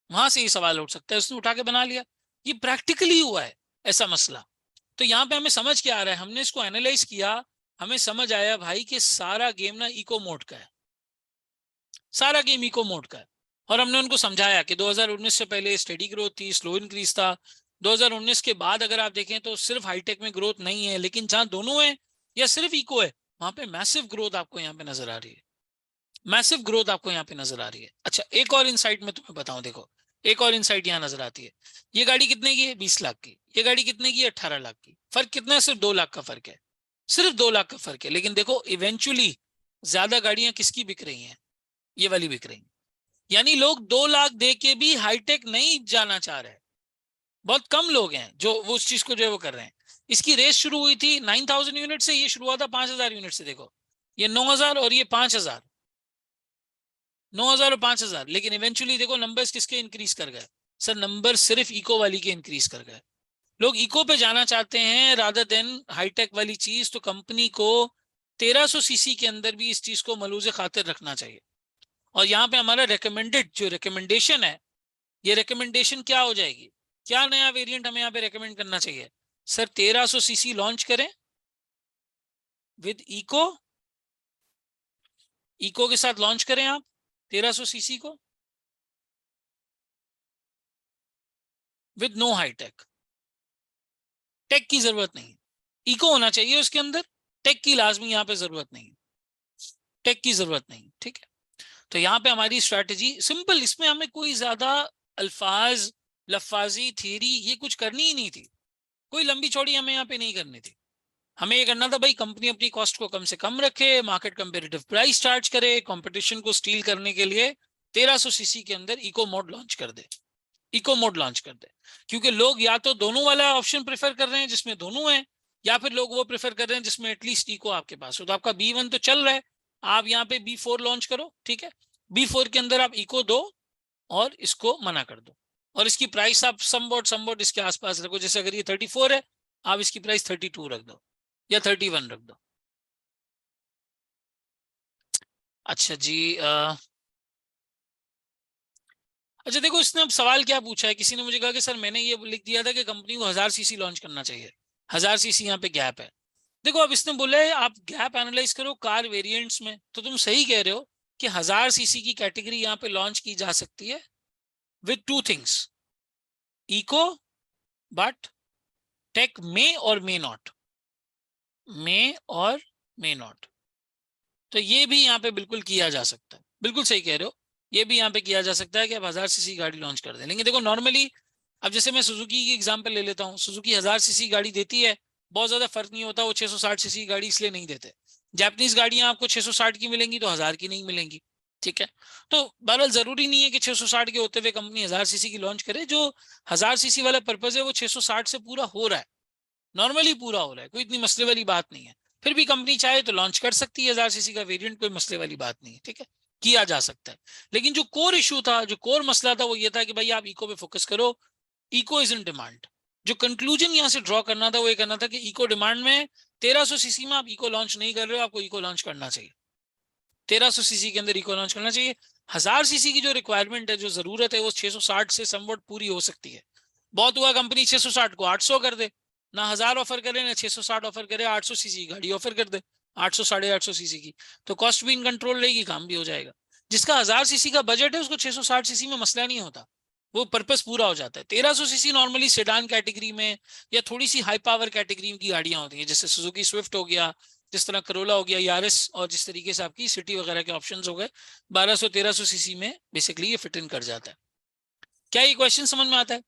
वहां से ये सवाल उठ सकता है, उसने उठा के बना लिया। ये प्रैक्टिकली हुआ है ऐसा मसला। तो यहाँ पे हमें समझ क्या आ रहा है, हमने इसको एनालाइज किया, हमें समझ आया भाई कि सारा गेम ना इको मोड का है, सारा गेम इको मोड का है। और हमने उनको समझाया कि 2019 से पहले स्टेडी ग्रोथ थी, स्लो इंक्रीज था। 2019 के बाद अगर आप देखें तो सिर्फ हाईटेक में ग्रोथ नहीं है, लेकिन जहां दोनों है या सिर्फ इको है, वहां पे मैसिव ग्रोथ आपको यहाँ पे नजर आ रही है, मैसिव ग्रोथ आपको यहाँ पे नजर आ रही है। अच्छा, एक और इनसाइट में तुम्हें बताऊं, देखो एक और इनसाइट यहाँ नजर आती है। ये गाड़ी कितने की है? 20 लाख की। ये गाड़ी कितने की है? 18 लाख की। फर्क कितना है? सिर्फ 2 लाख का फर्क है, सिर्फ 2 लाख का फर्क है। लेकिन देखो इवेंचुअली ज्यादा गाड़ियां किसकी बिक रही हैं? ये वाली बिक रही हैं। यानी लोग 2 लाख दे के भी हाईटेक नहीं जाना चाह रहे हैं। बहुत कम लोग हैं जो वो उस चीज को जो है वो कर रहे हैं। इसकी रेस शुरू हुई थी 9000 यूनिट से, ये शुरू हुआ था 5000 यूनिट से। देखो ये 9000 और ये 5000, 9000 और 5000। लेकिन इवेंचुअली देखो नंबर्स किसके इंक्रीज कर गए? सर नंबर सिर्फ इको वाली के इंक्रीज कर गए। लोग इको पे जाना चाहते हैं रादर देन हाईटेक वाली चीज। तो कंपनी को 1300 सीसी के अंदर भी इस चीज को मलूज़े खातिर रखना चाहिए। और यहाँ पे हमारा रिकमेंडेड जो रिकमेंडेशन है, ये रिकमेंडेशन क्या हो जाएगी? क्या नया वेरिएंट हमें यहाँ पे रिकमेंड करना चाहिए? सर 1300 सीसी लॉन्च करें विद इको, इको के साथ लॉन्च करें आप 1300 सीसी को विद नो हाईटेक। टेक की जरूरत नहीं, इको होना चाहिए उसके अंदर, टेक की लाजमी यहाँ पे जरूरत नहीं, टेक की जरूरत नहीं। ठीक है, तो यहाँ पे हमारी स्ट्रैटेजी सिंपल, इसमें हमें कोई ज्यादा अल्फाज, लफाजी, थ्योरी ये कुछ करनी ही नहीं थी, कोई लंबी चौड़ी हमें यहाँ पे नहीं करनी थी। हमें ये करना था भाई, कंपनी अपनी कॉस्ट को कम से कम रखे, मार्केट कंपेरेटिव प्राइस चार्ज करे, कंपटीशन को स्टील करने के लिए 1300 सीसी के अंदर इको मोड लॉन्च कर दे, इको मोड लॉन्च कर दे। क्योंकि लोग या तो दोनों वाला ऑप्शन प्रेफर कर रहे हैं जिसमें दोनों है, या फिर लोग वो प्रेफर कर रहे हैं जिसमें एटलीस्ट इको आपके पास हो। तो आपका B1 तो चल रहा है, आप यहाँ पे B4 लॉन्च करो। ठीक है, B4 के अंदर आप इको दो और इसको मना कर दो, और इसकी प्राइस आप समवॉट इसके आसपास रखो। जैसे अगर ये 34 है, आप इसकी प्राइस 32 रख दो या 31 रख दो। अच्छा जी, अच्छा देखो इसने अब सवाल क्या पूछा है, किसी ने मुझे कहा कि सर मैंने ये लिख दिया था कि कंपनी को 1000 सीसी लॉन्च करना चाहिए, 1000 सीसी यहाँ पे गैप है। देखो अब इसने बोला है आप गैप एनालाइज करो कार वेरिएंट्स में, तो तुम सही कह रहे हो कि 1000 सीसी की कैटेगरी यहाँ पे लॉन्च की जा सकती है with two things, echo, but take may और मे नॉट, मे और मे नॉट। तो ये भी यहाँ पे बिल्कुल किया जा सकता है, बिल्कुल सही कह रहे हो, ये भी यहाँ पे किया जा सकता है कि आप 1000 सीसी गाड़ी लॉन्च कर दें। लेकिन देखो नॉर्मली, अब जैसे मैं सुजुकी की एग्जांपल ले लेता हूँ, सुजुकी 1000 सीसी गाड़ी देती है, बहुत ज्यादा फर्क नहीं होता, वो 660 सीसी की गाड़ी इसलिए नहीं देते। जापानीज गाड़ियां आपको 660 की मिलेंगी तो 1000 की नहीं मिलेंगी, ठीक है। तो बहरहाल जरूरी नहीं है कि 660 के होते हुए कंपनी 1000 सीसी की लॉन्च करे। जो 1000 सीसी वाला पर्पज है वो 660 से पूरा हो रहा है, नॉर्मली पूरा हो रहा है, कोई इतनी मसले वाली बात नहीं है। फिर भी कंपनी चाहे तो लॉन्च कर सकती है 1000 सीसी का वेरिएंट, कोई मसले वाली बात नहीं है, ठीक है, किया जा सकता है। लेकिन जो कोर इशू था, जो कोर मसला था, वो ये था कि भाई आप इको पे फोकस करो, इको इज इन डिमांड। जो कंक्लूजन यहां से ड्रॉ करना था वो ये करना था कि इको डिमांड में 1300 सीसी में आप इको लॉन्च नहीं कर रहे हो, आपको इको लॉन्च करना चाहिए। 1300 सीसी के अंदर इको लॉन्च करना चाहिए। 1000 सीसी की जो रिक्वायरमेंट है, जो जरूरत है, वो 660 से समवट पूरी हो सकती है। बहुत हुआ कंपनी 660 को 800 कर दे, ना 1000 ऑफर करे ना 660 ऑफर करे, 800 सीसी गाड़ी ऑफर कर दे, 800 850 सीसी की, तो कॉस्ट भी इन कंट्रोल रहेगी, काम भी हो जाएगा। जिसका 1000 सीसी का बजट है उसको 660 सीसी में मसला नहीं होता, वो पर्पस पूरा हो जाता है। 1300 सीसी नॉर्मली सेडान कैटेगरी में या थोड़ी सी हाई पावर कैटेगरी की गाड़ियां होती हैं, जैसे सुजुकी स्विफ्ट हो गया, जिस तरह करोला हो गया, यारिस, और जिस तरीके से आपकी सिटी वगैरह के ऑप्शंस हो गए, 1200-1300 सीसी में बेसिकली ये फिट इन कर जाता है। क्या ये क्वेश्चन समझ में आता है?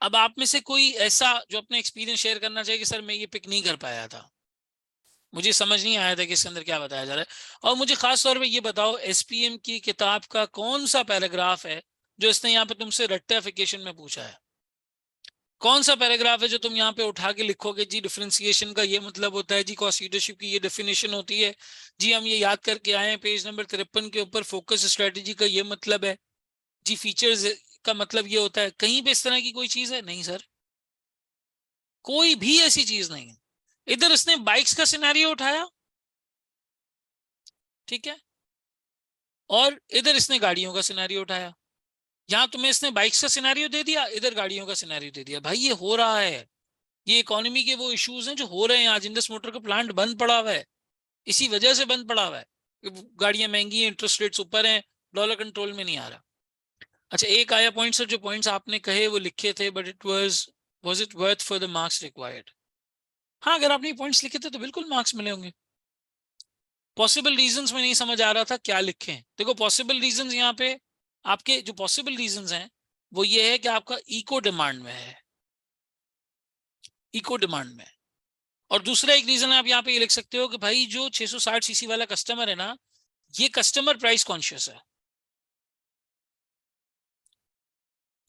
अब आप में से कोई ऐसा जो अपने एक्सपीरियंस शेयर करना चाहिए कि सर मैं ये पिक नहीं कर पाया था, मुझे समझ नहीं आया था कि इसके अंदर क्या बताया जा रहा है। और मुझे खास तौर पे ये बताओ, एसपीएम की किताब का कौन सा पैराग्राफ है जो इसने यहाँ पे तुमसे रेक्टिफिकेशन में पूछा है? कौन सा पैराग्राफ है जो तुम यहाँ पे उठा के लिखोगे जी डिफरेंशिएशन का ये मतलब होता है, जी कॉस्ट लीडरशिप की ये डेफिनेशन होती है, जी हम ये याद करके आए हैं पेज नंबर 53 के ऊपर, फोकस स्ट्रेटेजी का ये मतलब है, जी फीचर्स का मतलब ये होता है। कहीं पे इस तरह की कोई चीज है? नहीं सर, कोई भी ऐसी चीज नहीं है। इधर इसने बाइक्स का सिनेरियो उठाया, ठीक है, और इधर इसने गाड़ियों का सिनेरियो उठाया। यहां तुम्हें इसने बाइक्स का सिनेरियो दे दिया, इधर गाड़ियों का सिनेरियो दे दिया। भाई ये हो रहा है, ये इकोनॉमी के वो इश्यूज हैं जो हो रहे हैं। आज इंडस मोटर का प्लांट बंद पड़ा हुआ है, इसी वजह से बंद पड़ा हुआ है, गाड़ियां महंगी हैं, इंटरेस्ट रेट्स ऊपर हैं, डॉलर कंट्रोल में नहीं आ रहा। अच्छा, एक आया पॉइंट सर, जो पॉइंट्स आपने कहे वो लिखे थे, but it was it worth for the marks required? हाँ, अगर आपने पॉइंट्स लिखे थे तो बिल्कुल मार्क्स मिले होंगे। पॉसिबल रीजंस में नहीं समझ आ रहा था क्या लिखें। देखो पॉसिबल रीजंस यहाँ पे, आपके जो पॉसिबल रीजंस हैं वो ये है कि आपका इको डिमांड में है, इको डिमांड में। और दूसरा एक रीजन आप यहाँ पे ये लिख सकते हो कि भाई जो 660 सीसी वाला कस्टमर है ना, ये कस्टमर प्राइस कॉन्शियस है,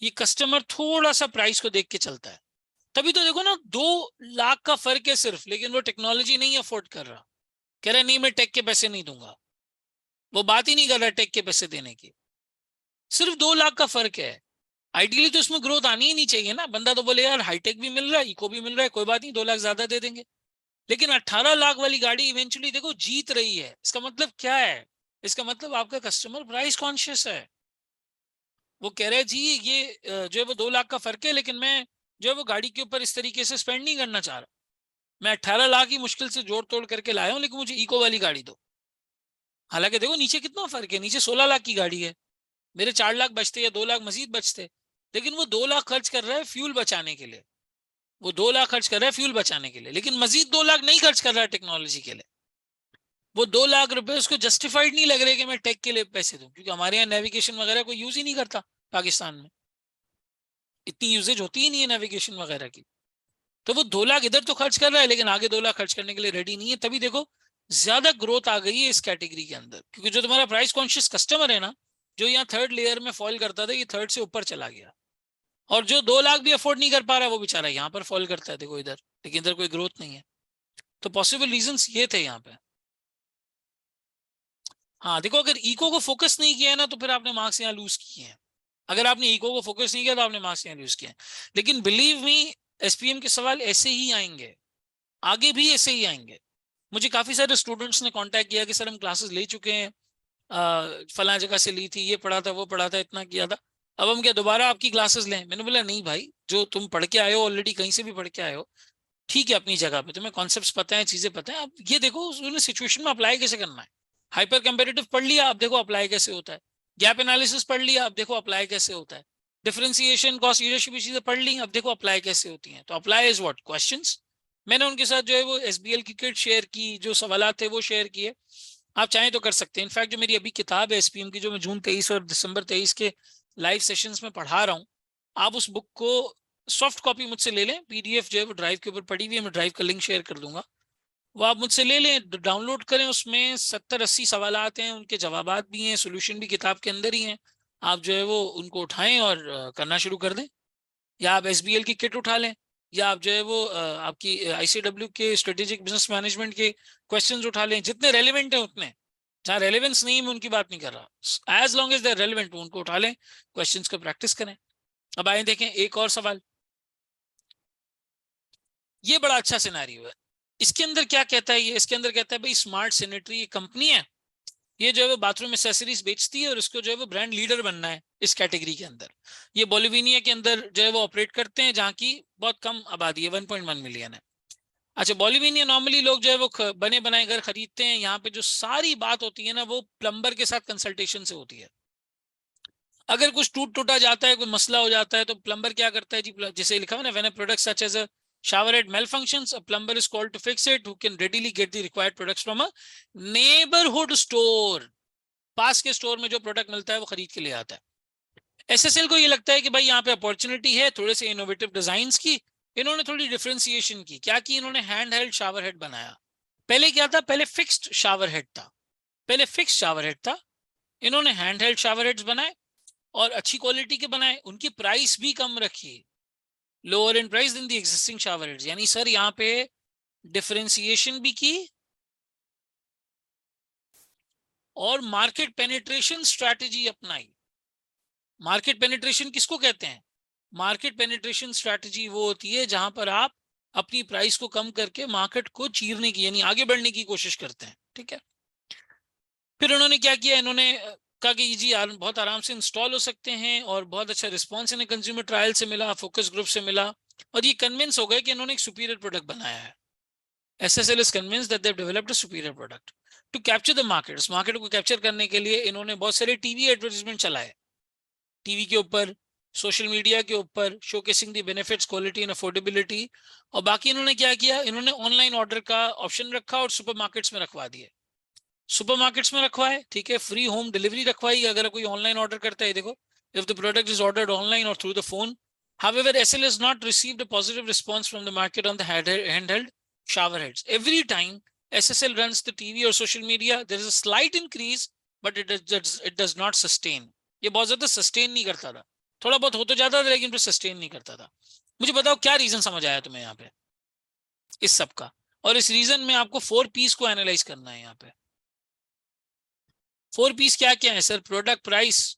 ये कस्टमर थोड़ा सा प्राइस को देख के चलता है। तभी तो देखो ना, 2 लाख का फर्क है सिर्फ, लेकिन वो टेक्नोलॉजी नहीं अफोर्ड कर रहा, कह रहा नहीं मैं टेक के पैसे नहीं दूंगा, वो बात ही नहीं कर रहा टेक के पैसे देने की। सिर्फ 2 लाख का फर्क है। आइडियली तो इसमें ग्रोथ आनी ही नहीं चाहिए ना, बंदा तो बोले यार हाईटेक भी मिल रहा है, इको भी मिल रहा है, कोई बात नहीं 2 लाख ज्यादा दे देंगे। लेकिन 18 लाख वाली गाड़ी इवेंचुअली देखो जीत रही है, इसका मतलब क्या है? इसका मतलब आपका कस्टमर प्राइस कॉन्शियस है। वो कह रहे हैं जी ये जो है वो 2 लाख का फर्क है, लेकिन मैं जो है वो गाड़ी के ऊपर इस तरीके से स्पेंड नहीं करना चाह रहा, मैं 18 लाख ही मुश्किल से जोड़ तोड़ करके लाया हूं, लेकिन मुझे इको वाली गाड़ी दो। हालांकि देखो नीचे कितना फर्क है, नीचे 16 लाख की गाड़ी है, मेरे 4 लाख बचते या 2 लाख मजीद बचते, लेकिन वो 2 लाख खर्च कर रहा है फ्यूल बचाने के लिए, वो 2 लाख खर्च कर रहा है फ्यूल बचाने के लिए, लेकिन मजीद 2 लाख नहीं खर्च कर रहा है टेक्नोलॉजी के लिए। वो 2 लाख रुपए उसको जस्टिफाइड नहीं लग रहे कि मैं टेक के लिए पैसे दूं, क्योंकि हमारे यहाँ नेविगेशन वगैरह कोई यूज ही नहीं करता, पाकिस्तान में इतनी यूजेज होती ही नहीं है नेविगेशन वगैरह की। तो वो 2 लाख इधर तो खर्च कर रहा है, लेकिन आगे 2 लाख खर्च करने के लिए रेडी नहीं है। तभी देखो ज्यादा ग्रोथ आ गई है इस कैटेगरी के अंदर, क्योंकि जो तुम्हारा प्राइस कॉन्शियस कस्टमर है ना, जो यहाँ थर्ड लेयर में फॉल करता था, ये थर्ड से ऊपर चला गया। और जो 2 लाख भी अफोर्ड नहीं कर पा रहा, वो बेचारा यहाँ पर फॉल करता है, देखो इधर, लेकिन इधर कोई ग्रोथ नहीं है। तो पॉसिबल रीजंस ये थे यहाँ पे। हाँ देखो, अगर इको को फोकस नहीं किया है ना, तो फिर आपने मार्क्स यहाँ लूज किए हैं। अगर आपने इको को फोकस नहीं किया तो आपने मार्क्स यहाँ लूज किए हैं। लेकिन बिलीव मी, एसपीएम के सवाल ऐसे ही आएंगे, आगे भी ऐसे ही आएंगे। मुझे काफी सारे स्टूडेंट्स ने कांटेक्ट किया कि सर हम क्लासेस ले चुके हैं, फला जगह से ली थी, ये पढ़ा था वो पढ़ा था, इतना किया था, अब हम क्या दोबारा आपकी क्लासेस लें? मैंने बोला नहीं भाई, जो तुम पढ़ के आए हो ऑलरेडी, कहीं से भी पढ़ के आए हो, ठीक है, अपनी जगह पे तुम्हें कॉन्सेप्ट्स पता है, चीजें पता है, अब ये देखो उन्हें सिचुएशन में अप्लाई कैसे करना है। हाइपर कंपेरेटिव पढ़ लिया, अब देखो अप्लाई कैसे होता है। गैप एनालिसिस पढ़ लिया, अब देखो अप्लाई कैसे होता है। डिफरेंशिएशन, कॉस्ट लीडरशिप, चीजें पढ़ ली, अब देखो अप्लाई कैसे होती हैं। तो अप्लाई इज व्हाट? क्वेश्चंस। मैंने उनके साथ जो है वो एसबीएल की किट शेयर की, जो सवालात थे वो शेयर किए। आप चाहें तो कर सकते हैं। इनफैक्ट जो मेरी अभी किताब है एसपीएम की, जो मैं जून 23 और दिसंबर 23 के लाइव सेशंस में पढ़ा रहा हूँ, आप उस बुक को सॉफ्ट कॉपी मुझसे ले लें, पीडीएफ जो है वो ड्राइव के ऊपर पड़ी हुई है, मैं ड्राइव का लिंक शेयर कर दूंगा, वो आप मुझसे ले लें, डाउनलोड करें। उसमें 70-80 सवालात हैं, उनके जवाबात भी हैं, सोल्यूशन भी किताब के अंदर ही हैं। आप जो है वो उनको उठाएं और करना शुरू कर दें। या आप एसबीएल की किट उठा लें, या आप जो है वो आपकी आईसीडब्ल्यू के स्ट्रेटेजिक बिजनेस मैनेजमेंट के क्वेश्चंस उठा लें, जितने रेलिवेंट हैं उतने। जहाँ रेलिवेंस नहीं है मैं उनकी बात नहीं कर रहा, as long as they relevant उनको उठा लें, क्वेश्चंस का प्रैक्टिस करें। अब आए देखें एक और सवाल, ये बड़ा अच्छा सिनेरियो है। इसके अंदर क्या कहता है ये, इसके अंदर कहता है भाई स्मार्ट सैनिटरी कंपनी है, ये जो है वो बाथरूम एक्सेसरीज बेचती है और इसको जो है वो ब्रांड लीडर बनना है इस कैटेगरी के अंदर। ये बोलिविनिया के अंदर जो है वो ऑपरेट करते हैं, जहाँ की बहुत कम आबादी है, 1.1 मिलियन है। अच्छा, बोलिविनिया नॉर्मली लोग जो है वो बने बनाए घर खरीदते हैं, यहाँ पे जो सारी बात होती है ना वो प्लम्बर के साथ कंसल्टेशन से होती है। अगर कुछ टूट टूटा जाता है, कोई मसला हो जाता है, तो प्लम्बर क्या करता है जी, जैसे लिखा हुआ ना, when a product such as a shower head malfunctions, a plumber is called to fix it, who can readily get the required products from a neighborhood store। पास के स्टोर में जो प्रोडक्ट मिलता है वो खरीद के ले आता है। एसएसएल को ये लगता है कि भाई यहाँ पे अपॉर्चुनिटी है थोड़े से इनोवेटिव डिजाइन की। इन्होंने थोड़ी डिफरेंशिएशन की, क्या की इन्होंने हैंड हेल्ड शावर हेड बनाया। पहले क्या था, पहले फिक्स्ड शावर हेड था, पहले फिक्स्ड शावर हेड था, इन्होंने हैंड हेल्ड शावर हेड्स बनाए और अच्छी क्वालिटी के बनाए, उनकी प्राइस भी कम रखी, lower in price than the existing shower heads. यानी सर यहाँ पे डिफरेंशिएशन भी की और मार्केट पेनिट्रेशन स्ट्रैटेजी अपनाई। मार्केट पेनिट्रेशन किसको कहते हैं, मार्केट पेनिट्रेशन स्ट्रैटेजी वो होती है जहां पर आप अपनी प्राइस को कम करके मार्केट को चीरने की यानी आगे बढ़ने की कोशिश करते हैं। ठीक है, फिर उन्होंने क्या किया, इन्होंने कहा कि जी बहुत आराम से इंस्टॉल हो सकते हैं और बहुत अच्छा रिस्पॉन्स इन्हें कंज्यूमर ट्रायल से मिला, फोकस ग्रुप से मिला, और ये कन्विंस हो गए कि इन्होंने एक सुपीरियर प्रोडक्ट बनाया है। SSL is convinced that they've developed a superior product to capture the market। इस मार्केट को कैप्चर करने के लिए इन्होंने बहुत सारे टीवी एडवर्टाइजमेंट चलाए, टीवी के ऊपर, सोशल मीडिया के ऊपर, showcasing the benefits, quality and affordability. और बाकी इन्होंने क्या किया, इन्होंने ऑनलाइन ऑर्डर का ऑप्शन रखा और सुपरमार्केट्स में रखवा दिए। सुपरमार्केट्स में रखवाए, ठीक है, फ्री होम डिलीवरी रखवाई अगर कोई ऑनलाइन ऑर्डर करता है। देखो, if the product is ordered online और through the phone. However, SL has not received a positive response from the market on the handheld shower heads. Every time SSL runs the TV or social media, there is a slight increase, but it does not sustain। ये बहुत ज्यादा सस्टेन नहीं करता था, थोड़ा बहुत हो तो जाता था लेकिन फिर सस्टेन नहीं करता था। मुझे बताओ क्या रीजन समझ आया तुम्हें यहाँ पे इस सब का, और इस रीजन में आपको 4 पीस को एनालाइज करना है। यहाँ पे 4 पीस क्या क्या है सर, प्रोडक्ट, प्राइस,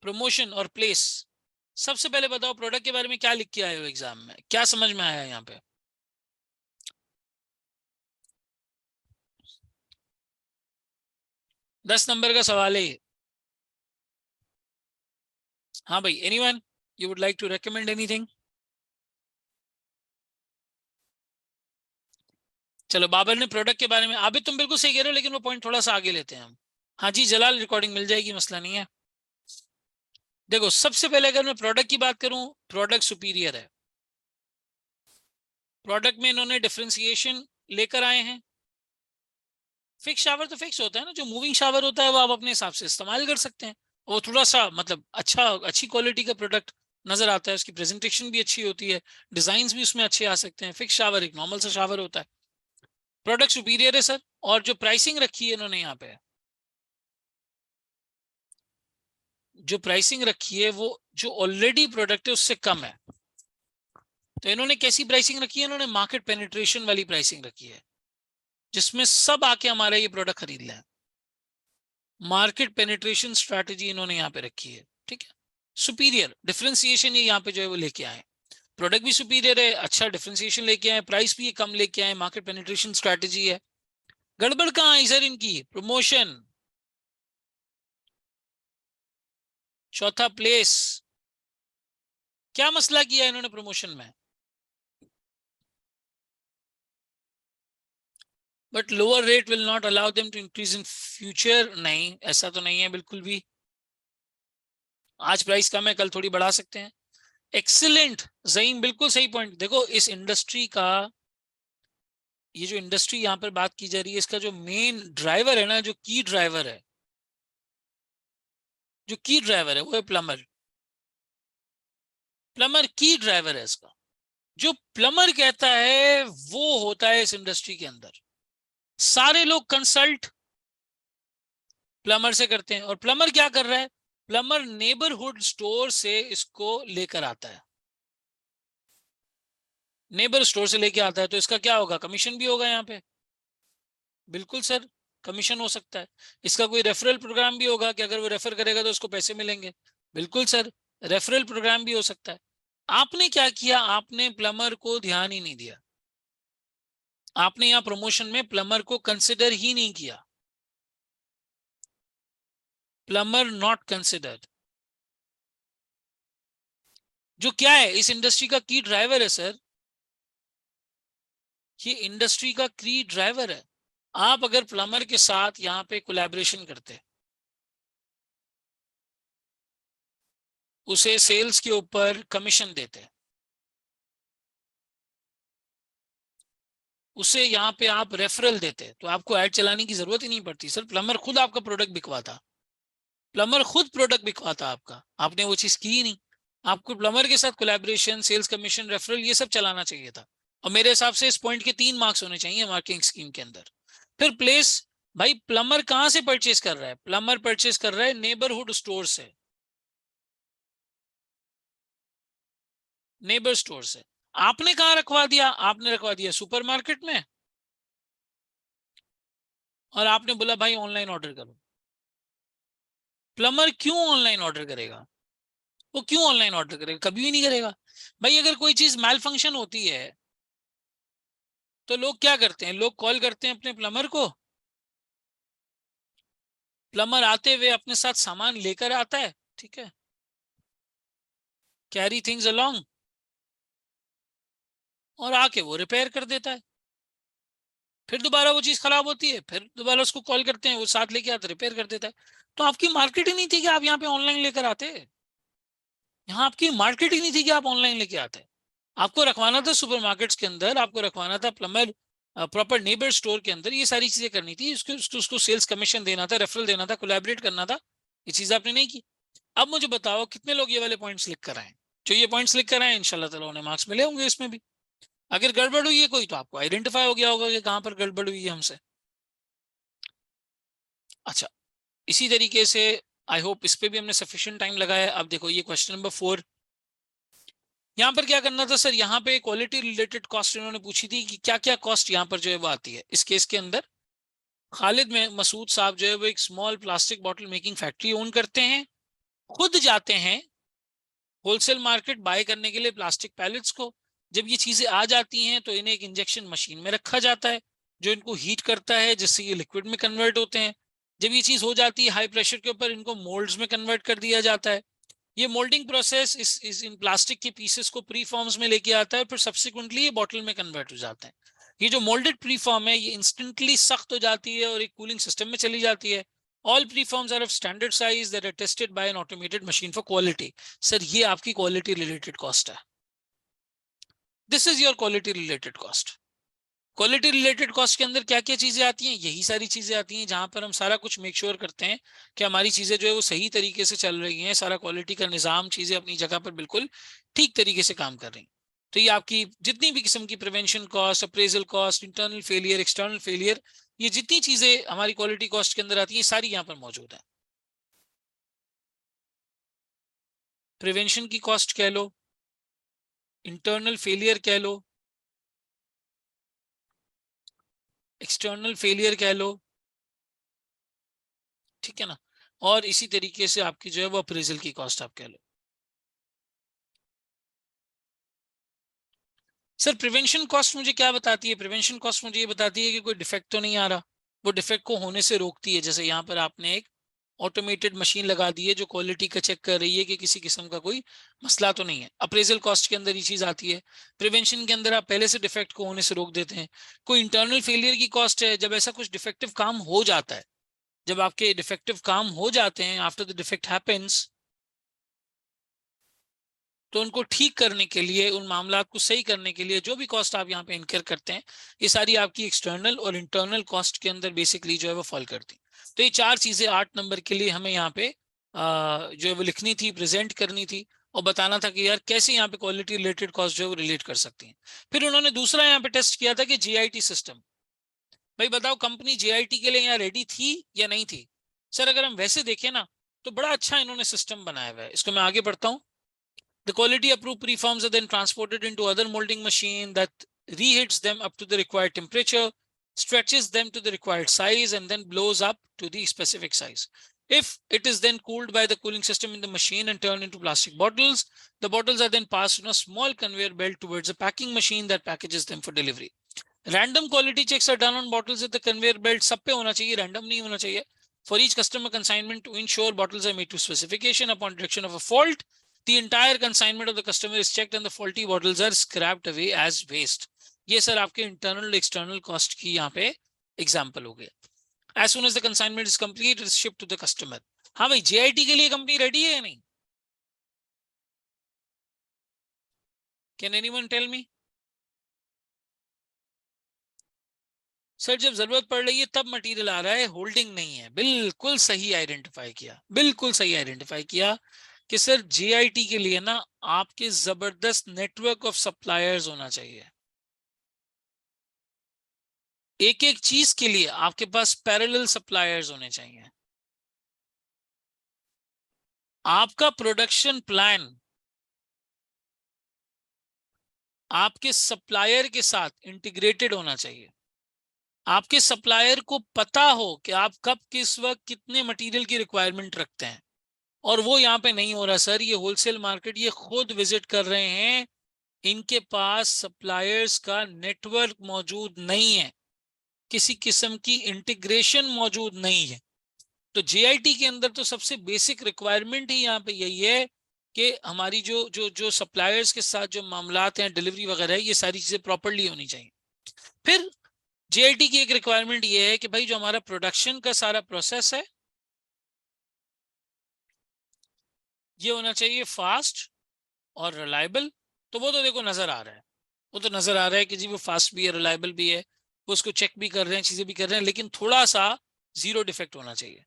प्रमोशन और प्लेस। सबसे पहले बताओ प्रोडक्ट के बारे में क्या लिख के आए हो एग्जाम में, क्या समझ में आया यहाँ पे। 10 नंबर का सवाल है ये। हाँ भाई, anyone you would like to recommend anything. चलो, बाबर ने प्रोडक्ट के बारे में, अभी तुम बिल्कुल सही कह रहे हो लेकिन वो पॉइंट थोड़ा सा आगे लेते हैं हम। हाँ जी जलाल, रिकॉर्डिंग मिल जाएगी, मसला नहीं है। देखो सबसे पहले अगर मैं प्रोडक्ट की बात करूं, प्रोडक्ट सुपीरियर है। प्रोडक्ट में इन्होंने डिफरेंशिएशन लेकर आए हैं। फिक्स शावर तो फिक्स होता है ना, जो मूविंग शावर होता है वो आप अपने हिसाब से इस्तेमाल कर सकते हैं। वो थोड़ा सा मतलब अच्छी क्वालिटी का प्रोडक्ट नजर आता है, उसकी प्रेजेंटेशन भी अच्छी होती है, डिजाइन भी उसमें अच्छे आ सकते हैं। फिक्स शावर एक नॉर्मल सा शावर होता है, प्रोडक्ट सुपीरियर है सर। और जो प्राइसिंग रखी है इन्होंने यहाँ पे, जो प्राइसिंग रखी है वो जो ऑलरेडी प्रोडक्ट है उससे कम है। तो इन्होंने कैसी प्राइसिंग रखी है, इन्होंने मार्केट पेनिट्रेशन वाली प्राइसिंग रखी है, जिसमें सब आके हमारा ये प्रोडक्ट खरीद लें। मार्केट पेनिट्रेशन स्ट्रैटेजी इन्होंने यहाँ पे रखी है। ठीक है, सुपीरियर डिफरेंशिएशन ये यहाँ पे जो है वो लेके आए, प्रोडक्ट भी सुपीरियर है, अच्छा डिफरेंशिएशन लेके आए, प्राइस भी कम लेके आए, मार्केट पेनिट्रेशन स्ट्रैटेजी है। गड़बड़ कहाँ है सर इनकी, प्रमोशन। चौथा प्लेस, क्या मसला किया इन्होंने प्रमोशन में। But lower rate will not allow them to increase in future. नहीं, ऐसा तो नहीं है बिल्कुल भी, आज प्राइस कम है कल थोड़ी बढ़ा सकते हैं। एक्सीलेंट ज़हीम, बिल्कुल सही पॉइंट। देखो इस इंडस्ट्री का, ये जो इंडस्ट्री यहाँ पर बात की जा रही है, इसका जो मेन ड्राइवर है ना, जो की ड्राइवर है, जो की ड्राइवर है वो है प्लम्बर। प्लम्बर की ड्राइवर है इसका। जो प्लम्बर कहता है वो होता है इस इंडस्ट्री के अंदर। सारे लोग कंसल्ट प्लम्बर से करते हैं, और प्लम्बर क्या कर रहा है? प्लम्बर नेबरहुड स्टोर से इसको लेकर आता है, नेबर स्टोर से लेके आता है, तो इसका क्या होगा? कमीशन भी होगा यहाँ पे। बिल्कुल सर, कमीशन हो सकता है। इसका कोई रेफरल प्रोग्राम भी होगा कि अगर वो रेफर करेगा तो उसको पैसे मिलेंगे। बिल्कुल सर, रेफरल प्रोग्राम भी हो सकता है। आपने क्या किया? आपने प्लम्बर को ध्यान ही नहीं दिया। आपने यहाँ प्रमोशन में प्लम्बर को कंसिडर ही नहीं किया। प्लम्बर नॉट कंसिडर्ड, जो क्या है इस इंडस्ट्री का की ड्राइवर है सर। ये इंडस्ट्री का की ड्राइवर है। आप अगर प्लम्बर के साथ यहाँ पे कोलैबोरेशन करते, उसे सेल्स के ऊपर कमीशन देते, उसे यहाँ पे आप रेफरल देते, तो आपको ऐड चलाने की जरूरत ही नहीं पड़ती सर। प्लम्बर खुद आपका प्रोडक्ट बिकवाता, प्लम्बर खुद प्रोडक्ट बिकवाता आपका। आपने वो चीज की ही नहीं। आपको प्लम्बर के साथ कोलैबोरेशन, सेल्स कमीशन, रेफरल, ये सब चलाना चाहिए था। और मेरे हिसाब से इस पॉइंट के 3 मार्क्स होने चाहिए मार्केटिंग स्कीम के अंदर। फिर प्लेस, भाई प्लम्बर कहां से परचेज कर रहा है? प्लम्बर परचेज कर रहा है नेबरहुड स्टोर से, नेबर स्टोर से। आपने कहां रखवा दिया? आपने रखवा दिया सुपरमार्केट में, और आपने बोला भाई ऑनलाइन ऑर्डर करो। प्लम्बर क्यों ऑनलाइन ऑर्डर करेगा? वो क्यों ऑनलाइन ऑर्डर करेगा? कभी भी नहीं करेगा। भाई अगर कोई चीज मैल फंक्शन होती है तो लोग क्या करते हैं? लोग कॉल करते हैं अपने प्लम्बर को, प्लम्बर आते हुए अपने साथ सामान लेकर आता है, ठीक है, कैरी थिंग्स अलोंग, और आके वो रिपेयर कर देता है। फिर दोबारा वो चीज खराब होती है, फिर दोबारा उसको कॉल करते हैं, वो साथ लेके आते, रिपेयर कर देता है। तो आपकी मार्केट ही नहीं थी कि आप यहाँ पे ऑनलाइन लेकर आते। यहाँ आपकी मार्केट ही नहीं थी कि आप ऑनलाइन लेके आते। आपको रखवाना था सुपरमार्केट्स के अंदर, आपको रखवाना था प्लम्बर प्रॉपर नेबर स्टोर के अंदर, ये सारी चीजें करनी थी। उसको सेल्स कमीशन देना था, रेफरल देना था, कोलैबोरेट करना था। ये चीज आपने नहीं की। अब मुझे बताओ कितने लोग ये वाले पॉइंट्स लिख कर आए? जो ये पॉइंट्स लिख कर आए इंशाल्लाह ताला उन्हें मार्क्स मिले होंगे इसमें भी। अगर गड़बड़ हुई है कोई, तो आपको आइडेंटिफाई हो गया होगा कि कहां पर गड़बड़ हुई है हमसे। अच्छा, इसी तरीके से आई होप इस पे भी हमने सफिशिएंट टाइम लगाया। अब देखो ये क्वेश्चन नंबर 4, यहाँ पर क्या करना था सर? यहाँ पे क्वालिटी रिलेटेड कॉस्ट इन्होंने पूछी थी कि क्या क्या कॉस्ट यहाँ पर जो है वो आती है। इस केस के अंदर खालिद में मसूद साहब जो है वो एक small plastic bottle making factory own करते हैं, खुद जाते हैं होलसेल मार्केट बाय करने के लिए प्लास्टिक पैलेट्स को। जब ये चीजें आ जाती हैं तो इन्हें एक इंजेक्शन मशीन में रखा जाता है, जो इनको हीट करता है, जिससे ये लिक्विड में कन्वर्ट होते हैं। जब ये चीज हो जाती है हाई प्रेशर के ऊपर, इनको मोल्ड्स में कन्वर्ट कर दिया जाता है। ये मोल्डिंग प्रोसेस इस इन प्लास्टिक के पीसेस को प्री फॉर्म्स में लेके आता है, फिर सब्सिक्वेंटली ये बॉटल में कन्वर्ट हो जाते हैं। ये जो मोल्डेड प्री फॉर्म है ये इंस्टेंटली सख्त हो जाती है और एक कूलिंग सिस्टम में चली जाती है। All preforms are of standard size that are tested by an automated machine for quality. Sir ये आपकी क्वालिटी रिलेटेड कॉस्ट है। This is your quality related cost. Quality related cost के अंदर क्या क्या चीजें आती हैं? यही सारी चीजें आती हैं जहां पर हम सारा कुछ मेक श्योर करते हैं कि हमारी चीजें जो है वो सही तरीके से चल रही हैं, सारा क्वालिटी का निजाम, चीजें अपनी जगह पर बिल्कुल ठीक तरीके से काम कर रही हैं। तो ये आपकी जितनी भी किस्म की prevention cost, appraisal cost, internal failure, external failure, ये जितनी चीजें हमारी क्वालिटी कॉस्ट के अंदर आती हैं सारी यहाँ पर मौजूद है। प्रिवेंशन की कॉस्ट कह लो, इंटरनल फेलियर कह लो, एक्सटर्नल फेलियर कह लो, ठीक है ना, और इसी तरीके से आपकी जो है वो अप्रेजल की कॉस्ट आप कह लो। सर प्रिवेंशन कॉस्ट मुझे क्या बताती है? प्रिवेंशन कॉस्ट मुझे ये बताती है कि कोई डिफेक्ट तो नहीं आ रहा, वो डिफेक्ट को होने से रोकती है। जैसे यहाँ पर आपने एक ऑटोमेटेड मशीन लगा दी है जो क्वालिटी का चेक कर रही है कि किसी किस्म का कोई मसला तो नहीं है। अप्रेजल कॉस्ट के अंदर ये चीज आती है। प्रिवेंशन के अंदर आप पहले से डिफेक्ट को होने से रोक देते हैं। कोई इंटरनल फेलियर की कॉस्ट है, जब ऐसा कुछ डिफेक्टिव काम हो जाता है, जब आपके डिफेक्टिव काम हो जाते हैं, आफ्टर द डिफेक्ट हैपेंस, तो उनको ठीक करने के लिए, उन मामला को सही करने के लिए जो भी कॉस्ट आप यहाँ पे इनकर करते हैं, ये सारी आपकी एक्सटर्नल और इंटरनल कॉस्ट के अंदर बेसिकली जो है वो फॉल करती है। तो ये 4 चीजें 8 नंबर के लिए हमें यहाँ पे जो है वो लिखनी थी, प्रेजेंट करनी थी। और बताना था कि यार कैसे यहाँ पे क्वालिटी रिलेटेड कॉस्ट जो है वो रिलेट कर सकती हैं। फिर उन्होंने दूसरा यहाँ पे टेस्ट किया था कि जीआईटी सिस्टम, भाई बताओ कंपनी जीआईटी के लिए यहाँ रेडी थी या नहीं थी। सर अगर हम वैसे देखें ना तो बड़ा अच्छा इन्होंने सिस्टम बनाया हुआ है। इसको मैं आगे बढ़ता हूँ। The quality approved preforms are then transported into other molding machine that reheats them up to the required temperature, stretches them to the required size, and then blows up to the specific size. If it is then cooled by the cooling system in the machine and turned into plastic bottles, the bottles are then passed on a small conveyor belt towards a packing machine that packages them for delivery. Random quality checks are done on bottles at the conveyor belt. सब पे होना चाहिए, random नहीं होना चाहिए. For each customer consignment to ensure bottles are made to specification, upon detection of a fault, the entire consignment of the customer is checked and the faulty bottles are scrapped away as waste. ये सर आपके internal external cost की यहाँ पे example हो गया. As soon as the consignment is complete, it is shipped to the customer. हाँ भाई, JIT के लिए कंपनी रेडी है या नहीं? Can anyone tell me? Sir जब जरूरत पड़ रही है तब मटेरियल आ रहा है, होल्डिंग नहीं है। बिल्कुल सही आइडेंटिफाई किया, बिल्कुल सही आइडेंटिफाई किया कि सर जीआईटी के लिए ना आपके जबरदस्त नेटवर्क ऑफ सप्लायर्स होना चाहिए। एक एक चीज के लिए आपके पास पैरेलल सप्लायर्स होने चाहिए। आपका प्रोडक्शन प्लान आपके सप्लायर के साथ इंटीग्रेटेड होना चाहिए। आपके सप्लायर को पता हो कि आप कब किस वक्त कितने मटेरियल की रिक्वायरमेंट रखते हैं। और वो यहाँ पे नहीं हो रहा सर, ये होलसेल मार्केट ये खुद विजिट कर रहे हैं, इनके पास सप्लायर्स का नेटवर्क मौजूद नहीं है, किसी किस्म की इंटीग्रेशन मौजूद नहीं है। तो जेआईटी के अंदर तो सबसे बेसिक रिक्वायरमेंट ही यहाँ पे यही है कि हमारी जो जो जो सप्लायर्स के साथ जो मामलात हैं, डिलीवरी वगैरह है, ये सारी चीजें प्रॉपरली होनी चाहिए। फिर जेआईटी की एक रिक्वायरमेंट ये है कि भाई जो हमारा प्रोडक्शन का सारा प्रोसेस है ये होना चाहिए फास्ट और रिलायबल। तो वो तो देखो नजर आ रहा है, वो तो नजर आ रहा है कि जी वो फास्ट भी है, रिलायबल भी है, वो उसको चेक भी कर रहे हैं, चीजें भी कर रहे हैं, लेकिन थोड़ा सा जीरो डिफेक्ट होना चाहिए।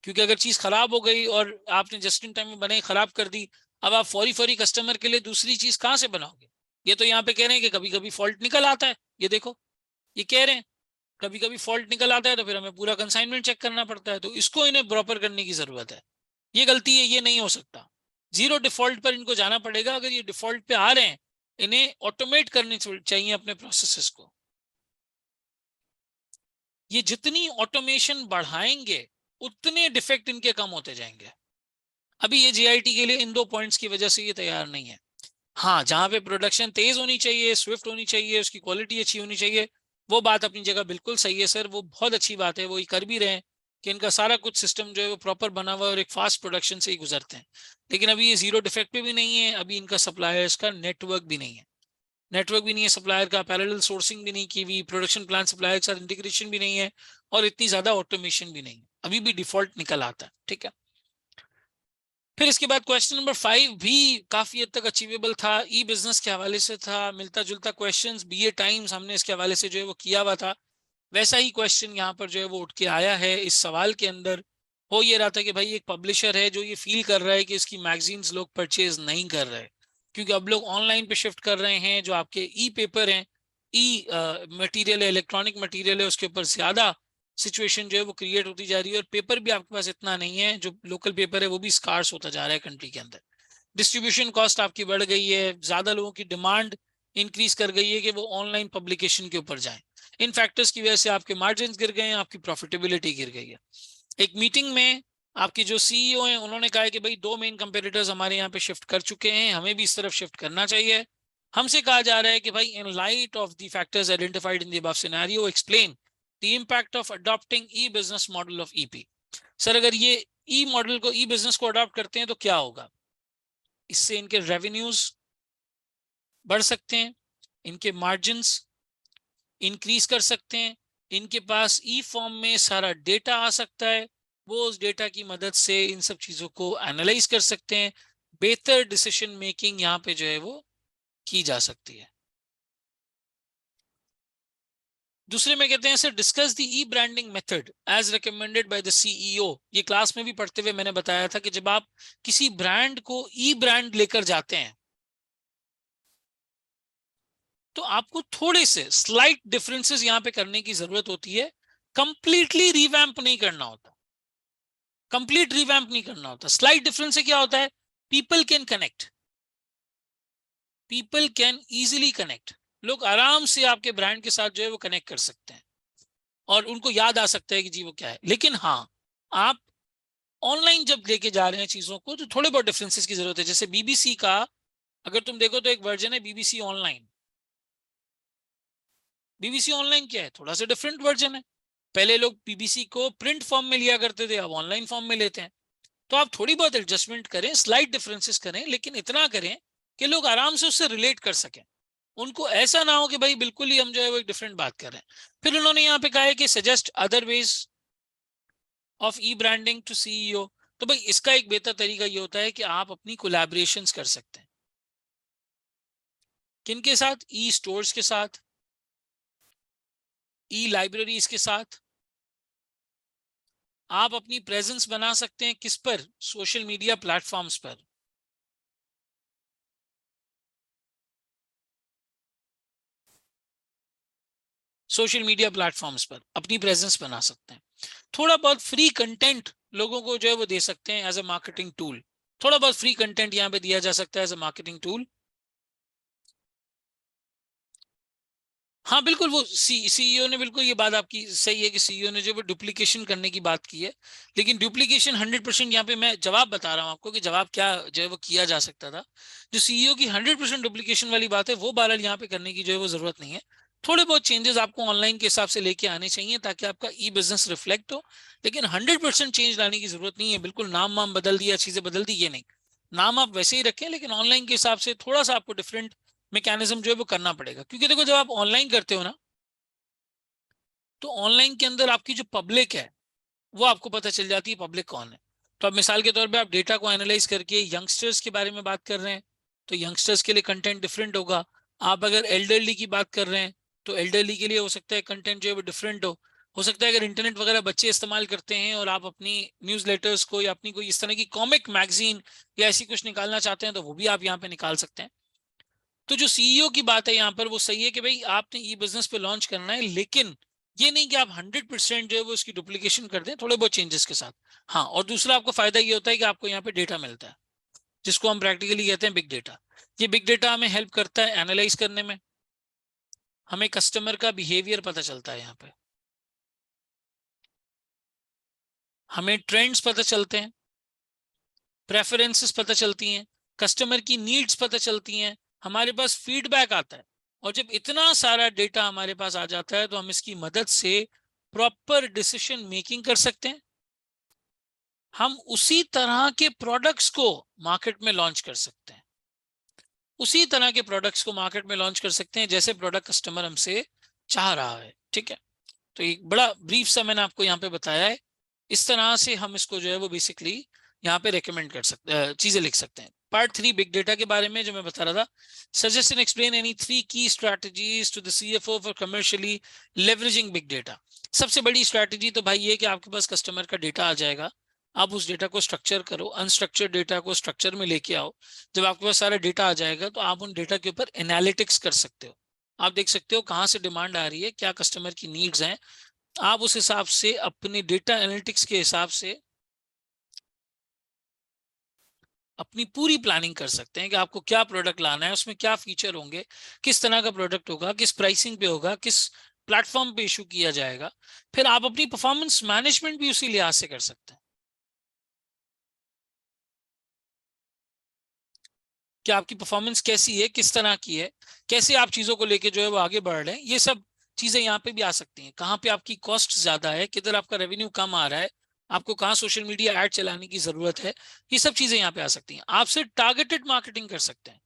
क्योंकि अगर चीज खराब हो गई और आपने जस्ट इन टाइम में बनाई खराब कर दी, अब आप फौरी फौरी कस्टमर के लिए दूसरी चीज कहां से बनाओगे। ये तो यहाँ पे कह रहे हैं कि कभी कभी फॉल्ट निकल आता है, ये देखो ये कह रहे हैं कभी कभी फॉल्ट निकल आता है तो फिर हमें पूरा कंसाइनमेंट चेक करना पड़ता है। तो इसको इन्हें प्रॉपर करने की जरूरत है, ये गलती है, ये नहीं हो सकता। जीरो डिफॉल्ट पर इनको जाना पड़ेगा। अगर ये डिफॉल्ट पे आ रहे हैं, इन्हें ऑटोमेट करनी चाहिए अपने प्रोसेसेस को। ये जितनी ऑटोमेशन बढ़ाएंगे उतने डिफेक्ट इनके कम होते जाएंगे। अभी ये जीआईटी के लिए इन दो पॉइंट्स की वजह से ये तैयार नहीं है। हाँ, जहां पे प्रोडक्शन तेज होनी चाहिए, स्विफ्ट होनी चाहिए, उसकी क्वालिटी अच्छी होनी चाहिए, वो बात अपनी जगह बिल्कुल सही है सर, वो बहुत अच्छी बात है, वो ये कर भी रहे हैं कि इनका सारा कुछ सिस्टम जो है वो प्रॉपर बना हुआ है और एक फास्ट प्रोडक्शन से ही गुजरते हैं। लेकिन अभी ये जीरो डिफेक्ट पे भी नहीं है, अभी इनका सप्लायर्स का नेटवर्क भी नहीं है, नेटवर्क भी नहीं है सप्लायर का, पैरेलल सोर्सिंग भी नहीं की हुई, प्रोडक्शन प्लान सप्लायर के साथ इंटीग्रेशन भी नहीं है, और इतनी ज्यादा ऑटोमेशन भी नहीं है, अभी भी डिफॉल्ट निकल आता है। ठीक है, फिर इसके बाद क्वेश्चन नंबर 5 भी काफी हद तक अचीवेबल था, ई बिजनेस के हवाले से था, मिलता जुलता क्वेश्चंस बीए टाइम्स हमने इसके हवाले से जो है वो किया हुआ था, वैसा ही क्वेश्चन यहाँ पर जो है वो उठ के आया है इस सवाल के अंदर। हो ये रहा था कि भाई एक पब्लिशर है जो ये फील कर रहा है कि इसकी मैगजीन्स लोग परचेज नहीं कर रहे, क्योंकि अब लोग ऑनलाइन पे शिफ्ट कर रहे हैं, जो आपके ई पेपर हैं, ई मटेरियल है, इलेक्ट्रॉनिक मटेरियल है, उसके ऊपर ज्यादा सिचुएशन जो है वो क्रिएट होती जा रही है, और पेपर भी आपके पास इतना नहीं है, जो लोकल पेपर है वो भी स्कार्स होता जा रहा है कंट्री के अंदर। डिस्ट्रीब्यूशन कॉस्ट आपकी बढ़ गई है, ज्यादा लोगों की डिमांड इंक्रीज कर गई है कि वो ऑनलाइन पब्लिकेशन के ऊपर जाएं। इन फैक्टर्स की वजह से आपके मार्जिन गिर गए हैं, आपकी प्रॉफिटेबिलिटी गिर गई है। एक मीटिंग में आपके जो सीईओ हैं उन्होंने कहा है कि भाई दो मेन कंपेटिटर्स हमारे यहाँ पे शिफ्ट कर चुके हैं, हमें भी इस तरफ शिफ्ट करना चाहिए। हमसे कहा जा रहा है कि भाई in light of the factors identified in the above scenario explain the impact of adopting E business model of EP. Sir अगर ये ई मॉडल को, ई बिजनेस को अडॉप्ट करते हैं तो क्या होगा, इससे इनके रेवेन्यूज बढ़ सकते हैं, इनके मार्जिन्स इंक्रीज कर सकते हैं, इनके पास ई फॉर्म में सारा डेटा आ सकता है, वो उस डेटा की मदद से इन सब चीजों को एनालाइज कर सकते हैं, बेहतर डिसीजन मेकिंग यहाँ पे जो है वो की जा सकती है। दूसरे में कहते हैं sir discuss the e branding method as recommended by the CEO. ये क्लास में भी पढ़ते हुए मैंने बताया था कि जब आप किसी ब्रांड को ई ब्रांड लेकर जाते हैं तो आपको थोड़े से स्लाइट डिफरेंसेस यहां पे करने की जरूरत होती है। कंप्लीटली रिवैम्प नहीं करना होता, कंप्लीट रिवैम्प नहीं करना होता। स्लाइट डिफरेंस से क्या होता है, people can connect, people can easily connect. लोग आराम से आपके ब्रांड के साथ जो है वो कनेक्ट कर सकते हैं और उनको याद आ सकता है कि जी वो क्या है। लेकिन हाँ, आप ऑनलाइन जब लेके जा रहे हैं चीजों को तो थोड़े बहुत डिफरेंसेस की जरूरत है। जैसे बीबीसी का अगर तुम देखो तो एक वर्जन है बीबीसी ऑनलाइन। बीबीसी ऑनलाइन क्या है, थोड़ा सा डिफरेंट वर्जन है। पहले लोग बीबीसी को प्रिंट फॉर्म में लिया करते थे, अब ऑनलाइन फॉर्म में लेते हैं। तो आप थोड़ी बहुत एडजस्टमेंट करें, स्लाइट डिफरेंसेस करें, लेकिन इतना करें कि लोग आराम से उससे रिलेट कर सकें। उनको ऐसा ना हो कि भाई बिल्कुल ही हम जो है वो एक डिफरेंट बात कर रहे हैं। फिर उन्होंने यहाँ पे कहा है कि suggest other ways of e branding to CEO. तो भाई इसका एक बेहतर तरीका ये होता है कि आप अपनी कोलैबोरेशंस कर सकते हैं। किनके साथ, ई स्टोर्स के साथ, ई लाइब्रेरीज के साथ। आप अपनी प्रेजेंस बना सकते हैं किस पर, सोशल मीडिया प्लेटफॉर्म्स पर। सोशल मीडिया प्लेटफॉर्म्स पर अपनी प्रेजेंस बना सकते हैं। थोड़ा बहुत फ्री कंटेंट लोगों को जो है वो दे सकते हैं एज ए मार्केटिंग टूल। थोड़ा बहुत फ्री कंटेंट यहाँ पे दिया जा सकता है एज ए मार्केटिंग टूल। हाँ बिल्कुल, वो सीईओ ने बिल्कुल ये बात आपकी सही है कि सीईओ ने जो वो डुप्लीकेशन करने की बात की है। लेकिन डुप्लीकेशन 100% यहाँ पे मैं जवाब बता रहा हूँ आपको कि जवाब क्या जो है वो किया जा सकता था। जो सीईओ की 100% डुप्लीकेशन वाली बात है वो बारल यहाँ पे करने की जो है वो जरूरत नहीं है। थोड़े बहुत चेंजेस आपको ऑनलाइन के हिसाब से लेके आने चाहिए ताकि आपका ई बिजनेस रिफ्लेक्ट हो। लेकिन 100% चेंज लाने की जरूरत नहीं है। बिल्कुल नाम वाम बदल दिया, चीजें बदल दी, ये नहीं। नाम आप वैसे ही रखें लेकिन ऑनलाइन के हिसाब से थोड़ा सा आपको डिफरेंट मैकेनिज्म जो है वो करना पड़ेगा। क्योंकि देखो जब आप ऑनलाइन करते हो ना तो ऑनलाइन के अंदर आपकी जो पब्लिक है वो आपको पता चल जाती है पब्लिक कौन है। तो अब मिसाल के तौर पे आप डेटा को एनालाइज करके यंगस्टर्स के बारे में बात कर रहे हैं तो यंगस्टर्स के लिए कंटेंट डिफरेंट होगा। आप अगर एल्डरली की बात कर रहे हैं तो एल्डरली के लिए हो सकता है कंटेंट जो है वो डिफरेंट हो सकता है अगर इंटरनेट वगैरह बच्चे इस्तेमाल करते हैं और आप अपनी न्यूज़लेटर्स को या अपनी कोई इस तरह की कॉमिक मैगजीन या ऐसी कुछ निकालना चाहते हैं तो वो भी आप यहाँ पे निकाल सकते हैं। तो जो सीईओ की बात है यहाँ पर वो सही है कि भाई आपने ई बिजनेस पे लॉन्च करना है, लेकिन ये नहीं कि आप 100% जो है वो उसकी डुप्लीकेशन कर दें, थोड़े बहुत चेंजेस के साथ। हाँ, और दूसरा आपको फायदा ये होता है कि आपको यहाँ पे डेटा मिलता है जिसको हम प्रैक्टिकली कहते हैं बिग डेटा। ये बिग डेटा हमें हेल्प करता है एनालाइज करने में। हमें कस्टमर का बिहेवियर पता चलता है यहाँ पे, हमें ट्रेंड्स पता चलते हैं, प्रेफरेंसेस पता चलती हैं, कस्टमर की नीड्स पता चलती हैं, हमारे पास फीडबैक आता है। और जब इतना सारा डेटा हमारे पास आ जाता है तो हम इसकी मदद से प्रॉपर डिसीजन मेकिंग कर सकते हैं। हम उसी तरह के प्रोडक्ट्स को मार्केट में लॉन्च कर सकते हैं, उसी तरह के प्रोडक्ट्स को मार्केट में लॉन्च कर सकते हैं जैसे प्रोडक्ट कस्टमर हमसे चाह रहा है। ठीक है, तो एक बड़ा ब्रीफ सा मैंने आपको यहाँ पे बताया है। इस तरह से हम इसको जो है वो बेसिकली यहाँ पे रेकमेंड कर सकते, चीजें लिख सकते हैं। पार्ट 3 बिग डेटा के बारे में जो मैं बता रहा था, suggest and explain any 3 key strategies to the CFO for commercially leveraging big data. सबसे बड़ी स्ट्रैटेजी तो भाई ये कि आपके पास कस्टमर का डेटा आ जाएगा, आप उस डेटा को स्ट्रक्चर करो, अनस्ट्रक्चर्ड डेटा को स्ट्रक्चर में लेके आओ। जब आपके पास सारा डेटा आ जाएगा तो आप उन डेटा के ऊपर एनालिटिक्स कर सकते हो। आप देख सकते हो कहाँ से डिमांड आ रही है, क्या कस्टमर की नीड्स हैं। आप उस हिसाब से अपने डेटा एनालिटिक्स के हिसाब से अपनी पूरी प्लानिंग कर सकते हैं कि आपको क्या प्रोडक्ट लाना है, उसमें क्या फीचर होंगे, किस तरह का प्रोडक्ट होगा, किस प्राइसिंग पे होगा, किस प्लेटफॉर्म पे इशू किया जाएगा। फिर आप अपनी परफॉर्मेंस मैनेजमेंट भी उसी लिहाज से कर सकते हैं कि आपकी परफॉर्मेंस कैसी है, किस तरह की है, कैसे आप चीजों को लेके जो है वो आगे बढ़ रहे हैं। ये सब चीजें यहाँ पे भी आ सकती हैं। कहाँ पे आपकी कॉस्ट ज्यादा है, किधर आपका रेवेन्यू कम आ रहा है, आपको कहाँ सोशल मीडिया ऐड चलाने की जरूरत है, ये सब चीजें यहाँ पे आ सकती हैं। आपसे टारगेटेड मार्केटिंग कर सकते हैं।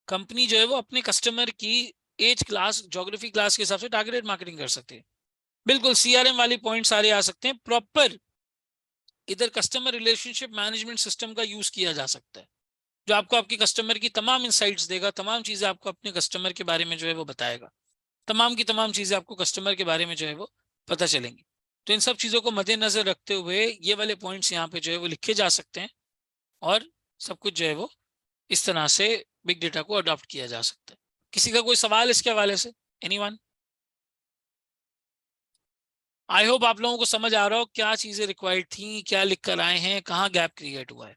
कंपनी जो है वो अपने कस्टमर की एज क्लास, ज्योग्राफी क्लास के हिसाब से टारगेटेड मार्केटिंग कर सकते हैं। बिल्कुल सीआरएम वाले पॉइंट सारे आ सकते हैं। प्रॉपर इधर कस्टमर रिलेशनशिप मैनेजमेंट सिस्टम का यूज किया जा सकता है। जो आपको आपके कस्टमर की तमाम इनसाइट्स देगा, तमाम चीजें आपको अपने कस्टमर के बारे में जो है वो बताएगा, तमाम की तमाम चीजें आपको कस्टमर के बारे में जो है वो पता चलेंगी। तो इन सब चीजों को मद्देनजर रखते हुए ये वाले पॉइंट्स यहाँ पे जो है वो लिखे जा सकते हैं और सब कुछ जो है वो इस तरह से बिग डेटा को अडॉप्ट किया जा सकता है। किसी का कोई सवाल इसके हवाले से? एनीवन? आई होप आप लोगों को समझ आ रहा हो क्या चीजें रिक्वायर्ड थी, क्या लिख कर आए हैं, कहाँ गैप क्रिएट हुआ है।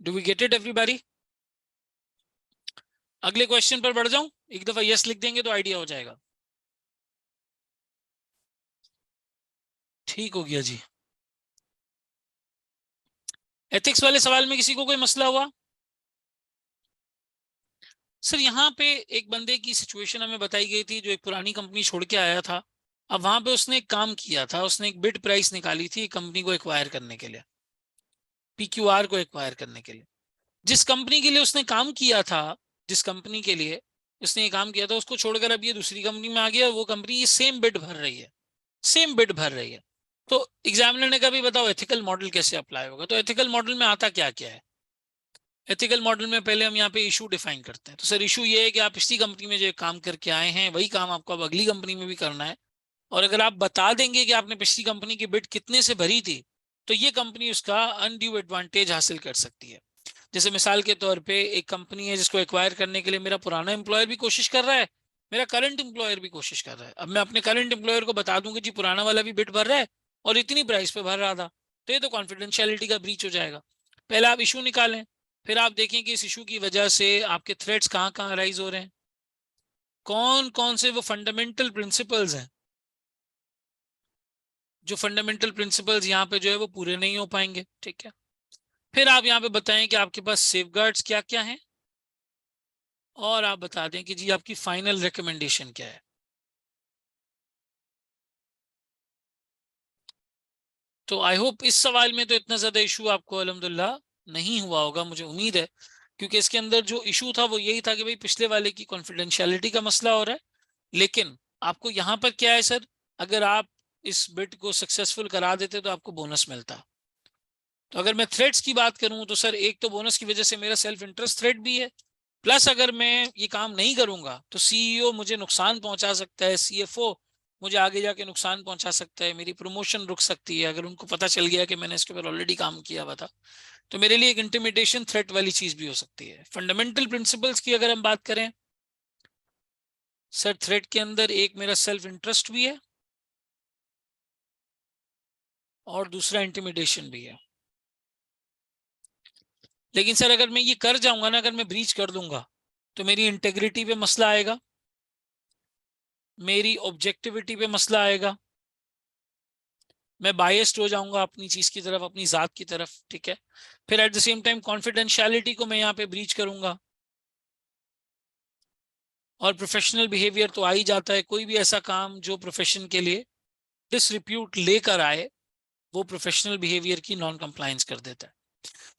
Do we get it everybody? अगले क्वेश्चन पर बढ़ जाऊं? एक दफा यस लिख देंगे तो आइडिया हो जाएगा। ठीक हो गया जी। एथिक्स वाले सवाल में किसी को कोई मसला हुआ? सर यहाँ पे एक बंदे की सिचुएशन हमें बताई गई थी जो एक पुरानी कंपनी छोड़ के आया था। अब वहां पे उसने एक काम किया था, उसने एक बिड प्राइस निकाली थी कंपनी को एक्वायर करने के लिए, पीक्यूआर को एक्वायर करने के लिए। जिस कंपनी के लिए उसने काम किया था, जिस कंपनी के लिए उसने ये काम किया था, उसको छोड़कर अब ये दूसरी कंपनी में आ गया। वो कंपनी ये सेम बिड भर रही है, सेम बिड भर रही है। तो एग्जामिनर ने कहा भी बताओ एथिकल मॉडल कैसे अप्लाई होगा। तो एथिकल मॉडल में आता क्या क्या है? एथिकल मॉडल में पहले हम यहाँ पे इशू डिफाइन करते हैं। तो सर इशू ये है कि आप पिछली कंपनी में जो काम करके आए हैं वही काम आपको अब अगली कंपनी में भी करना है। और अगर आप बता देंगे कि आपने पिछली कंपनी की बिड कितने से भरी थी, तो ये कंपनी उसका अनड्यू एडवांटेज हासिल कर सकती है। जैसे मिसाल के तौर पे एक कंपनी है जिसको एक्वायर करने के लिए मेरा पुराना एम्प्लॉयर भी कोशिश कर रहा है, मेरा करंट एम्प्लॉयर भी कोशिश कर रहा है। अब मैं अपने करंट एम्प्लॉयर को बता दूंगा जी पुराना वाला भी बिड भर रहा है और इतनी प्राइस पे भर रहा था, तो ये तो कॉन्फिडेंशियलिटी का ब्रीच हो जाएगा। पहले आप इशू निकालें, फिर आप देखें कि इस इशू की वजह से आपके थ्रेट्स कहाँ कहाँ राइज हो रहे हैं, कौन कौन से वो फंडामेंटल प्रिंसिपल्स हैं, जो फंडामेंटल प्रिंसिपल्स यहाँ पे जो है वो पूरे नहीं हो पाएंगे। ठीक है, फिर आप यहाँ पे बताएं कि आपके पास सेफगार्ड्स क्या क्या हैं, और आप बता दें कि जी आपकी फाइनल रिकमेंडेशन क्या है। तो आई होप इस सवाल में तो इतना ज्यादा इशू आपको अल्हम्दुलिल्लाह नहीं हुआ होगा, मुझे उम्मीद है। क्योंकि इसके अंदर जो इशू था वो यही था कि भाई पिछले वाले की कॉन्फिडेंशियलिटी का मसला हो रहा है। लेकिन आपको यहाँ पर क्या है सर, अगर आप इस बिट को सक्सेसफुल करा देते तो आपको बोनस मिलता। तो अगर मैं थ्रेड्स की बात करूं तो सर एक तो बोनस की वजह से मेरा सेल्फ इंटरेस्ट थ्रेड भी है, प्लस अगर मैं ये काम नहीं करूंगा तो सीईओ मुझे नुकसान पहुंचा सकता है, सीएफओ मुझे आगे जाके नुकसान पहुंचा सकता है, मेरी प्रमोशन रुक सकती है अगर उनको पता चल गया कि मैंने इसके ऊपर ऑलरेडी काम किया हुआ था। तो मेरे लिए एक इंटिमिडेशन थ्रेट वाली चीज भी हो सकती है। फंडामेंटल प्रिंसिपल्स की अगर हम बात करें सर, थ्रेट के अंदर एक मेरा सेल्फ इंटरेस्ट भी है और दूसरा इंटिमिडेशन भी है। लेकिन सर अगर मैं ये कर जाऊंगा ना, अगर मैं ब्रीच कर दूंगा तो मेरी इंटेग्रिटी पे मसला आएगा, मेरी ऑब्जेक्टिविटी पे मसला आएगा, मैं बायस्ड हो जाऊंगा अपनी चीज की तरफ, अपनी जात की तरफ। ठीक है, फिर at the same time confidentiality को मैं यहाँ पे ब्रीच करूंगा, और प्रोफेशनल बिहेवियर तो आ ही जाता है। कोई भी ऐसा काम जो प्रोफेशन के लिए डिसरिप्यूट लेकर आए वो प्रोफेशनल बिहेवियर की नॉन कंप्लायंस कर देता है।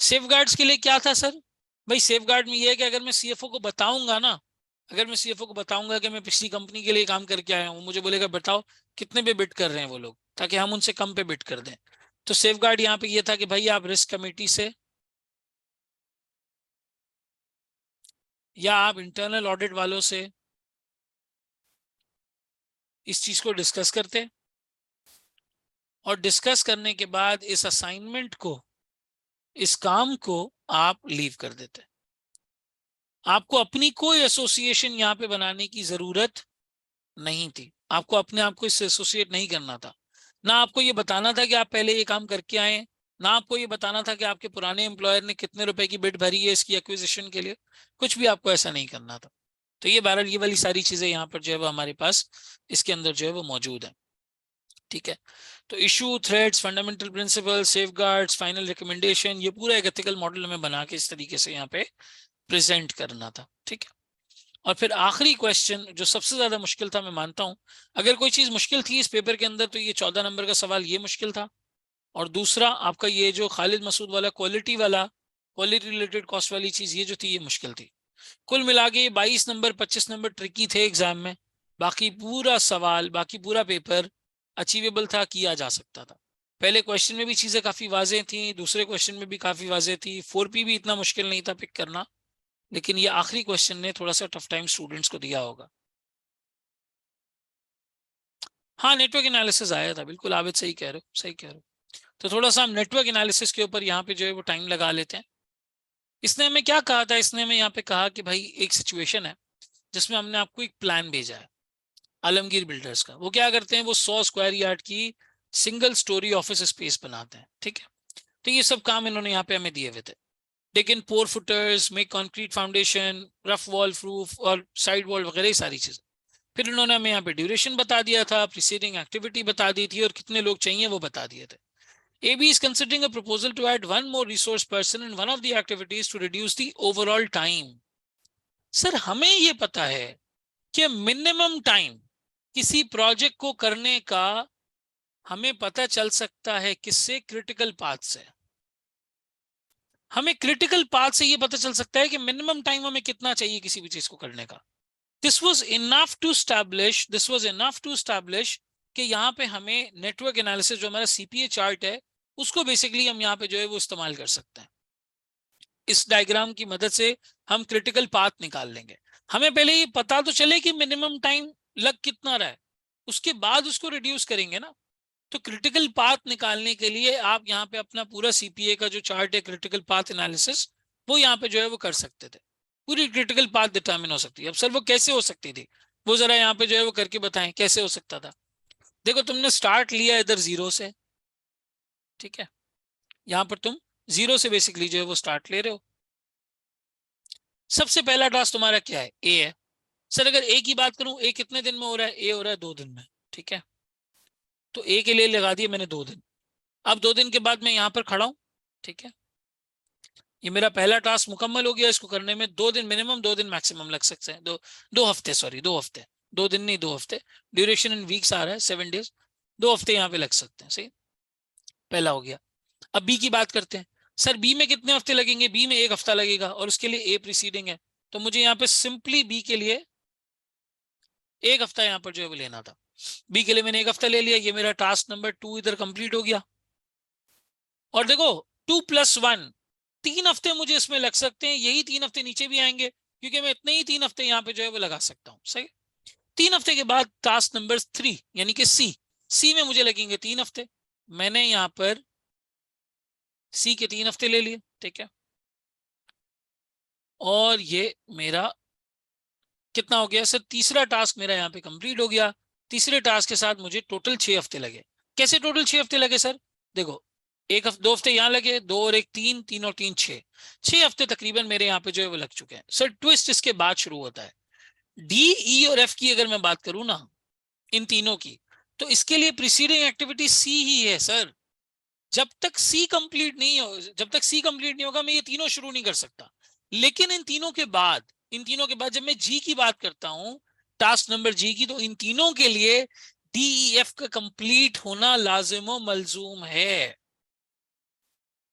सेफगार्ड्स के लिए क्या था सर? भाई सेफगार्ड में ये है कि अगर मैं सीएफओ को बताऊंगा ना, अगर मैं सीएफओ को बताऊंगा कि मैं पिछली कंपनी के लिए काम करके आया हूँ, मुझे बोलेगा बताओ कितने पे बिड कर रहे हैं वो लोग, ताकि हम उनसे कम पे बिड कर दें। तो सेफगार्ड यहाँ पे ये था कि भाई आप रिस्क कमेटी से या आप इंटरनल ऑडिट वालों से इस चीज को डिस्कस करते, और डिस्कस करने के बाद इस असाइनमेंट को, इस काम को आप लीव कर देते। आपको अपनी कोई एसोसिएशन यहाँ पे बनाने की जरूरत नहीं थी, आपको अपने आप को इससे एसोसिएट नहीं करना था। ना आपको ये बताना था कि आप पहले ये काम करके आए, ना आपको ये बताना था कि आपके पुराने एम्प्लॉयर ने कितने रुपए की बिड भरी है इसकी एक्विजिशन के लिए, कुछ भी आपको ऐसा नहीं करना था। तो ये बहरहाल ये वाली सारी चीजें यहाँ पर जो है वो हमारे पास इसके अंदर जो है वो मौजूद है। ठीक है, तो issue, threads, fundamental principle, safeguards, final recommendation, ये पूरा एक एथिकल मॉडल हमें बना के इस तरीके से यहाँ पे प्रेजेंट करना था। ठीक है, और फिर आखिरी क्वेश्चन जो सबसे ज्यादा मुश्किल था, मैं मानता हूं अगर कोई चीज मुश्किल थी इस पेपर के अंदर तो ये 14 नंबर का सवाल ये मुश्किल था। और दूसरा आपका ये जो खालिद मसूद वाला क्वालिटी वाला, क्वालिटी रिलेटेड कॉस्ट वाली चीज ये जो थी ये मुश्किल थी। कुल मिला के 22 नंबर 25 नंबर ट्रिकी थे एग्जाम में, बाकी पूरा सवाल, बाकी पूरा पेपर अचीवेबल था, किया जा सकता था। पहले क्वेश्चन में भी चीजें काफी वाज़ेह थी, दूसरे क्वेश्चन में भी काफी वाज़ेह थी, 4P भी इतना मुश्किल नहीं था पिक करना, लेकिन ये आखिरी क्वेश्चन ने थोड़ा सा टफ टाइम स्टूडेंट्स को दिया होगा। हाँ, नेटवर्क एनालिसिस आया था, बिल्कुल आबिद सही कह रहे हो, सही कह रहे हो। तो थोड़ा सा हम नेटवर्क एनालिसिस के ऊपर यहाँ पे जो है वो टाइम लगा लेते हैं। इसने हमें क्या कहा था, इसने हमें यहाँ पे कहा कि भाई एक सिचुएशन है जिसमें हमने आपको एक प्लान भेजा है आलमगीर बिल्डर्स का। वो क्या करते हैं, वो 100 स्क्वायर यार्ड की सिंगल स्टोरी ऑफिस स्पेस बनाते हैं, ठीक है। तो ये सब काम इन्होंने यहाँ पे हमें दिए हुए थे। लेकिन pour footers, make concrete foundation, rough wall proof और साइड वॉल वगैरह सारी चीजें। फिर उन्होंने हमें यहाँ पे ड्यूरेशन बता दिया था, प्रीसीडिंग एक्टिविटी बता दी थी और कितने लोग चाहिए वो बता दिए थे। AB is considering a proposal to add one more resource person in one of the activities to reduce the overall time. Sir हमें ये पता है कि मिनिमम टाइम किसी प्रोजेक्ट को करने का हमें पता चल सकता है किससे, क्रिटिकल पाथ से। हमें क्रिटिकल पाथ से ये पता चल सकता है कि मिनिमम टाइम हमें कितना चाहिए किसी भी चीज को करने का। This was enough to establish कि यहाँ पे हमें नेटवर्क एनालिसिस जो हमारा CPA चार्ट है उसको बेसिकली हम यहाँ पे जो है वो इस्तेमाल कर सकते हैं। इस डायग्राम की मदद से हम क्रिटिकल पाथ निकाल लेंगे। हमें पहले ये पता तो चले कि मिनिमम टाइम लग कितना रहा है, उसके बाद उसको रिड्यूस करेंगे ना। तो क्रिटिकल पाथ निकालने के लिए आप यहाँ पे अपना पूरा CPA का जो चार्ट है क्रिटिकल पाथ एनालिसिस, वो यहाँ पे जो है वो कर सकते थे। पूरी क्रिटिकल पाथ डिटर्मिन हो सकती है। अब सर वो कैसे हो सकती थी, वो जरा यहाँ पे जो है वो करके बताएं कैसे हो सकता था। देखो तुमने स्टार्ट लिया इधर 0 से, ठीक है। यहाँ पर तुम 0 से बेसिकली जो है वो स्टार्ट ले रहे हो। सबसे पहला टास्क तुम्हारा क्या है, ए है। सर अगर ए की बात करूं, ए कितने दिन में हो रहा है, ए हो रहा है 2 दिन में, ठीक है। तो ए के लिए लगा दिए मैंने 2 दिन। अब 2 दिन के बाद मैं यहां पर खड़ा हूं, ठीक है। ये मेरा पहला टास्क मुकम्मल हो गया। इसको करने में 2 दिन मिनिमम, 2 दिन मैक्सिमम लग सकते हैं। 2 हफ्ते, सॉरी 2 हफ्ते, 2 दिन नहीं 2 हफ्ते। ड्यूरेशन इन वीक्स आ रहा है, 7 डेज। 2 हफ्ते यहाँ पे लग सकते हैं, सही। पहला हो गया। अब बी की बात करते हैं। सर बी में कितने हफ्ते लगेंगे, बी में 1 हफ्ता लगेगा और उसके लिए ए प्रीसीडिंग है। तो मुझे यहाँ पे सिंपली बी के लिए 1 हफ्ता यहाँ पर जो है वो लेना था। बी के लिए मैंने 1 हफ्ता ले लिया। ये मेरा टास्क नंबर 2 इधर कंप्लीट हो गया। और देखो 2+1, 3 हफ्ते मुझे इसमें लग सकते हैं। यही 3 हफ्ते नीचे भी आएंगे क्योंकि मैं इतने ही 3 हफ्ते यहाँ पे जो है वो लगा सकता हूँ, सही। 3 हफ्ते के बाद टास्क नंबर 3 यानी कि सी, सी में मुझे लगेंगे 3 हफ्ते। मैंने यहाँ पर सी के 3 हफ्ते ले लिए, ठीक है। और ये मेरा कितना हो गया सर, तीसरा टास्क मेरा यहाँ पे कंप्लीट हो गया। तीसरे टास्क के साथ मुझे टोटल 6 हफ्ते लगे। कैसे टोटल 6 हफ्ते लगे सर, देखो 2 हफ्ते यहाँ लगे, 2 और 1 3, 3 और 3 6, 6 हफ्ते तकरीबन मेरे यहाँ पे जो है वो लग चुके हैं। सर ट्विस्ट इसके बाद शुरू होता है। डी, ई और एफ की अगर मैं बात करूं ना, इन तीनों की, तो इसके लिए प्रीसीडिंग एक्टिविटी सी ही है सर। जब तक सी कंप्लीट नहीं होगा मैं ये तीनों शुरू नहीं कर सकता। लेकिन इन तीनों के बाद जब मैं जी की बात करता हूं, टास्क नंबर जी की, तो इन तीनों के लिए DEF का कंप्लीट होना लाजिम व मलजूम है,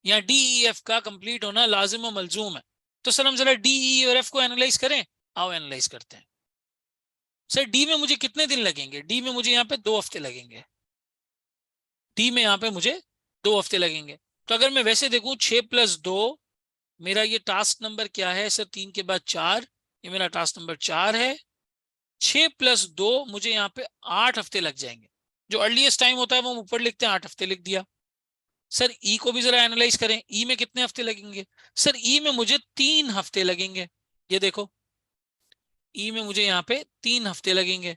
या DEF का कंप्लीट होना लाजिम व मलजूम है। तो सर हम जरा DE और F को एनालाइज करें। आओ एनालाइज करते हैं। सर डी में मुझे कितने दिन लगेंगे, डी में मुझे यहाँ पे 2 हफ्ते लगेंगे। डी में यहाँ पे मुझे 2 हफ्ते लगेंगे। तो अगर मैं वैसे देखूं 6+2, मेरा ये टास्क नंबर क्या है सर, 3 के बाद 4, ये मेरा टास्क नंबर 4 है। 6+2 मुझे यहाँ पे 8 हफ्ते लग जाएंगे। जो अर्लीस्ट टाइम होता है वो हम ऊपर लिखते हैं, 8 हफ्ते लिख दिया। सर ई को भी जरा एनालाइज करें, ई में कितने हफ्ते लगेंगे। सर ई में मुझे 3 हफ्ते लगेंगे। ये देखो ई में मुझे यहाँ पे 3 हफ्ते लगेंगे।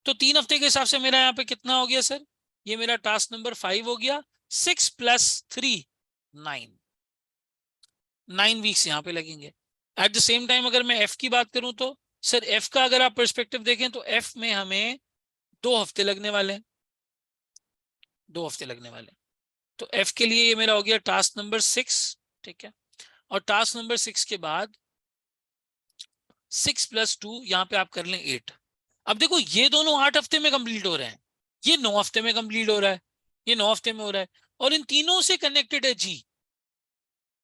तो 3 हफ्ते के हिसाब से मेरा यहाँ पे कितना हो गया सर, ये मेरा टास्क नंबर 5 हो गया। 6+3 9, 9 वीक्स यहाँ पे लगेंगे। एट द सेम टाइम अगर मैं एफ की बात करूं तो सर एफ का अगर आप पर्सपेक्टिव देखें तो एफ में हमें 2 हफ्ते लगने वाले हैं, 2 हफ्ते लगने वाले हैं। तो एफ के लिए ये मेरा हो गया टास्क नंबर 6, ठीक है। और टास्क नंबर 6 के बाद 6+2 यहाँ पे आप कर लें 8। अब देखो ये दोनों 8 हफ्ते में कंप्लीट हो रहे हैं, ये 9 हफ्ते में कंप्लीट हो रहा है, ये 9 हफ्ते में हो रहा है। और इन तीनों से कनेक्टेड है जी,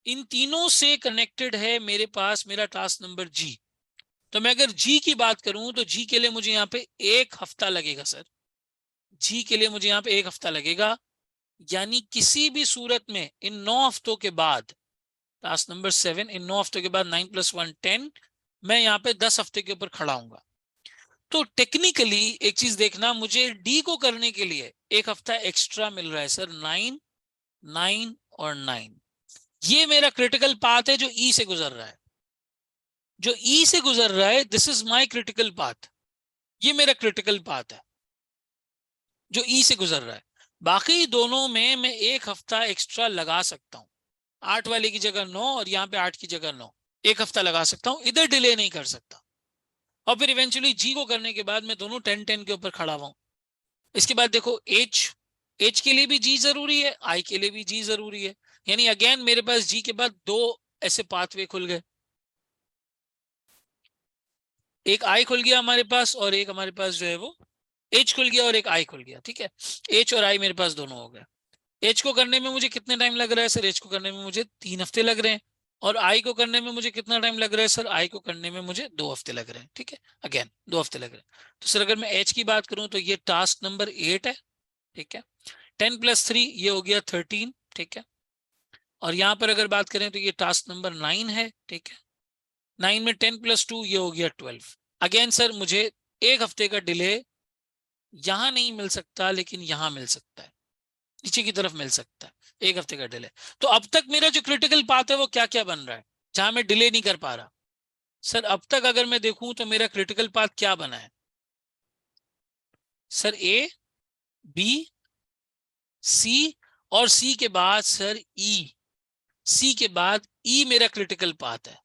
इन तीनों से कनेक्टेड है मेरे पास मेरा टास्क नंबर जी। तो मैं अगर जी की बात करूं तो जी के लिए मुझे यहाँ पे 1 हफ्ता लगेगा सर। जी के लिए मुझे यहाँ पे 1 हफ्ता लगेगा। यानी किसी भी सूरत में इन 9 हफ्तों के बाद, टास्क नंबर 7, इन 9 हफ्तों के बाद 9 + 1 10, मैं यहाँ पे 10 हफ्ते के ऊपर खड़ा हूंगा। तो टेक्निकली एक चीज देखना, मुझे डी को करने के लिए एक हफ्ता एक्स्ट्रा मिल रहा है सर, 9 9 और 9। ये मेरा क्रिटिकल पाथ है जो ई से गुजर रहा है, जो ई से गुजर रहा है, this is my critical path. ये मेरा क्रिटिकल पाथ है जो ई से गुजर रहा है। बाकी दोनों में मैं एक हफ्ता एक्स्ट्रा लगा सकता हूं, 8 वाले की जगह 9 और यहाँ पे 8 की जगह 9, एक हफ्ता लगा सकता हूं, इधर डिले नहीं कर सकता। और फिर इवेंचुअली जी को करने के बाद मैं दोनों 10 10 के ऊपर खड़ा हुआ। इसके बाद देखो एच के लिए भी जी जरूरी है, आई के लिए भी जी जरूरी है, यानी अगेन मेरे पास जी के बाद दो ऐसे पाथवे खुल गए, एक आई खुल गया हमारे पास और एक हमारे पास जो है वो एच खुल गया और एक आई खुल गया। ठीक है, एच और आई मेरे पास दोनों हो गए। एच को करने में मुझे कितने टाइम लग रहा है सर? एच को करने में मुझे 3 हफ्ते लग रहे हैं। और आई को करने में मुझे कितना टाइम लग रहा है सर? आई को करने में मुझे 2 हफ्ते लग रहे हैं। ठीक है, अगेन 2 हफ्ते लग रहे हैं। तो सर अगर मैं एच की बात करूं तो ये टास्क नंबर 8 है। ठीक है, 10 + 3 ये हो गया 13। ठीक है, और यहां पर अगर बात करें तो ये टास्क नंबर 9 है। ठीक है, 9 में 10 + 2 ये हो गया 12। अगेन सर मुझे एक हफ्ते का डिले यहां नहीं मिल सकता, लेकिन यहां मिल सकता है, नीचे की तरफ मिल सकता है, एक हफ्ते का डिले। तो अब तक मेरा जो क्रिटिकल पाथ है वो क्या क्या बन रहा है जहां मैं डिले नहीं कर पा रहा? सर अब तक अगर मैं देखूं तो मेरा क्रिटिकल पाथ क्या बना है सर? ए, बी, सी, और सी के बाद सर ई, सी के बाद ई मेरा क्रिटिकल पाथ है।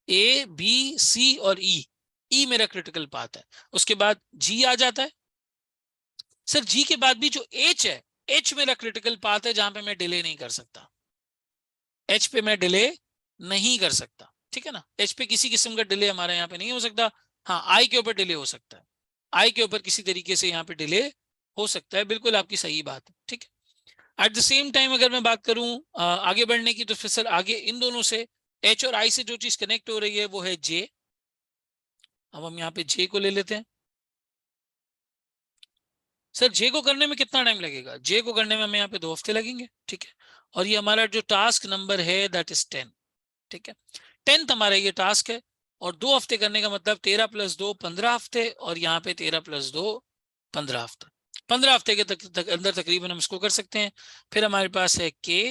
ए, बी, सी और ई, ई मेरा क्रिटिकल पाथ है। उसके बाद जी आ जाता है। सर जी के बाद भी जो एच है, एच मेरा क्रिटिकल पाथ है जहां पे मैं डिले नहीं कर सकता, एच पे मैं डिले नहीं कर सकता। ठीक है ना, एच पे किसी किस्म का डिले हमारे यहाँ पे नहीं हो सकता। हाँ, आई के ऊपर डिले हो सकता है, आई के ऊपर किसी तरीके से यहाँ पे डिले हो सकता है, बिल्कुल आपकी सही बात है। ठीक है, एट द सेम टाइम अगर मैं बात करूं आगे बढ़ने की, तो फिर सर आगे इन दोनों से, एच और आई से जो चीज कनेक्ट हो रही है वो है जे। अब हम यहाँ पे जे को ले लेते हैं। सर जे को करने में कितना टाइम लगेगा? जे को करने में हमें यहाँ पे 2 हफ्ते लगेंगे। ठीक है, और ये हमारा जो टास्क नंबर है दैट इज 10। ठीक है, 10th हमारा ये टास्क है, और 2 हफ्ते करने का मतलब 13 + 2 15 हफ्ते, और यहाँ पे 13 + 2 15 हफ्ते। 15 हफ्ते के अंदर तकरीबन हम इसको कर सकते हैं। फिर हमारे पास है के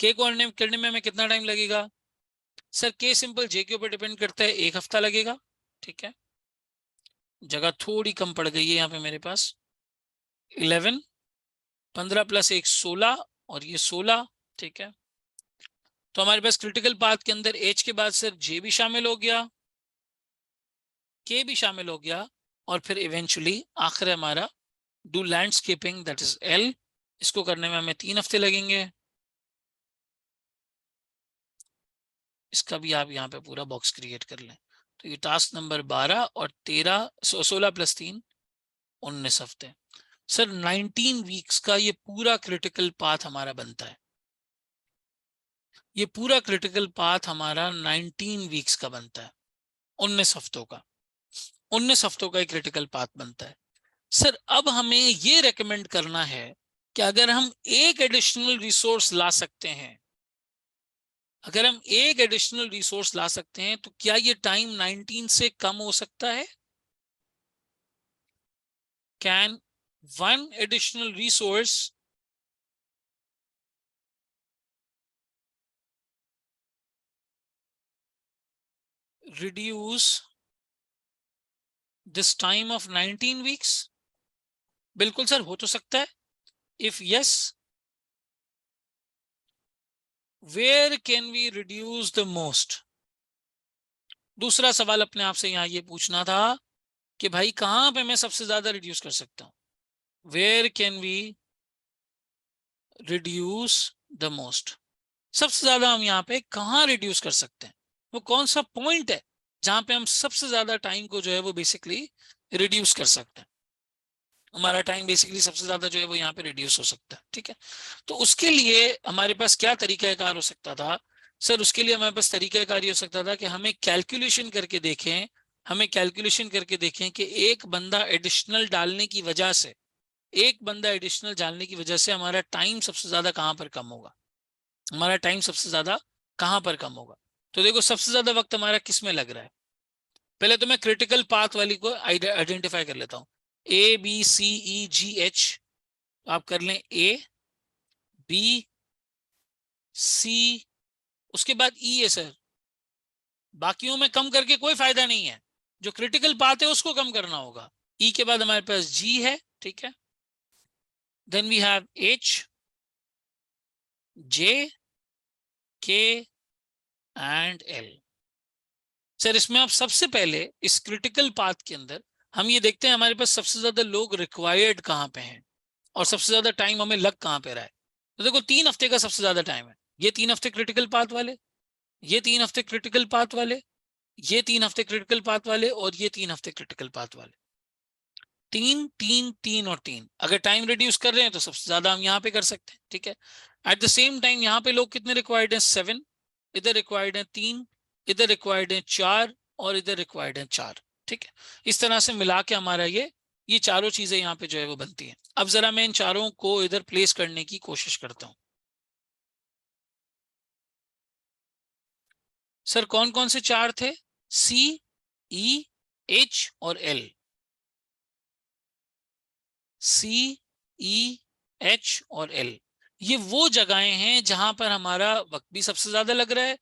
को करने में हमें कितना टाइम लगेगा? सर के सिंपल जे के ऊपर डिपेंड करता है, एक हफ्ता लगेगा। ठीक है, जगह थोड़ी कम पड़ गई है यहाँ पे मेरे पास। 11, 15 + 1 16, और ये 16। ठीक है, तो हमारे पास क्रिटिकल पाथ के अंदर एच के बाद सर जे भी शामिल हो गया, के भी शामिल हो गया, और फिर इवेंचुअली आखिर हमारा do landscaping that is L. इसको करने में हमें 3 हफ्ते लगेंगे। इसका भी आप यहाँ पे पूरा बॉक्स क्रिएट कर लें। तो ये टास्क नंबर 12 और 13, 16 + 3 19 हफ्ते। सर 19 वीक्स का ये पूरा क्रिटिकल पाथ हमारा बनता है। ये पूरा क्रिटिकल पाथ हमारा 19 वीक्स का बनता है, 19 हफ्तों का, 19 हफ्तों का एक क्रिटिकल पाथ बनता है। सर अब हमें ये रेकमेंड करना है कि अगर हम एक एडिशनल रिसोर्स ला सकते हैं, अगर हम एक एडिशनल रिसोर्स ला सकते हैं, तो क्या ये टाइम 19 से कम हो सकता है? Can one additional resource reduce this time of 19 weeks? बिल्कुल सर, हो तो सकता है। If yes, where can we reduce the most? दूसरा सवाल अपने आप से यहां ये पूछना था कि भाई कहां पे मैं सबसे ज्यादा रिड्यूस कर सकता हूं? Where can we reduce the most? सबसे ज्यादा हम यहाँ पे कहाँ रिड्यूस कर सकते हैं? वो कौन सा पॉइंट है जहां पे हम सबसे ज्यादा टाइम को जो है वो बेसिकली रिड्यूस कर सकते हैं? हमारा टाइम बेसिकली सबसे ज्यादा जो है वो यहाँ पे रिड्यूस हो सकता है। ठीक है, तो उसके लिए हमारे पास क्या तरीकाकार हो सकता था? सर उसके लिए हमारे पास तरीकाकार ये हो सकता था कि हमें कैलकुलेशन करके देखें, हमें कैलकुलेशन करके देखें कि एक बंदा एडिशनल डालने की वजह से एक बंदा एडिशनल डालने की वजह से हमारा टाइम सबसे ज्यादा कहां पर कम होगा, हमारा टाइम सबसे ज्यादा कहां पर कम होगा। तो देखो सबसे ज्यादा वक्त हमारा किस में लग रहा है। पहले तो मैं क्रिटिकल पाथ वाली को आइडेंटिफाई कर लेता हूँ। ABCEGH, आप कर लें ABC, उसके बाद E है सर। बाकियों में कम करके कोई फायदा नहीं है, जो क्रिटिकल पाथ है उसको कम करना होगा। E के बाद हमारे पास G है, ठीक है। Then we have H, J, K and L। Sir इसमें आप सबसे पहले इस क्रिटिकल पाथ के अंदर हम ये देखते हैं हमारे पास सबसे ज्यादा लोग रिक्वायर्ड कहाँ पे हैं और सबसे ज्यादा टाइम हमें लग कहाँ पे रहा है। तो देखो 3 हफ्ते का सबसे ज्यादा टाइम है, ये 3 हफ्ते क्रिटिकल पाथ वाले, ये 3 हफ्ते क्रिटिकल पाथ वाले, ये 3 हफ्ते क्रिटिकल पाथ वाले और ये 3 हफ्ते क्रिटिकल पाथ वाले। 3 3 3 और 3, अगर टाइम रिड्यूस कर रहे हैं तो सबसे ज्यादा हम यहाँ पे कर सकते हैं, ठीक है। एट द सेम टाइम यहाँ पे लोग कितने रिक्वायर्ड हैं, 7, इधर रिक्वायर्ड है 3, इधर रिक्वायर्ड है 4 और इधर रिक्वायर्ड है 4, ठीक है। इस तरह से मिला के हमारा ये चारों चीजें यहाँ पे जो है वो बनती हैं। अब जरा मैं इन चारों को इधर प्लेस करने की कोशिश करता हूँ। सर कौन कौन से 4 थे, CEH और L। CEH और L ये वो जगहें हैं जहां पर हमारा वक्त भी सबसे ज्यादा लग रहा है,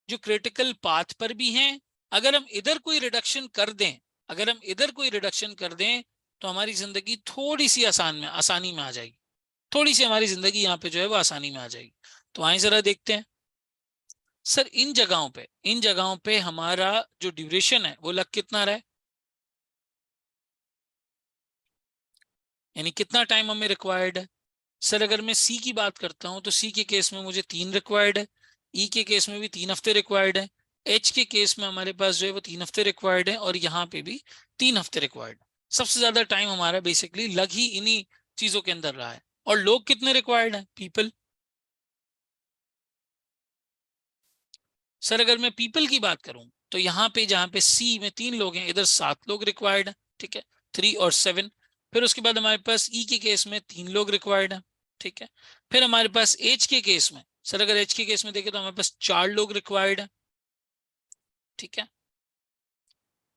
जो क्रिटिकल पाथ पर भी हैं। अगर हम इधर कोई रिडक्शन कर दें, अगर हम इधर कोई रिडक्शन कर दें तो हमारी जिंदगी थोड़ी सी आसानी में आ जाएगी, थोड़ी सी हमारी जिंदगी यहाँ पे जो है वो आसानी में आ जाएगी। तो आइए जरा देखते हैं। सर इन जगहों पे हमारा जो ड्यूरेशन है वो लग कितना रहा है, यानी कितना टाइम हमें रिक्वायर्ड है। सर अगर मैं सी की बात करता हूं तो सी के केस में मुझे 3 रिक्वायर्ड है, ई के केस में भी 3 हफ्ते रिक्वायर्ड है, एच के केस में हमारे पास जो है वो 3 हफ्ते रिक्वायर्ड है और यहाँ पे भी 3 हफ्ते रिक्वायर्ड है। सबसे ज्यादा टाइम हमारा बेसिकली लग ही इन्हीं चीजों के अंदर रहा है। और लोग कितने रिक्वायर्ड हैं, पीपल। सर अगर मैं पीपल की बात करूं तो यहाँ पे जहाँ पे सी में 3 लोग हैं, इधर 7 लोग रिक्वायर्ड है, ठीक है, 3 और 7। फिर उसके बाद हमारे पास ई के केस में 3 लोग रिक्वायर्ड है, ठीक है। फिर हमारे पास एच के केस में, सर अगर एच के केस में देखें तो हमारे पास 4 लोग रिक्वायर्ड है, ठीक है।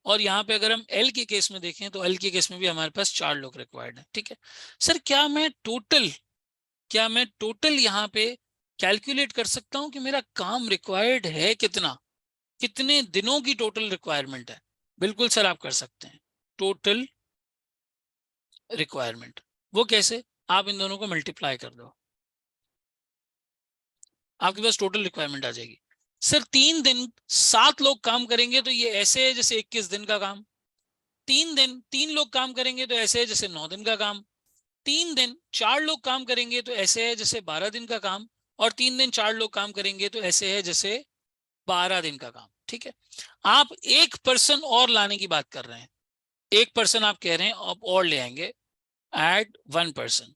और यहाँ पे अगर हम एल के केस में देखें तो एल के केस में भी हमारे पास 4 लोग रिक्वायर्ड है, ठीक है। सर क्या मैं टोटल यहाँ पे कैलकुलेट कर सकता हूँ कि मेरा काम रिक्वायर्ड है कितना, कितने दिनों की टोटल रिक्वायरमेंट है। बिल्कुल सर आप कर सकते हैं। टोटल रिक्वायरमेंट वो कैसे, आप इन दोनों को मल्टीप्लाई कर दो, आपके पास टोटल रिक्वायरमेंट आ जाएगी। सर 3 दिन 7 लोग काम करेंगे तो ये ऐसे है जैसे 21 दिन का काम। 3 दिन 3 लोग काम करेंगे तो ऐसे है जैसे 9 दिन का काम। 3 दिन 4 लोग काम करेंगे तो ऐसे है जैसे 12 दिन का काम। और 3 दिन 4 लोग काम करेंगे तो ऐसे है जैसे 12 दिन का काम, ठीक है। आप एक पर्सन और लाने की बात कर रहे हैं, एक पर्सन आप कह रहे हैं आप और ले आएंगे, एड 1 पर्सन।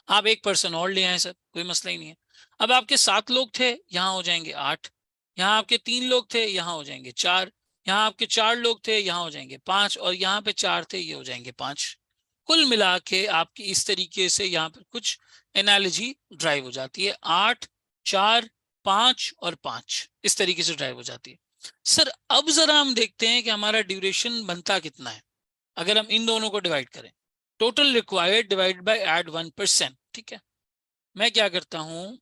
आप एक पर्सन और ले आए सर, कोई मसला ही नहीं है। अब आपके 7 लोग थे, यहाँ हो जाएंगे 8। यहाँ आपके 3 लोग थे, यहाँ हो जाएंगे 4। यहाँ आपके 4 लोग थे, यहाँ हो जाएंगे 5 और यहाँ पे 4 थे, ये हो जाएंगे 5। कुल मिला के आपकी इस तरीके से यहाँ पर कुछ एनालॉजी ड्राइव हो जाती है, 8 4 5 और 5 इस तरीके से ड्राइव हो जाती है। सर अब जरा हम देखते हैं कि हमारा ड्यूरेशन बनता कितना है अगर हम इन दोनों को डिवाइड करें। Total required divide by add 1%, ठीक है। मैं क्या करता हूं,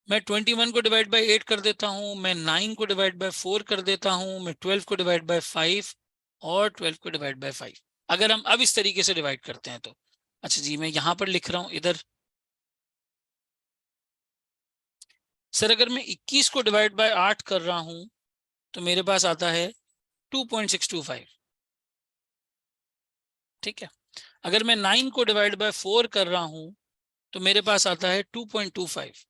मैं 21 को डिवाइड बाय 8 कर देता हूं, मैं 9 को डिवाइड बाय 4 कर देता हूं, मैं 12 को डिवाइड बाय 5 और 12 को डिवाइड बाय 5। अगर हम अब इस तरीके से डिवाइड करते हैं तो अच्छा जी मैं यहां पर लिख रहा हूं इधर। सर अगर मैं 21 को डिवाइड बाय 8 कर रहा हूं तो मेरे पास आता है 2.625, ठीक है। अगर मैं 9 को डिवाइड बाय 4 कर रहा हूं तो मेरे पास आता है 2.25।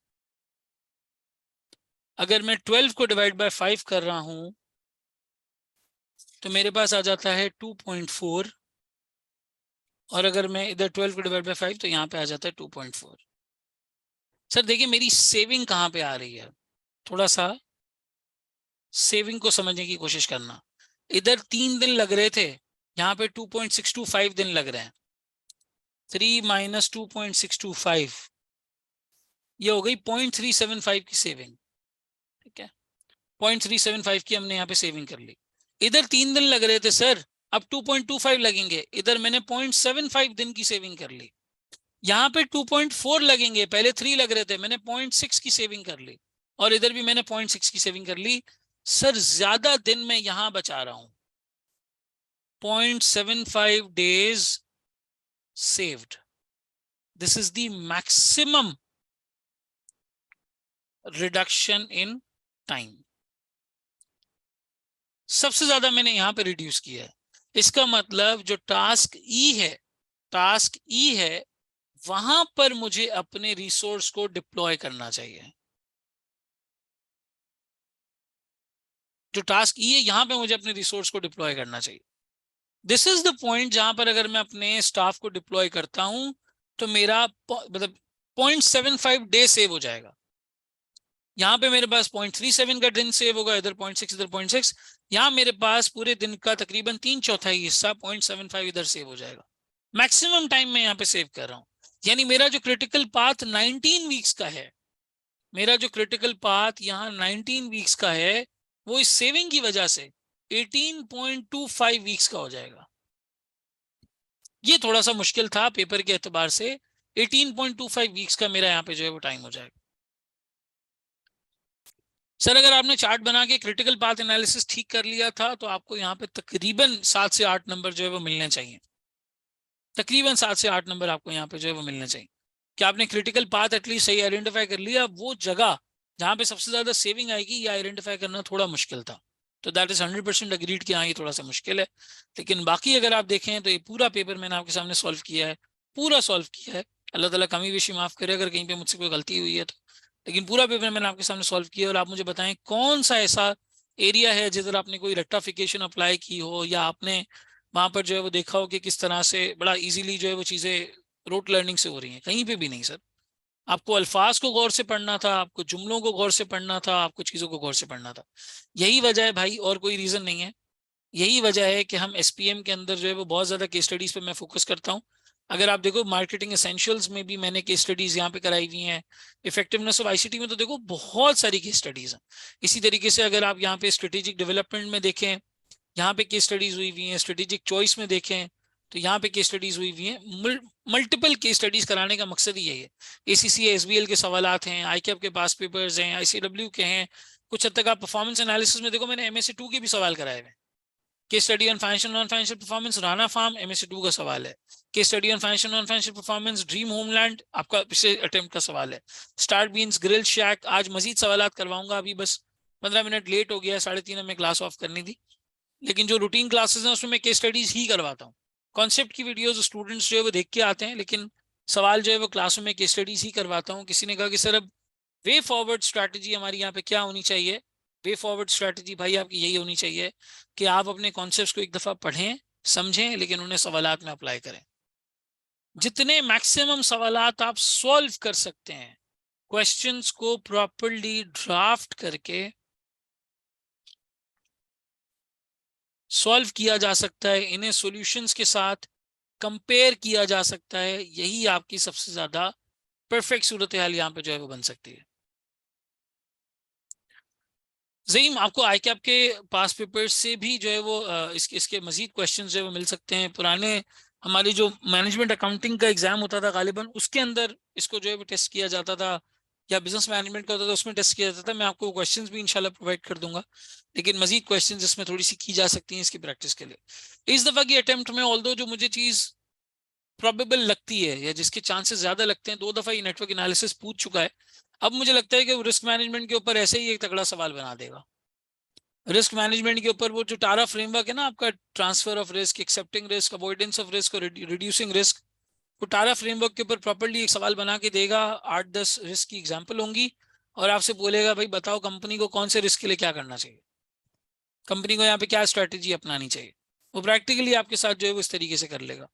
अगर मैं 12 को डिवाइड बाय 5 कर रहा हूं तो मेरे पास आ जाता है 2.4। और अगर मैं इधर 12 को डिवाइड बाय 5 तो यहाँ पे आ जाता है 2.4। सर देखिए मेरी सेविंग कहाँ पे आ रही है, थोड़ा सा सेविंग को समझने की कोशिश करना। इधर 3 दिन लग रहे थे, यहाँ पे 2.625 दिन लग रहे हैं। 3 माइनस 2.625, ये हो गई 0.375 की सेविंग। ठीक है, 0.375 की हमने यहाँ पे सेविंग कर ली। इधर 3 दिन लग रहे थे सर, अब 2.25 लगेंगे, इधर मैंने 0.75 दिन की सेविंग कर ली। यहाँ पे 2.4 लगेंगे, पहले 3 लग रहे थे, मैंने 0.6 की सेविंग कर ली, और इधर भी मैंने 0.6 की सेविंग कर ली। सर ज्यादा दिन मैं यहां बचा रहा हूं, 0.75 days saved. This is the maximum reduction in time. सबसे ज्यादा मैंने यहां पे रिड्यूस किया है। इसका मतलब जो टास्क ई है वहां पर मुझे अपने रिसोर्स को डिप्लॉय करना चाहिए। जो टास्क ई है यहां पे मुझे अपने रिसोर्स को डिप्लॉय करना चाहिए। दिस इज द पॉइंट जहां पर अगर मैं अपने स्टाफ को डिप्लॉय करता हूं तो मेरा मतलब 0.75 डे सेव हो जाएगा। यहाँ पे मेरे पास 0.37 का दिन सेव होगा, इधर 0.6, इधर 0.6। यहाँ मेरे पास पूरे दिन का तकरीबन 3/4 हिस्सा 0.75 इधर सेव हो जाएगा। मैक्सिमम टाइम मैं यहाँ पे सेव कर रहा हूँ। यानी मेरा जो क्रिटिकल पाथ 19 वीक्स का है, मेरा जो क्रिटिकल पाथ यहाँ 19 वीक्स का है, वो इस सेविंग की वजह से 18.25 वीक्स का हो जाएगा। ये थोड़ा सा मुश्किल था पेपर के एतबार से। 18.25 वीक्स का मेरा यहाँ पे जो है वो टाइम हो जाएगा। सर अगर आपने चार्ट बना के क्रिटिकल पाथ एनालिसिस ठीक कर लिया था तो आपको यहाँ पे तकरीबन 7 से 8 नंबर जो है वो मिलने चाहिए। तकरीबन 7 से 8 नंबर आपको यहाँ पे जो है वो मिलने चाहिए कि आपने क्रिटिकल पाथ एटलीस्ट सही आइडेंटिफाई कर लिया। वो जगह जहाँ पे सबसे ज्यादा सेविंग आएगी ये आइडेंटिफाई करना थोड़ा मुश्किल था। तो दैट इज 100% अग्रीड कि हाँ ये थोड़ा सा मुश्किल है। लेकिन बाकी अगर आप देखें तो ये पूरा पेपर मैंने आपके सामने सॉल्व किया है, पूरा सॉल्व किया है। अल्लाह ताला कमी बेशी माफ करे अगर कहीं पे मुझसे कोई गलती हुई है तो। लेकिन पूरा पेपर मैंने आपके सामने सॉल्व किया। और आप मुझे बताएं कौन सा ऐसा एरिया है जिधर आपने कोई रेक्टिफिकेशन अप्लाई की हो, या आपने वहां पर जो है वो देखा हो कि किस तरह से बड़ा इजीली जो है वो चीजें रोट लर्निंग से हो रही हैं। कहीं पे भी नहीं सर। आपको अल्फाज को गौर से पढ़ना था, आपको जुमलों को गौर से पढ़ना था, आपको चीजों को गौर से पढ़ना था। यही वजह है भाई, और कोई रीजन नहीं है। यही वजह है कि हम एसपीएम के अंदर जो है वो बहुत ज्यादा केस स्टडीज पे मैं फोकस करता हूँ। अगर आप देखो मार्केटिंग एसेंशियल्स में भी मैंने केस स्टडीज यहाँ पे कराई हुई हैं। इफेक्टिवनेस ऑफ आईसीटी में तो देखो बहुत सारी केस स्टडीज हैं। इसी तरीके से अगर आप यहाँ पे स्ट्रेटेजिक डेवलपमेंट में देखें, यहाँ पे केस स्टडीज हुई हुई हैं। स्ट्रेटेजिक चॉइस में देखें तो यहाँ पे केस स्टडीज हुई हुई हैं। मल्टीपल केस स्टडीज कराने का मकसद ही यही है। एसीसी एसबीएल के सवालात हैं, आईकैप के पास पेपर्स हैं, आईसीडब्ल्यू के हैं। कुछ हद तक आप परफॉर्मेंस एनालिसिस में देखो मैंने एमएससी 2 के भी सवाल कराए हुए हैं। Case study on financial non financial performance Rana farm MSC 2 का सवाल है। Case study on financial non financial performance dream homeland आपका पिछले अटेम्प्ट का सवाल है। स्टार्ट बीन्स ग्रिल शैक, आज मजीद सवाल करवाऊंगा। अभी बस 15 मिनट लेट हो गया, 3:30 में क्लास ऑफ करनी थी। लेकिन जो रूटीन क्लासेस हैं उसमें मैं केस स्टडीज ही करवाता हूँ। कॉन्सेप्ट की वीडियोस स्टूडेंट्स जो है वो देख के आते हैं, लेकिन सवाल जो है वो क्लासों में केस स्टडीज ही करवाता हूँ। किसी ने कहा कि सर अब वे फॉरवर्ड स्ट्रैटेजी हमारी यहाँ पे क्या होनी चाहिए? वे फॉरवर्ड स्ट्रैटेजी भाई आपकी यही होनी चाहिए कि आप अपने कॉन्सेप्ट्स को एक दफा पढ़ें, समझें, लेकिन उन्हें सवालात में अप्लाई करें। जितने मैक्सिमम सवालात आप सॉल्व कर सकते हैं, क्वेश्चंस को प्रॉपर्ली ड्राफ्ट करके सॉल्व किया जा सकता है, इन्हें सॉल्यूशंस के साथ कंपेयर किया जा सकता है। यही आपकी सबसे ज्यादा परफेक्ट सूरत हाल यहाँ पे जो है वो बन सकती है। ज़ईम आपको आईकैप के पास पेपर्स से भी जो है वो इसके मजीद क्वेश्चन जो है वो मिल सकते हैं। पुराने हमारी जो मैनेजमेंट अकाउंटिंग का एग्जाम होता था गालिबन उसके अंदर इसको जो है वो टेस्ट किया जाता था, या बिजनेस मैनेजमेंट का होता था उसमें टेस्ट किया जाता था। मैं आपको क्वेश्चन भी इंशाल्लाह प्रोवाइड कर दूंगा, लेकिन मजीद क्वेश्चन जिसमें थोड़ी सी की जा सकती है इसकी प्रैक्टिस के लिए। इस दफा की अटेम्प्ट में ऑल्दो जो मुझे चीज प्रोबेबल लगती है या जिसके चांसेस ज्यादा लगते हैं, 2 दफा ये नेटवर्क एनालिसिस पूछ चुका है। अब मुझे लगता है कि रिस्क मैनेजमेंट के ऊपर ऐसे ही एक तगड़ा सवाल बना देगा। रिस्क मैनेजमेंट के ऊपर वो जो टारा फ्रेमवर्क है ना आपका, transfer of risk, accepting risk, avoidance of risk और रिड्यूसिंग रिस्क, वो टारा फ्रेमवर्क के ऊपर प्रॉपर्ली एक सवाल बना के देगा। 8-10 रिस्क की एग्जांपल होंगी और आपसे बोलेगा भाई बताओ कंपनी को कौन से रिस्क के लिए क्या करना चाहिए, कंपनी को यहाँ पे क्या स्ट्रेटेजी अपनानी चाहिए। वो प्रैक्टिकली आपके साथ जो है वो इस तरीके से कर लेगा।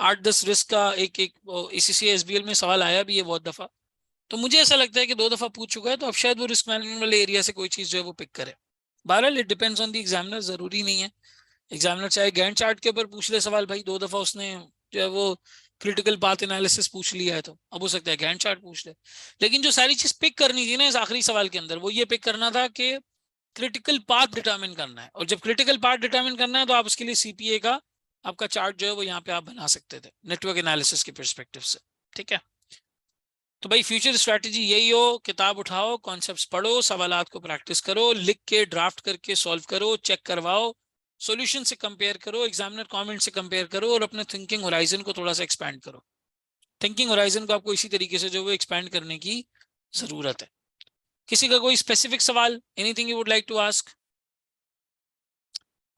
8-10 रिस्क का एक एक एसीसी एसबीएल में सवाल आया भी है बहुत दफा। तो मुझे ऐसा लगता है कि 2 दफा पूछ चुका है, तो अब शायद वो रिस्क मैनेजमेंट वाले एरिया से कोई चीज जो है वो पिक करे। बहरहाल it depends on the examiner, जरूरी नहीं है एग्जामिनर चाहे गैंट चार्ट के ऊपर पूछ ले सवाल, भाई 2 दफा उसने जो है वो क्रिटिकल पाथ एनालिसिस पूछ लिया है, तो अब हो सकता है गैंट चार्ट पूछ ले। लेकिन जो सारी चीज पिक करनी थी ना इस आखिरी सवाल के अंदर, वो ये पिक करना था कि क्रिटिकल पाथ डिटरमिन करना है, और जब क्रिटिकल पाथ डिटरमिन करना है तो आप उसके लिए सीपीए का आपका चार्ट जो है वो यहाँ पे आप बना सकते थे नेटवर्क एनालिसिस के परस्पेक्टिव से। ठीक है, तो भाई फ्यूचर स्ट्रैटेजी यही हो, किताब उठाओ, कॉन्सेप्ट्स पढ़ो, सवालात को प्रैक्टिस करो, लिख के ड्राफ्ट करके सॉल्व करो, चेक करवाओ, सॉल्यूशन से कंपेयर करो, एग्जामिनर कमेंट से कंपेयर करो, और अपने थिंकिंग होराइजन को थोड़ा सा एक्सपैंड करो। थिंकिंग होराइजन को आपको इसी तरीके से जो वो एक्सपैंड करने की जरूरत है। किसी का कोई स्पेसिफिक सवाल, anything you would like to ask,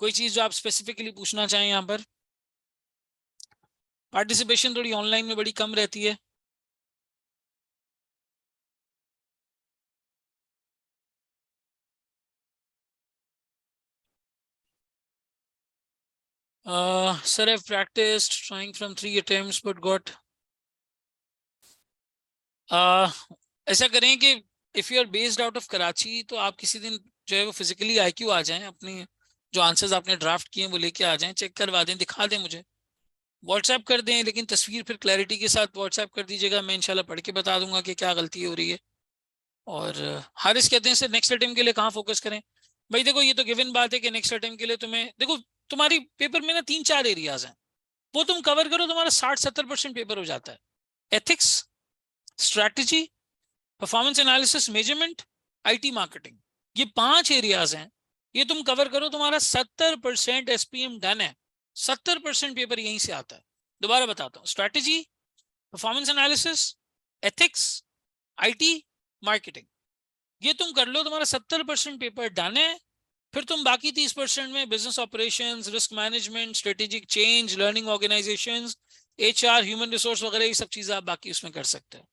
कोई चीज जो आप स्पेसिफिकली पूछना चाहें यहाँ पर? पार्टिसिपेशन थोड़ी ऑनलाइन में बड़ी कम रहती है। Sir, I've practiced trying from 3 attempts but got ऐसा करें कि if you are based out of Karachi तो आप किसी दिन जो है वो फिजिकली आईक्यू आ जाएं, अपनी जो आंसर्स आपने ड्राफ्ट किए हैं वो लेके आ जाएं, चेक करवा दें, दिखा दें मुझे, व्हाट्सएप कर दें, लेकिन तस्वीर फिर क्लैरिटी के साथ व्हाट्सएप कर दीजिएगा, मैं इंशाल्लाह पढ़ के बता दूंगा कि क्या गलती हो रही है। और हारिस कहते हैं सर नेक्स्ट अटेम्प्ट के लिए कहाँ फोकस करें? भाई देखो ये तो गिवन बात है कि नेक्स्ट अटेम्प्ट के लिए तुम्हें देखो, तुम्हारी पेपर में ना 3-4 एरियाज हैं, वो तुम कवर करो, तुम्हारा 60-70% पेपर हो जाता है। Ethics, strategy, performance analysis, measurement, IT marketing, ये 5 एरियाज हैं, ये तुम कवर करो, तुम्हारा 70% एसपीएम डन है। 70% पेपर यहीं से आता है। दोबारा बताता हूँ, strategy, performance analysis, ethics, IT, marketing, ये तुम कर लो, तुम्हारा 70% पेपर डन है। फिर तुम बाकी 30% में business operations, risk management, strategic change, learning organisations, HR, human resource वगैरह, ये सब चीजें आप बाकी उसमें कर सकते हो।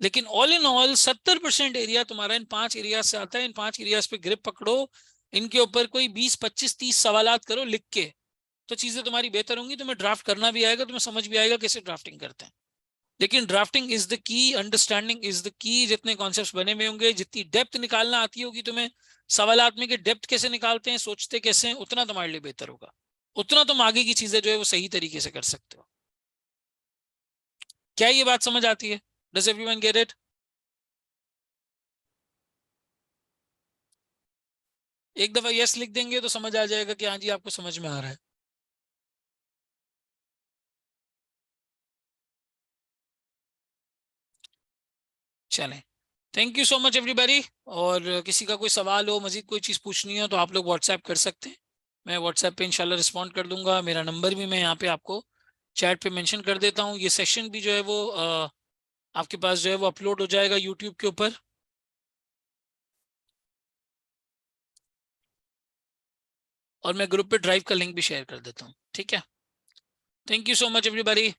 लेकिन ऑल इन ऑल 70% एरिया तुम्हारा इन 5 एरिया से आता है। इन 5 एरियाज पे ग्रिप पकड़ो, इनके ऊपर कोई 20-25-30 सवालात करो लिख के, तो चीजें तुम्हारी बेहतर होंगी, तुम्हें ड्राफ्ट करना भी आएगा, तुम्हें समझ भी आएगा कैसे ड्राफ्टिंग करते हैं। लेकिन drafting is the key, understanding is the key. जितने कॉन्सेप्ट्स बने हुए होंगे, जितनी डेप्थ निकालना आती होगी तुम्हें सवालात में, के डेप्थ कैसे निकालते हैं, सोचते कैसे हैं, उतना तुम्हारे लिए बेहतर होगा, उतना तुम आगे की चीजें जो है वो सही तरीके से कर सकते हो। क्या ये बात समझ आती है? Does everyone get it? एक दफा यस लिख देंगे तो समझ आ जाएगा कि हाँ जी आपको समझ में आ रहा है। चलें, thank you so much everybody. और किसी का कोई सवाल हो, मजीद कोई चीज़ पूछनी हो, तो आप लोग व्हाट्सएप कर सकते हैं, मैं व्हाट्सएप पे इंशाल्लाह रिस्पॉन्ड कर दूंगा। मेरा नंबर भी मैं यहाँ पे आपको चैट पे मेंशन कर देता हूँ। ये सेशन भी जो है वो आपके पास जो है वो अपलोड हो जाएगा यूट्यूब के ऊपर, और मैं ग्रुप पे ड्राइव का लिंक भी शेयर कर देता हूँ। ठीक है, thank you so much everybody.